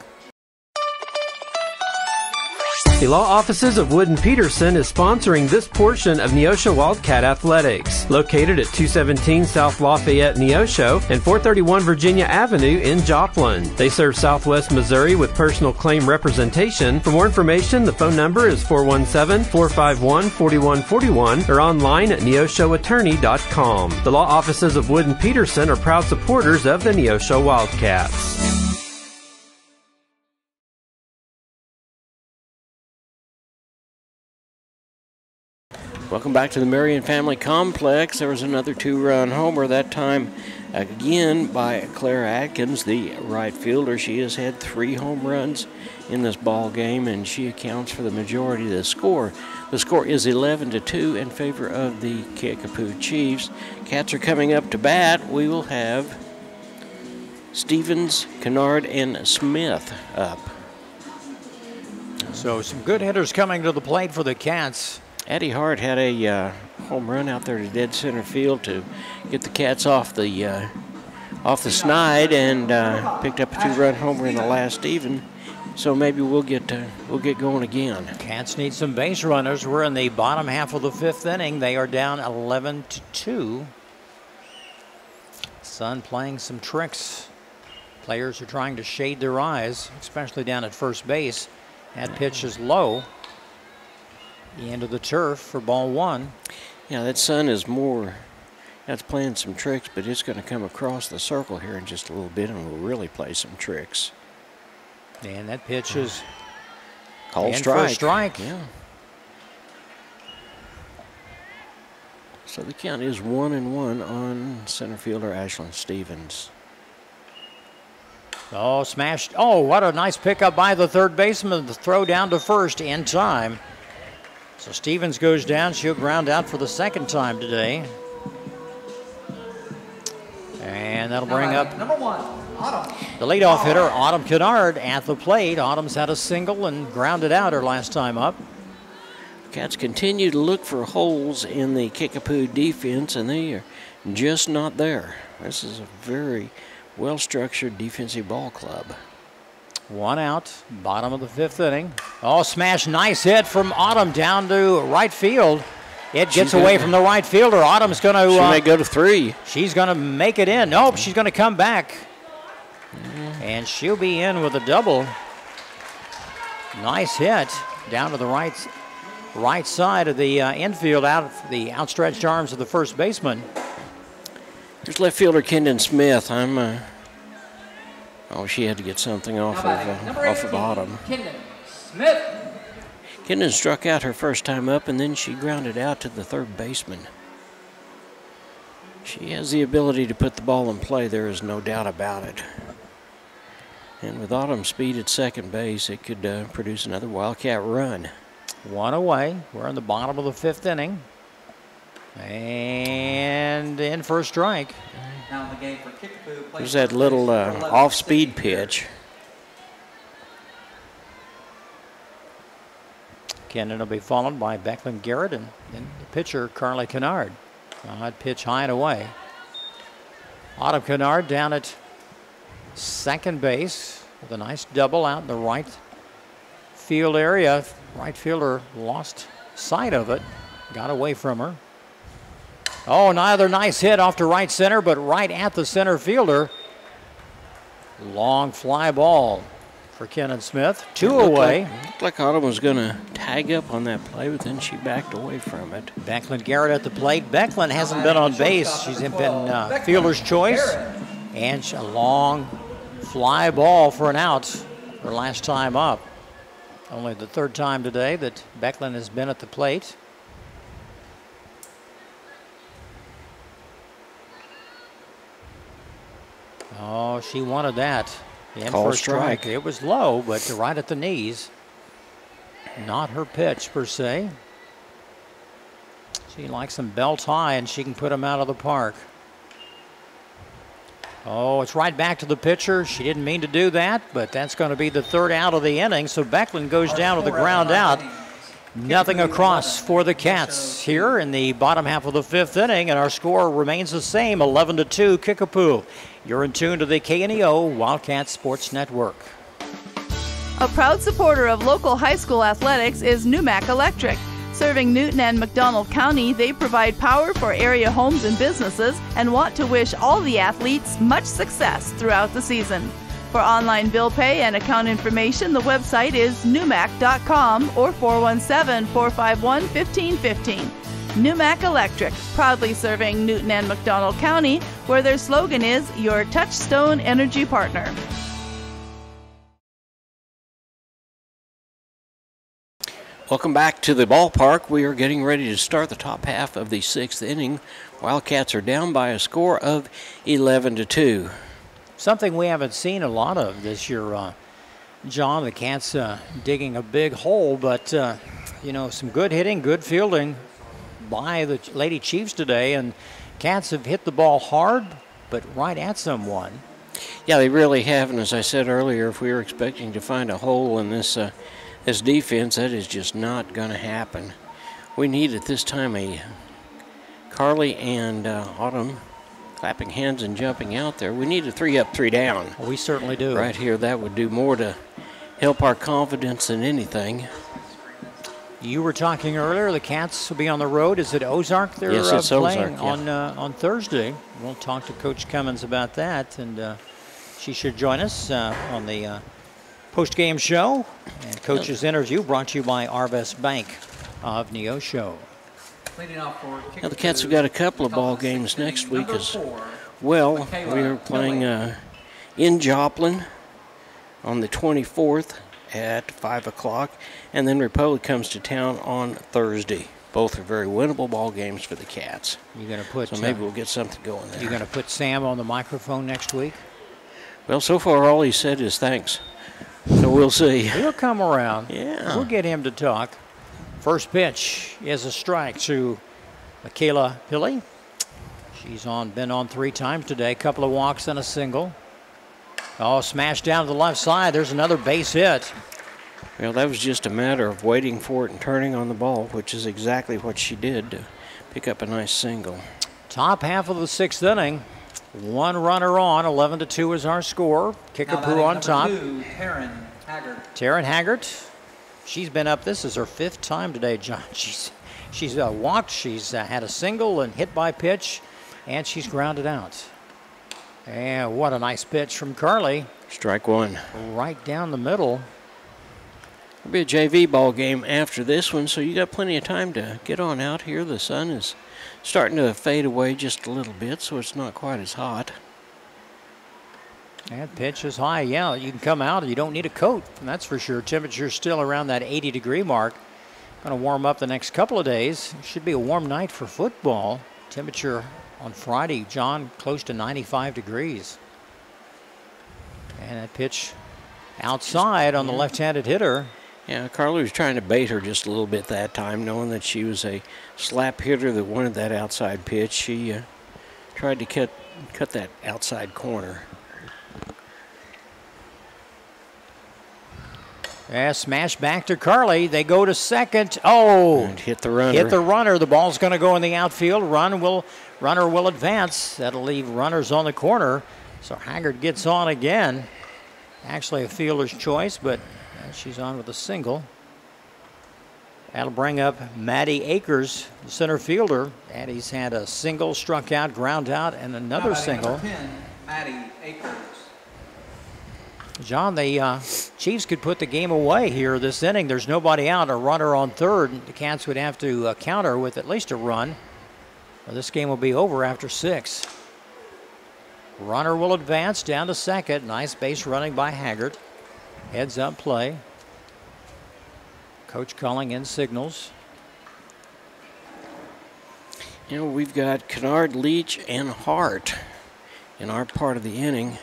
The law offices of Wood & Peterson is sponsoring this portion of Neosho Wildcat Athletics, located at 217 South Lafayette, Neosho, and 431 Virginia Avenue in Joplin. They serve Southwest Missouri with personal claim representation. For more information, the phone number is 417-451-4141 or online at neoshoattorney.com. The law offices of Wood & Peterson are proud supporters of the Neosho Wildcats. Welcome back to the Marion Family Complex. There was another 2-run homer, that time again by Claire Atkins, the right fielder. She has had 3 home runs in this ball game, and she accounts for the majority of the score. The score is 11-2 in favor of the Kickapoo Chiefs. Cats are coming up to bat. We will have Stevens, Kennard, and Smith up. So some good hitters coming to the plate for the Cats. Addie Hart had a home run out there to dead center field to get the Cats off the snide, and picked up a 2-run homer in the last even. So maybe we'll get going again. Cats need some base runners. We're in the bottom half of the 5th inning. They are down 11-2. Sun playing some tricks. Players are trying to shade their eyes, especially down at first base. That pitch is low. The end of the turf for ball 1. Yeah, that Sun is that's playing some tricks, but it's going to come across the circle here in just a little bit and will really play some tricks. And that pitch is called strike. For a strike. Yeah. So the count is 1-1 on center fielder Ashlyn Stevens. Oh, smashed. Oh, what a nice pickup by the third baseman. The throw down to first in time. So Stevens goes down. She'll ground out for the 2nd time today. And that'll bring up number 1, Autumn. The leadoff hitter, Autumn Kennard, at the plate. Autumn's had a single and grounded out her last time up. Cats continue to look for holes in the Kickapoo defense, and they are just not there. This is a very well-structured defensive ball club. 1 out, bottom of the 5th inning. Oh, smash, nice hit from Autumn down to right field. It gets away from the right fielder. Autumn's going to... She may go to 3. She's going to make it in. Nope, she's going to come back. And she'll be in with a double. Nice hit down to the right side of the infield, out of the outstretched arms of the first baseman. Here's left fielder Kendon Smith. Oh, she had to get something off of Autumn. Kendon Smith. Kendon struck out her first time up, and then she grounded out to the third baseman. She has the ability to put the ball in play. There is no doubt about it. And with Autumn's speed at second base, it could produce another Wildcat run. 1 away. We're in the bottom of the 5th inning. And in for a strike. Now in the game for Kickapoo. There's that little off-speed pitch. Kendon will be followed by Becklin Garrett and then the pitcher, Carly Kennard. Odd pitch high and away. Autumn Kennard down at second base with a nice double out in the right field area. Right fielder lost sight of it, got away from her. Oh, another nice hit off to right center, but right at the center fielder. Long fly ball for Kendon Smith. 2 away. Looked like Autumn was going to tag up on that play, but then she backed away from it. Becklin Garrett at the plate. Becklin hasn't been on base. She's been fielder's choice. And a long fly ball for an out her last time up. Only the 3rd time today that Becklin has been at the plate. Oh, she wanted that. In for a strike. It was low, but right at the knees. Not her pitch, per se. She likes them belt high, and she can put them out of the park. Oh, it's right back to the pitcher. She didn't mean to do that, but that's going to be the third out of the inning. So Beckland goes down to the ground out. Nothing across for the Cats here in the bottom half of the fifth inning, and our score remains the same, 11-2 Kickapoo. You're in tune to the KNEO Wildcat Sports Network. A proud supporter of local high school athletics is Numac Electric. Serving Newton and McDonald County, they provide power for area homes and businesses and want to wish all the athletes much success throughout the season. For online bill pay and account information, the website is numac.com or 417-451-1515. Numac Electric, proudly serving Newton and McDonald County, where their slogan is your touchstone energy partner. Welcome back to the ballpark. We are getting ready to start the top half of the sixth inning. Wildcats are down by a score of 11-2. Something we haven't seen a lot of this year, John. The Cats digging a big hole, but, some good hitting, good fielding by the Lady Chiefs today. And Cats have hit the ball hard, but right at someone. Yeah, they really have. And as I said earlier, if we were expecting to find a hole in this defense, that is just not going to happen. We need at this time a Carly and Autumn clapping hands and jumping out there. We need a 3 up, 3 down. We certainly do. Right here, that would do more to help our confidence than anything. You were talking earlier, the Cats will be on the road. Is it Ozark they're yes, it's playing Ozark, yeah. on Thursday? We'll talk to Coach Cummins about that, and she should join us on the post-game show. And Coach's interview brought to you by Arvest Bank of Neosho. Now the Cats have got a couple of ball games next week as well. We are playing in Joplin on the 24th at 5 o'clock, and then Republic comes to town on Thursday. Both are very winnable ball games for the Cats. You're going to put, so maybe we'll get something going there. You're going to put Sam on the microphone next week? Well, so far all he said is thanks. So we'll see. He'll come around. Yeah. We'll get him to talk. First pitch is a strike to Michaela Pilley. She's been on 3 times today. A couple of walks and a single. Oh, smashed down to the left side. There's another base hit. Well, that was just a matter of waiting for it and turning on the ball, which is exactly what she did to pick up a nice single. Top half of the sixth inning. 1 runner on. 11-2 is our score. Kickapoo on top. 2, Taryn Haggart. Taryn Haggart. She's been up. This is her 5th time today, John. She's walked. She's had a single and hit by pitch, and she's grounded out. And what a nice pitch from Carly. Strike 1. Right down the middle. It'll be a JV ball game after this one, so you got plenty of time to get on out here. The sun is starting to fade away just a little bit, so it's not quite as hot. That pitch is high. Yeah, you can come out and you don't need a coat, that's for sure. Temperature's still around that 80-degree mark. Going to warm up the next couple of days. Should be a warm night for football. Temperature on Friday, John, close to 95 degrees. And that pitch outside on the left-handed hitter. Yeah, Carly was trying to bait her just a little bit that time, knowing that she was a slap hitter that wanted that outside pitch. She tried to cut that outside corner. Yeah, smash back to Carly. They go to second. Oh! And hit the runner. Hit the runner. The ball's going to go in the outfield. Runner will advance. That'll leave runners on the corner. So Haggard gets on again. Actually a fielder's choice, but she's on with a single. That'll bring up Maddie Akers, the center fielder. Maddie's had a single, struck out, ground out, and another single. 10, Maddie Akers. John, the Chiefs could put the game away here this inning. There's nobody out, a runner on third. The Cats would have to counter with at least a run. Well, this game will be over after 6. Runner will advance down to second. Nice base running by Haggard. Heads up play. Coach calling in signals. You know, we've got Kennard, Leach, and Hart in our part of the inning.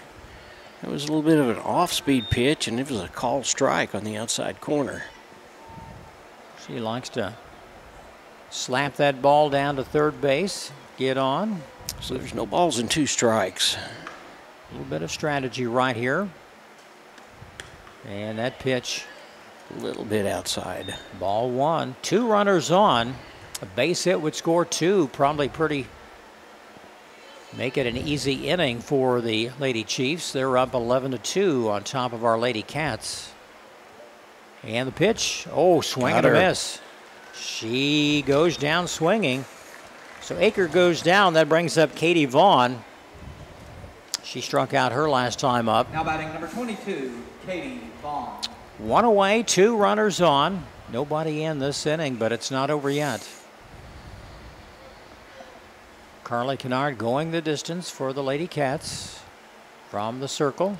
It was a little bit of an off-speed pitch, and it was a called strike on the outside corner. She likes to slap that ball down to third base, get on. So there's no balls and 2 strikes. A little bit of strategy right here. And that pitch. A little bit outside. Ball 1. 2 runners on. A base hit would score 2. Probably pretty. Make it an easy inning for the Lady Chiefs. They're up 11-2 on top of our Lady Cats. And the pitch. Oh, swing and a miss. She goes down swinging. So Aker goes down. That brings up Katie Vaughn. She struck out her last time up. Now batting number 22, Katie Vaughn. 1 away, 2 runners on. Nobody in this inning, but it's not over yet. Carly Kennard going the distance for the Lady Cats from the circle.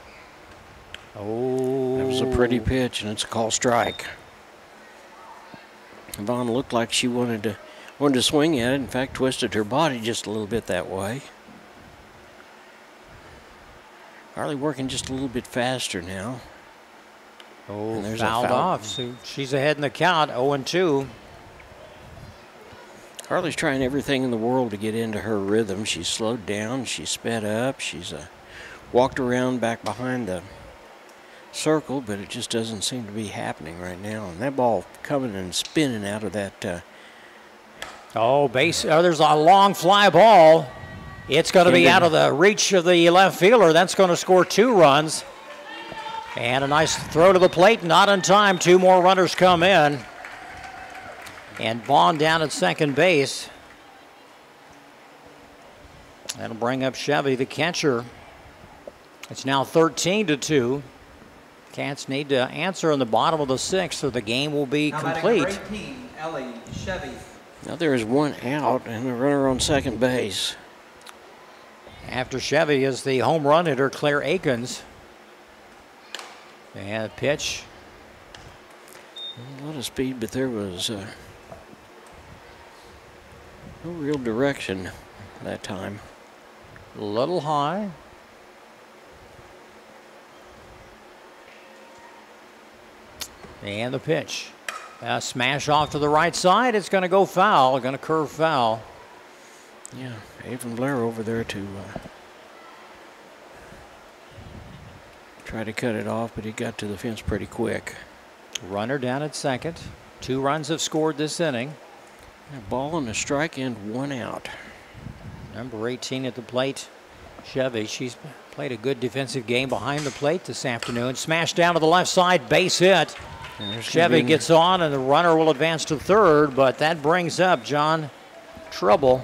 Oh. That was a pretty pitch, and it's a call strike. Vaughn looked like she wanted to swing at it. In fact, twisted her body just a little bit that way. Carly working just a little bit faster now. Oh, fouled off. So she's ahead in the count, 0-2. Carly's trying everything in the world to get into her rhythm. She's slowed down. She's sped up. She's walked around back behind the circle, but it just doesn't seem to be happening right now. And that ball coming and spinning out of that. There's a long fly ball. It's going to be out of the reach of the left fielder. That's going to score 2 runs. And a nice throw to the plate, not in time. 2 more runners come in. And Vaughn down at second base. That'll bring up Chevy, the catcher. It's now 13-2. Cats need to answer in the bottom of the 6th, or the game will be complete. Number 18, Ellie Chevy. Now there is 1 out and a runner on second base. After Chevy is the home run hitter, Claire Akins. And a pitch. A lot of speed, but there was no real direction that time. A little high. And the pitch. Smash off to the right side. It's going to go foul. Going to curve foul. Yeah, Avon Blair over there to try to cut it off, but he got to the fence pretty quick. Runner down at second. 2 runs have scored this inning. A ball and a strike and 1 out. Number 18 at the plate, Chevy. She's played a good defensive game behind the plate this afternoon. Smashed down to the left side, base hit. Chevy gets on, and the runner will advance to third, but that brings up John Trouble.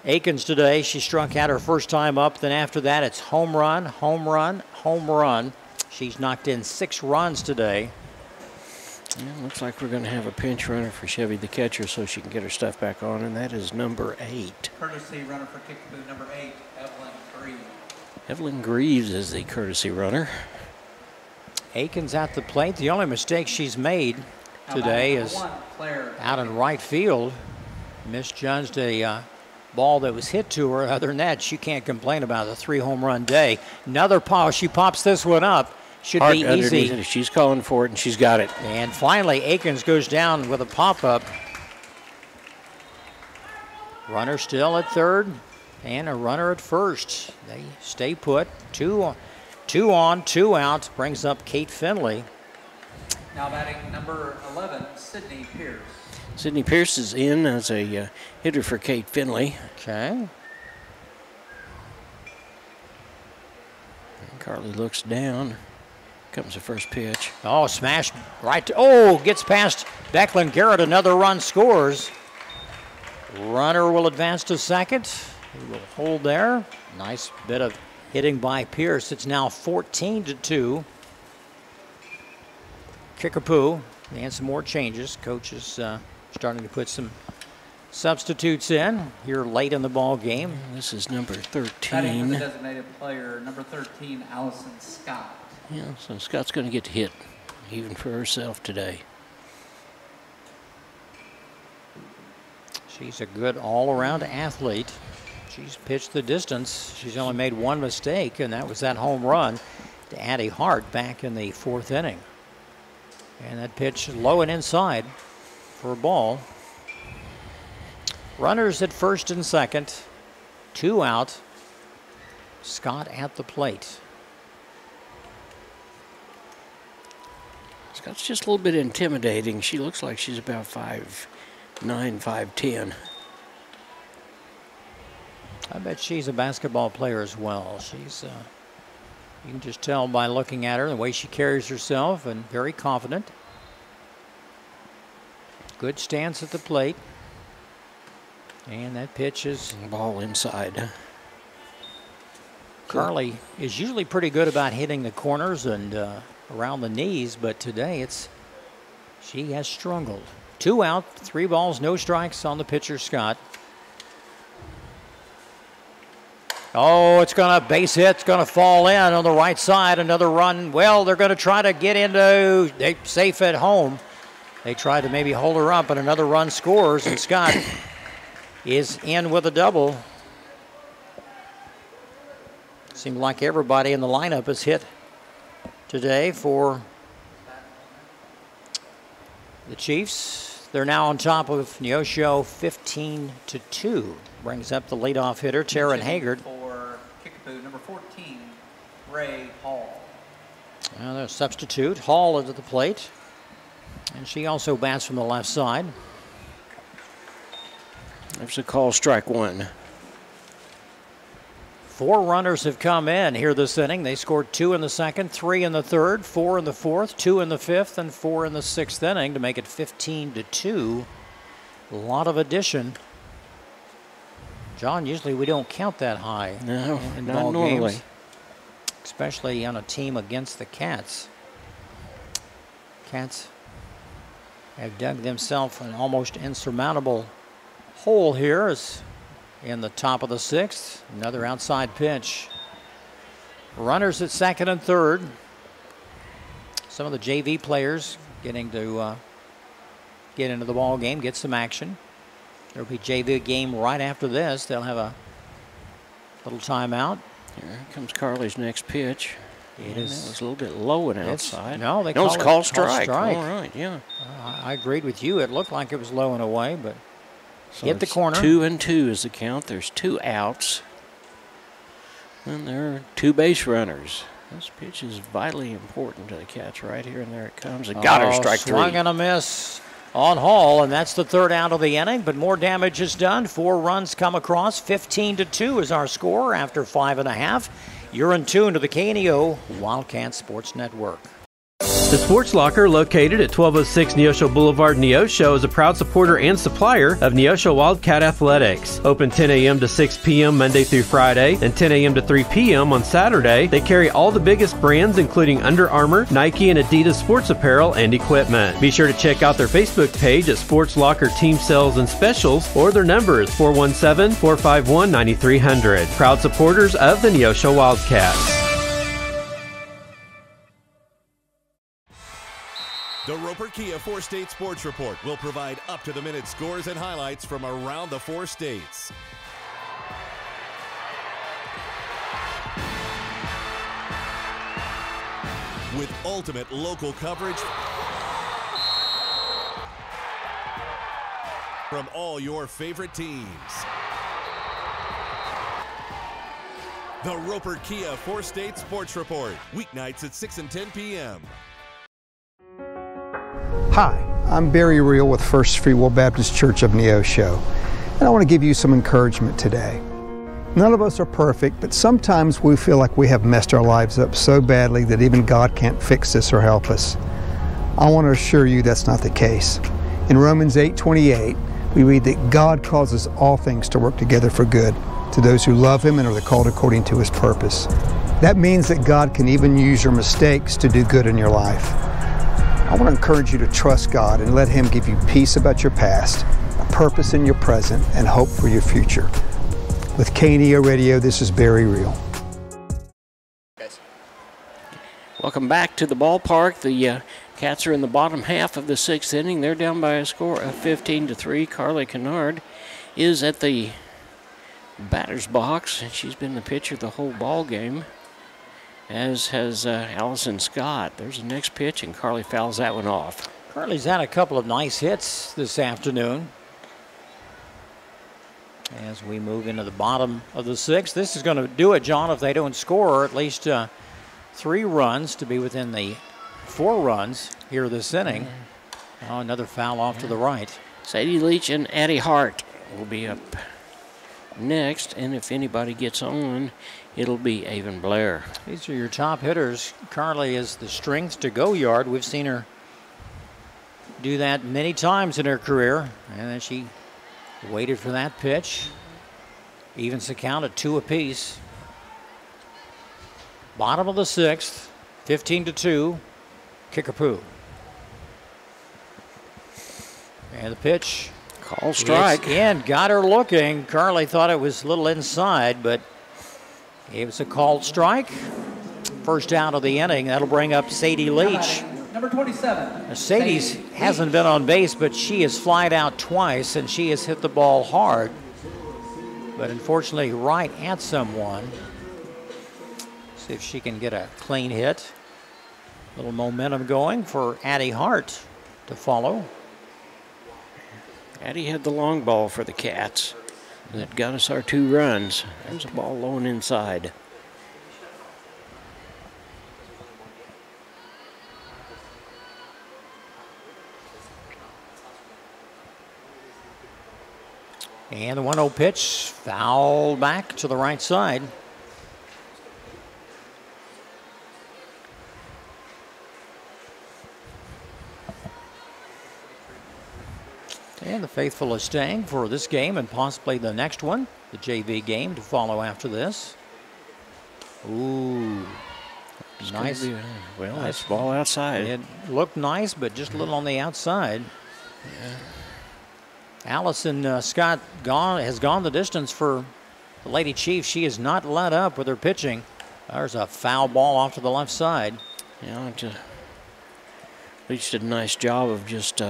Akins today, she struck out her first time up. Then after that, it's home run, home run, home run. She's knocked in 6 runs today. Yeah, looks like we're going to have a pinch runner for Chevy, the catcher, so she can get her stuff back on, and that is number 8. Courtesy runner for Kickapoo, number 8, Evelyn Greaves. Evelyn Greaves is the courtesy runner. Akins at the plate. The only mistake she's made today is out in right field. Misjudged a ball that was hit to her. Other than that, she can't complain about a 3 home run day. Another pop. She pops this one up. Should Hard be easy. Underneath. She's calling for it, and she's got it. And finally, Akins goes down with a pop-up. Runner still at third, and a runner at first. They stay put. 2 on, 2 out. Brings up Kate Finley. Now batting number 11, Sydney Pierce. Sydney Pierce is in as a hitter for Kate Finley. Okay. And Carly looks down. Comes the first pitch. Oh, smash right to, gets past Declan Garrett. Another run scores. Runner will advance to second. He will hold there. Nice bit of hitting by Pierce. It's now 14-2. Kickapoo and some more changes. Coach is starting to put some substitutes in here late in the ball game. This is number 13. Batting for the designated player, number 13, Allison Scott. Yeah, so Scott's going to get to hit even for herself today. She's a good all-around athlete. She's pitched the distance. She's only made 1 mistake, and that was that home run to Addie Hart back in the 4th inning. And that pitch low and inside for a ball. Runners at first and second. 2 out. Scott at the plate. Scott's just a little bit intimidating. She looks like she's about 5'9", 5'10". I bet she's a basketball player as well. She's, you can just tell by looking at her, the way she carries herself, and very confident. Good stance at the plate. And that pitch is... Ball inside. Carly is usually pretty good about hitting the corners and around the knees, but today she has struggled. 2 out, 3 balls, no strikes on the pitcher, Scott. Oh, it's going to base hit. It's going to fall in on the right side. Another run. Well, they're going to try to get into safe at home. They tried to maybe hold her up, but another run scores, and Scott is in with a double. Seemed like everybody in the lineup has hit today for the Chiefs. They're now on top of Neosho 15-2. Brings up the leadoff hitter, Taryn Haggard. For Kickapoo, number 14, Ray Hall. Well, there's substitute. Hall is at the plate. And she also bats from the left side. There's a call, strike 1. 4 runners have come in here this inning. They scored 2 in the second, 3 in the third, 4 in the fourth, 2 in the fifth, and 4 in the sixth inning to make it 15-2. A lot of addition. John, usually we don't count that high in not ball normally. games, especially on a team against the Cats. Cats have dug themselves an almost insurmountable hole here as in the top of the 6th. Another outside pitch. Runners at second and third. Some of the JV players getting to get into the ball game, get some action. There'll be JV game right after this. They'll have a little timeout. Here comes Carly's next pitch. It That is. was a little bit low and outside. No, they no, it's call called it strike. called strike. All right, yeah. I agreed with you. It looked like it was low and away, but So hit the it's corner. 2-2 is the count. There's 2 outs. And there are 2 base runners. This pitch is vitally important to the Cats right here, and there it comes. It got her, strike 3. Swung and a miss on Hall, and that's the 3rd out of the inning, but more damage is done. 4 runs come across. 15-2 is our score after 5.5. You're in tune to the KNEO Wildcat Sports Network. The Sports Locker, located at 1206 Neosho Boulevard, Neosho, is a proud supporter and supplier of Neosho Wildcat Athletics. Open 10 a.m. to 6 p.m. Monday through Friday and 10 a.m. to 3 p.m. on Saturday. They carry all the biggest brands, including Under Armour, Nike, and Adidas sports apparel and equipment. Be sure to check out their Facebook page at Sports Locker Team Sales and Specials, or their number is 417-451-9300. Proud supporters of the Neosho Wildcats. The Roper Kia 4-State Sports Report will provide up-to-the-minute scores and highlights from around the 4 states. With ultimate local coverage from all your favorite teams. The Roper Kia 4-State Sports Report, weeknights at 6 and 10 p.m. Hi, I'm Barry Reel with First Free Will Baptist Church of Neosho, and I want to give you some encouragement today. None of us are perfect, but sometimes we feel like we have messed our lives up so badly that even God can't fix us or help us. I want to assure you that's not the case. In Romans 8:28, we read that God causes all things to work together for good to those who love Him and are called according to His purpose. That means that God can even use your mistakes to do good in your life. I want to encourage you to trust God and let Him give you peace about your past, a purpose in your present, and hope for your future. With KNEO Radio, this is Barry Reel. Welcome back to the ballpark. The Cats are in the bottom half of the 6th inning. They're down by a score of 15-3. Carly Kennard is at the batter's box, and she's been the pitcher the whole ball game. as has Allison Scott. There's the next pitch, and Carly fouls that one off. Carly's had a couple of nice hits this afternoon. As we move into the bottom of the sixth, this is going to do it, John, if they don't score at least 3 runs to be within the 4 runs here this inning. Oh, another foul off to the right. Sadie Leach and Addie Hart will be up next, and if anybody gets on, it'll be Avon Blair. These are your top hitters. Carly is the strength to go yard. We've seen her do that many times in her career, and then she waited for that pitch. Evens the count at 2 apiece. Bottom of the sixth, 15-2, Kickapoo. And the pitch. Call strike. And got her looking. Carly thought it was a little inside, but it was a called strike. First out of the inning. That'll bring up Sadie Leach. Number 27. Sadie's hasn't been on base, but she has flied out twice, and she has hit the ball hard. But unfortunately, right at someone. See if she can get a clean hit. A little momentum going for Addie Hart to follow. Addie had the long ball for the Cats. That got us our 2 runs. There's a ball low and inside. And the 1-0 pitch fouled back to the right side. And the faithful is staying for this game and possibly the next one, the JV game to follow after this. Ooh, nice. Well, that's ball outside. It looked nice, but just a little on the outside. Yeah. Allison Scott has gone the distance for the Lady Chiefs. She has not let up with her pitching. There's a foul ball off to the left side. Yeah, Leach did a nice job of just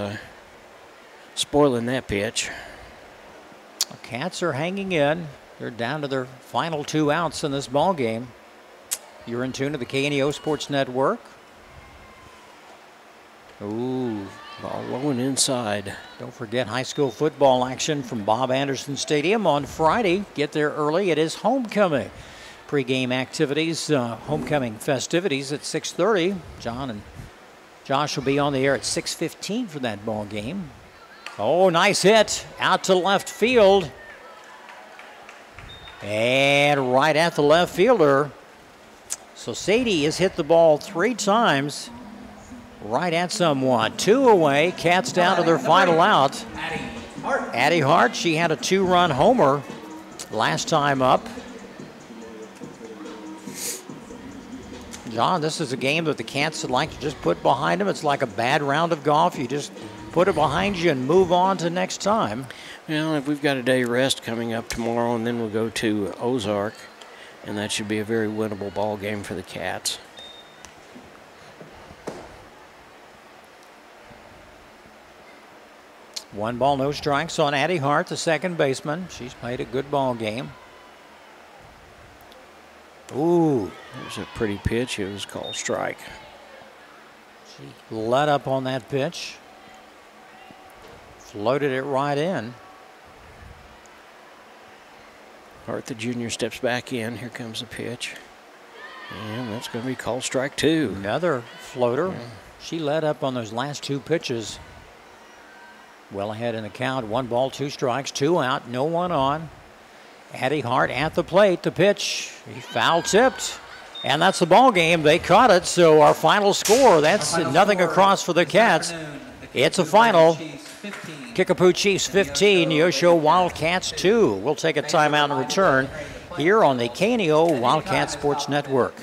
spoiling that pitch. The Cats are hanging in. They're down to their final 2 outs in this ball game. You're in tune to the KNEO Sports Network. Ooh, ball low and inside. Don't forget high school football action from Bob Anderson Stadium on Friday. Get there early. It is homecoming. Pre-game activities, homecoming festivities at 6:30. John and Josh will be on the air at 6:15 for that ball game. Oh, nice hit out to left field. And right at the left fielder. So Sadie has hit the ball 3 times right at someone. 2 away. Cats down to their final out. Addie Hart, she had a 2-run homer last time up. John, this is a game that the Cats would like to just put behind them. It's like a bad round of golf. You just put it behind you and move on to next time. Well, if we've got a day rest coming up tomorrow, and then we'll go to Ozark, and that should be a very winnable ball game for the Cats. One ball, no strikes on Addie Hart, the second baseman. She's played a good ball game. Ooh. It was a pretty pitch. It was called strike. She let up on that pitch. Floated it right in. Hart, the junior, steps back in. Here comes the pitch. And that's going to be called strike 2. Another floater. Yeah. She let up on those last 2 pitches. Well ahead in the count. 1 ball, 2 strikes, 2 out, no one on. Addie Hart at the plate. The pitch, he foul tipped. And that's the ball game. They caught it. So our final score, that's nothing across for the Cats. It's a final. Kickapoo Chiefs 15, Neosho Wildcats 2. We'll take a timeout and return here on the KNEO Wildcat Sports Network.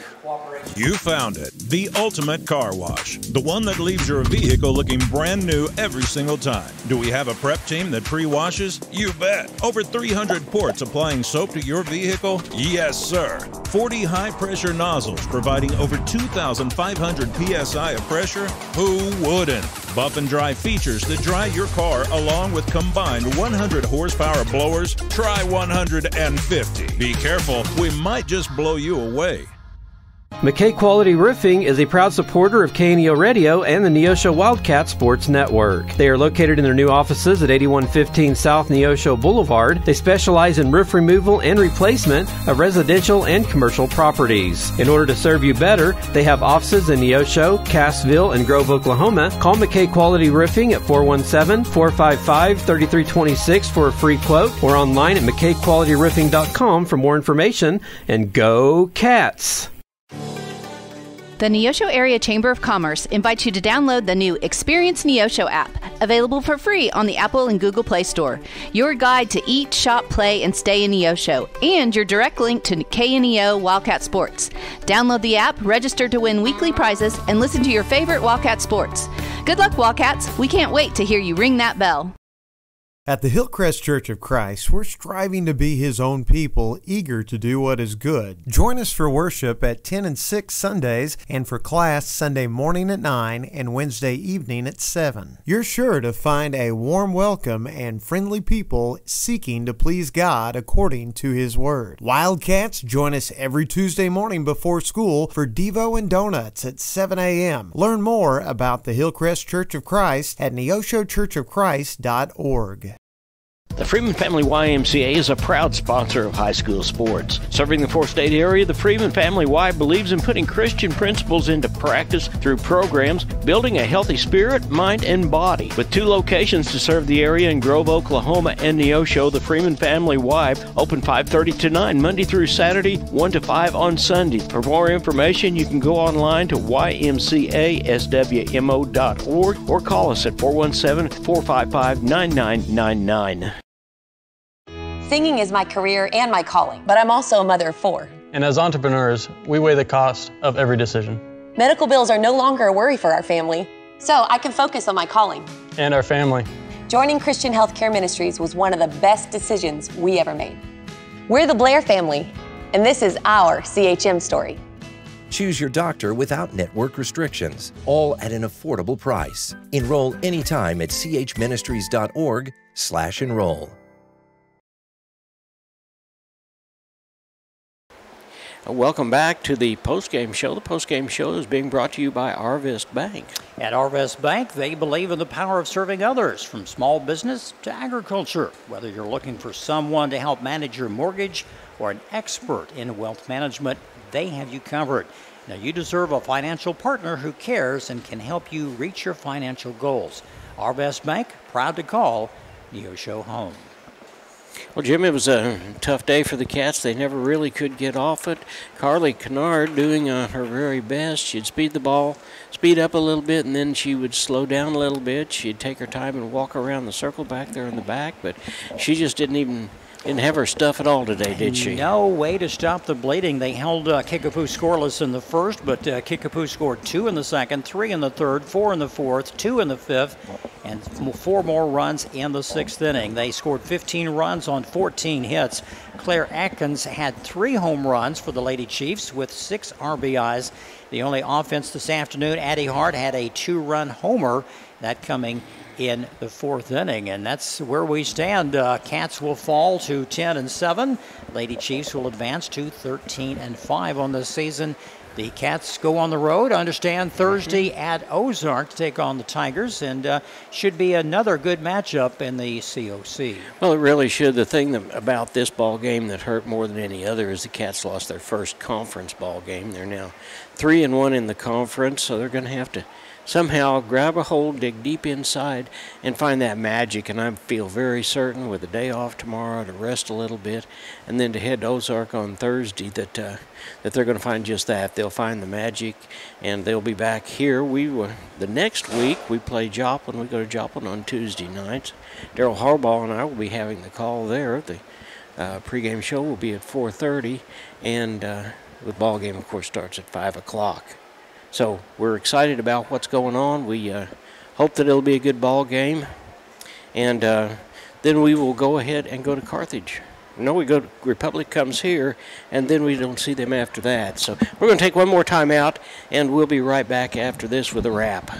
You found it, the ultimate car wash. The one that leaves your vehicle looking brand new every single time. Do we have a prep team that pre-washes? You bet. Over 300 ports applying soap to your vehicle? Yes, sir. 40 high-pressure nozzles providing over 2,500 PSI of pressure? Who wouldn't? Buff and dry features that dry your car along with combined 100 horsepower blowers? Try 150. Be careful, we might just blow you away. McKay Quality Roofing is a proud supporter of KNEO Radio and the Neosho Wildcat Sports Network. They are located in their new offices at 8115 South Neosho Boulevard. They specialize in roof removal and replacement of residential and commercial properties. In order to serve you better, they have offices in Neosho, Cassville, and Grove, Oklahoma. Call McKay Quality Roofing at 417-455-3326 for a free quote, or online at McKayQualityRoofing.com for more information. And go Cats! The Neosho Area Chamber of Commerce invites you to download the new Experience Neosho app, available for free on the Apple and Google Play Store. Your guide to eat, shop, play, and stay in Neosho, and your direct link to KNEO Wildcat Sports. Download the app, register to win weekly prizes, and listen to your favorite Wildcat sports. Good luck, Wildcats! We can't wait to hear you ring that bell. At the Hillcrest Church of Christ, we're striving to be His own people, eager to do what is good. Join us for worship at 10 and 6 Sundays, and for class Sunday morning at 9 and Wednesday evening at 7. You're sure to find a warm welcome and friendly people seeking to please God according to His Word. Wildcats, join us every Tuesday morning before school for Devo and Donuts at 7 a.m. Learn more about the Hillcrest Church of Christ at neoshochurchofchrist.org. The Freeman Family YMCA is a proud sponsor of high school sports. Serving the four-state area, the Freeman Family Y believes in putting Christian principles into practice through programs, building a healthy spirit, mind, and body. With 2 locations to serve the area in Grove, Oklahoma, and Neosho, the Freeman Family Y open 5:30 to 9 Monday through Saturday, 1 to 5 on Sunday. For more information, you can go online to ymcaswmo.org or call us at 417-455-9999. Singing is my career and my calling, but I'm also a mother of 4. And as entrepreneurs, we weigh the cost of every decision. Medical bills are no longer a worry for our family, so I can focus on my calling. And our family. Joining Christian Healthcare Ministries was one of the best decisions we ever made. We're the Blair family, and this is our CHM story. Choose your doctor without network restrictions, all at an affordable price. Enroll anytime at chministries.org/enroll. Welcome back to the postgame show. The postgame show is being brought to you by Arvest Bank. At Arvest Bank, they believe in the power of serving others, from small business to agriculture. Whether you're looking for someone to help manage your mortgage or an expert in wealth management, they have you covered. Now, you deserve a financial partner who cares and can help you reach your financial goals. Arvest Bank, proud to call Neosho home. Well, Jim, it was a tough day for the Cats. They never really could get off it. Carly Kennard doing her very best. She'd speed the ball, speed up a little bit, and then she would slow down a little bit. She'd take her time and walk around the circle back there in the back, but she just didn't have her stuff at all today, did she? No way to stop the bleeding. They held Kickapoo scoreless in the first, but Kickapoo scored 2 in the second, 3 in the third, 4 in the fourth, 2 in the fifth, and 4 more runs in the 6th inning. They scored 15 runs on 14 hits. Claire Atkins had 3 home runs for the Lady Chiefs with 6 RBIs. The only offense this afternoon, Addie Hart had a 2-run homer, that coming in the 4th inning, and that's where we stand. Cats will fall to 10-7. Lady Chiefs will advance to 13-5 on the season. The Cats go on the road, understand, Thursday at Ozark to take on the Tigers, and should be another good matchup in the COC. Well, it really should. The thing about this ball game that hurt more than any other is the Cats lost their first conference ball game. They're now 3-1 in the conference, so they're going to have to somehow grab a hold, dig deep inside, and find that magic. And I feel very certain with a day off tomorrow to rest a little bit and then to head to Ozark on Thursday that they're going to find just that. They'll find the magic, and they'll be back here. The next week we play Joplin. We go to Joplin on Tuesday nights. Daryl Harbaugh and I will be having the call there. The pregame show will be at 4:30, and the ball game, of course, starts at 5 o'clock. So we're excited about what's going on. We hope that it'll be a good ball game. And then we will go ahead and go to Carthage. We go to Republic comes here, and then we don't see them after that. So we're going to take one more time out, and we'll be right back after this with a wrap.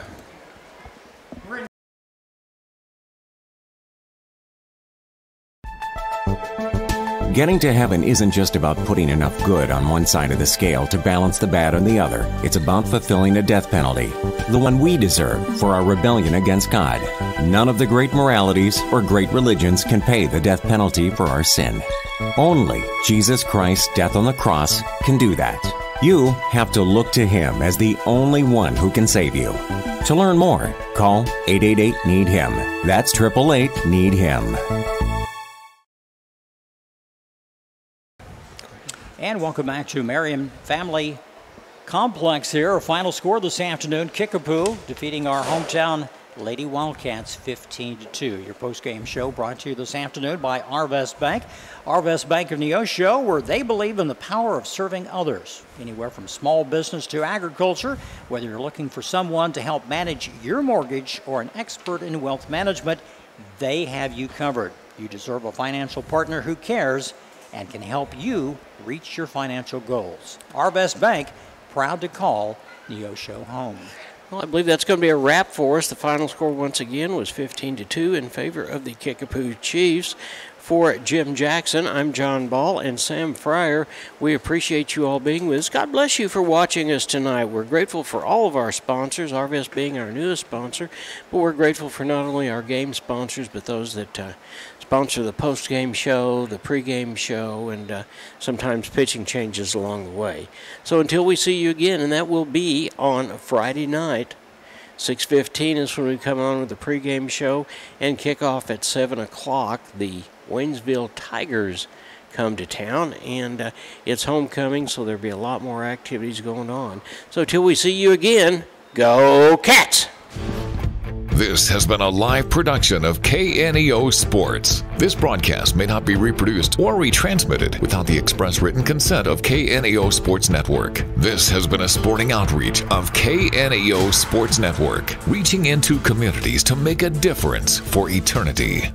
Getting to heaven isn't just about putting enough good on one side of the scale to balance the bad on the other. It's about fulfilling a death penalty, the one we deserve for our rebellion against God. None of the great moralities or great religions can pay the death penalty for our sin. Only Jesus Christ's death on the cross can do that. You have to look to Him as the only one who can save you. To learn more, call 888-NEED-HIM. That's 888-NEED-HIM. And welcome back to Marion Family Complex here. Our final score this afternoon, Kickapoo defeating our hometown Lady Wildcats 15-2. Your post-game show brought to you this afternoon by Arvest Bank. Arvest Bank of Neosho, where they believe in the power of serving others. Anywhere from small business to agriculture, whether you're looking for someone to help manage your mortgage or an expert in wealth management, they have you covered. You deserve a financial partner who cares and can help you reach your financial goals. Arvest Bank, proud to call Neosho home. Well, I believe that's going to be a wrap for us. The final score once again was 15-2 in favor of the Kickapoo Chiefs. For Jim Jackson, I'm John Ball and Sam Fryer. We appreciate you all being with us. God bless you for watching us tonight. We're grateful for all of our sponsors, Arvest being our newest sponsor, but we're grateful for not only our game sponsors, but those that sponsor the post-game show, the pre-game show, and sometimes pitching changes along the way. So until we see you again, and that will be on Friday night, 6:15 is when we come on with the pre-game show, and kick off at 7 o'clock. The Waynesville Tigers come to town, and it's homecoming, so there'll be a lot more activities going on. So till we see you again, go Cats! This has been a live production of KNEO Sports. This broadcast may not be reproduced or retransmitted without the express written consent of KNEO Sports Network. This has been a sporting outreach of KNEO Sports Network, reaching into communities to make a difference for eternity.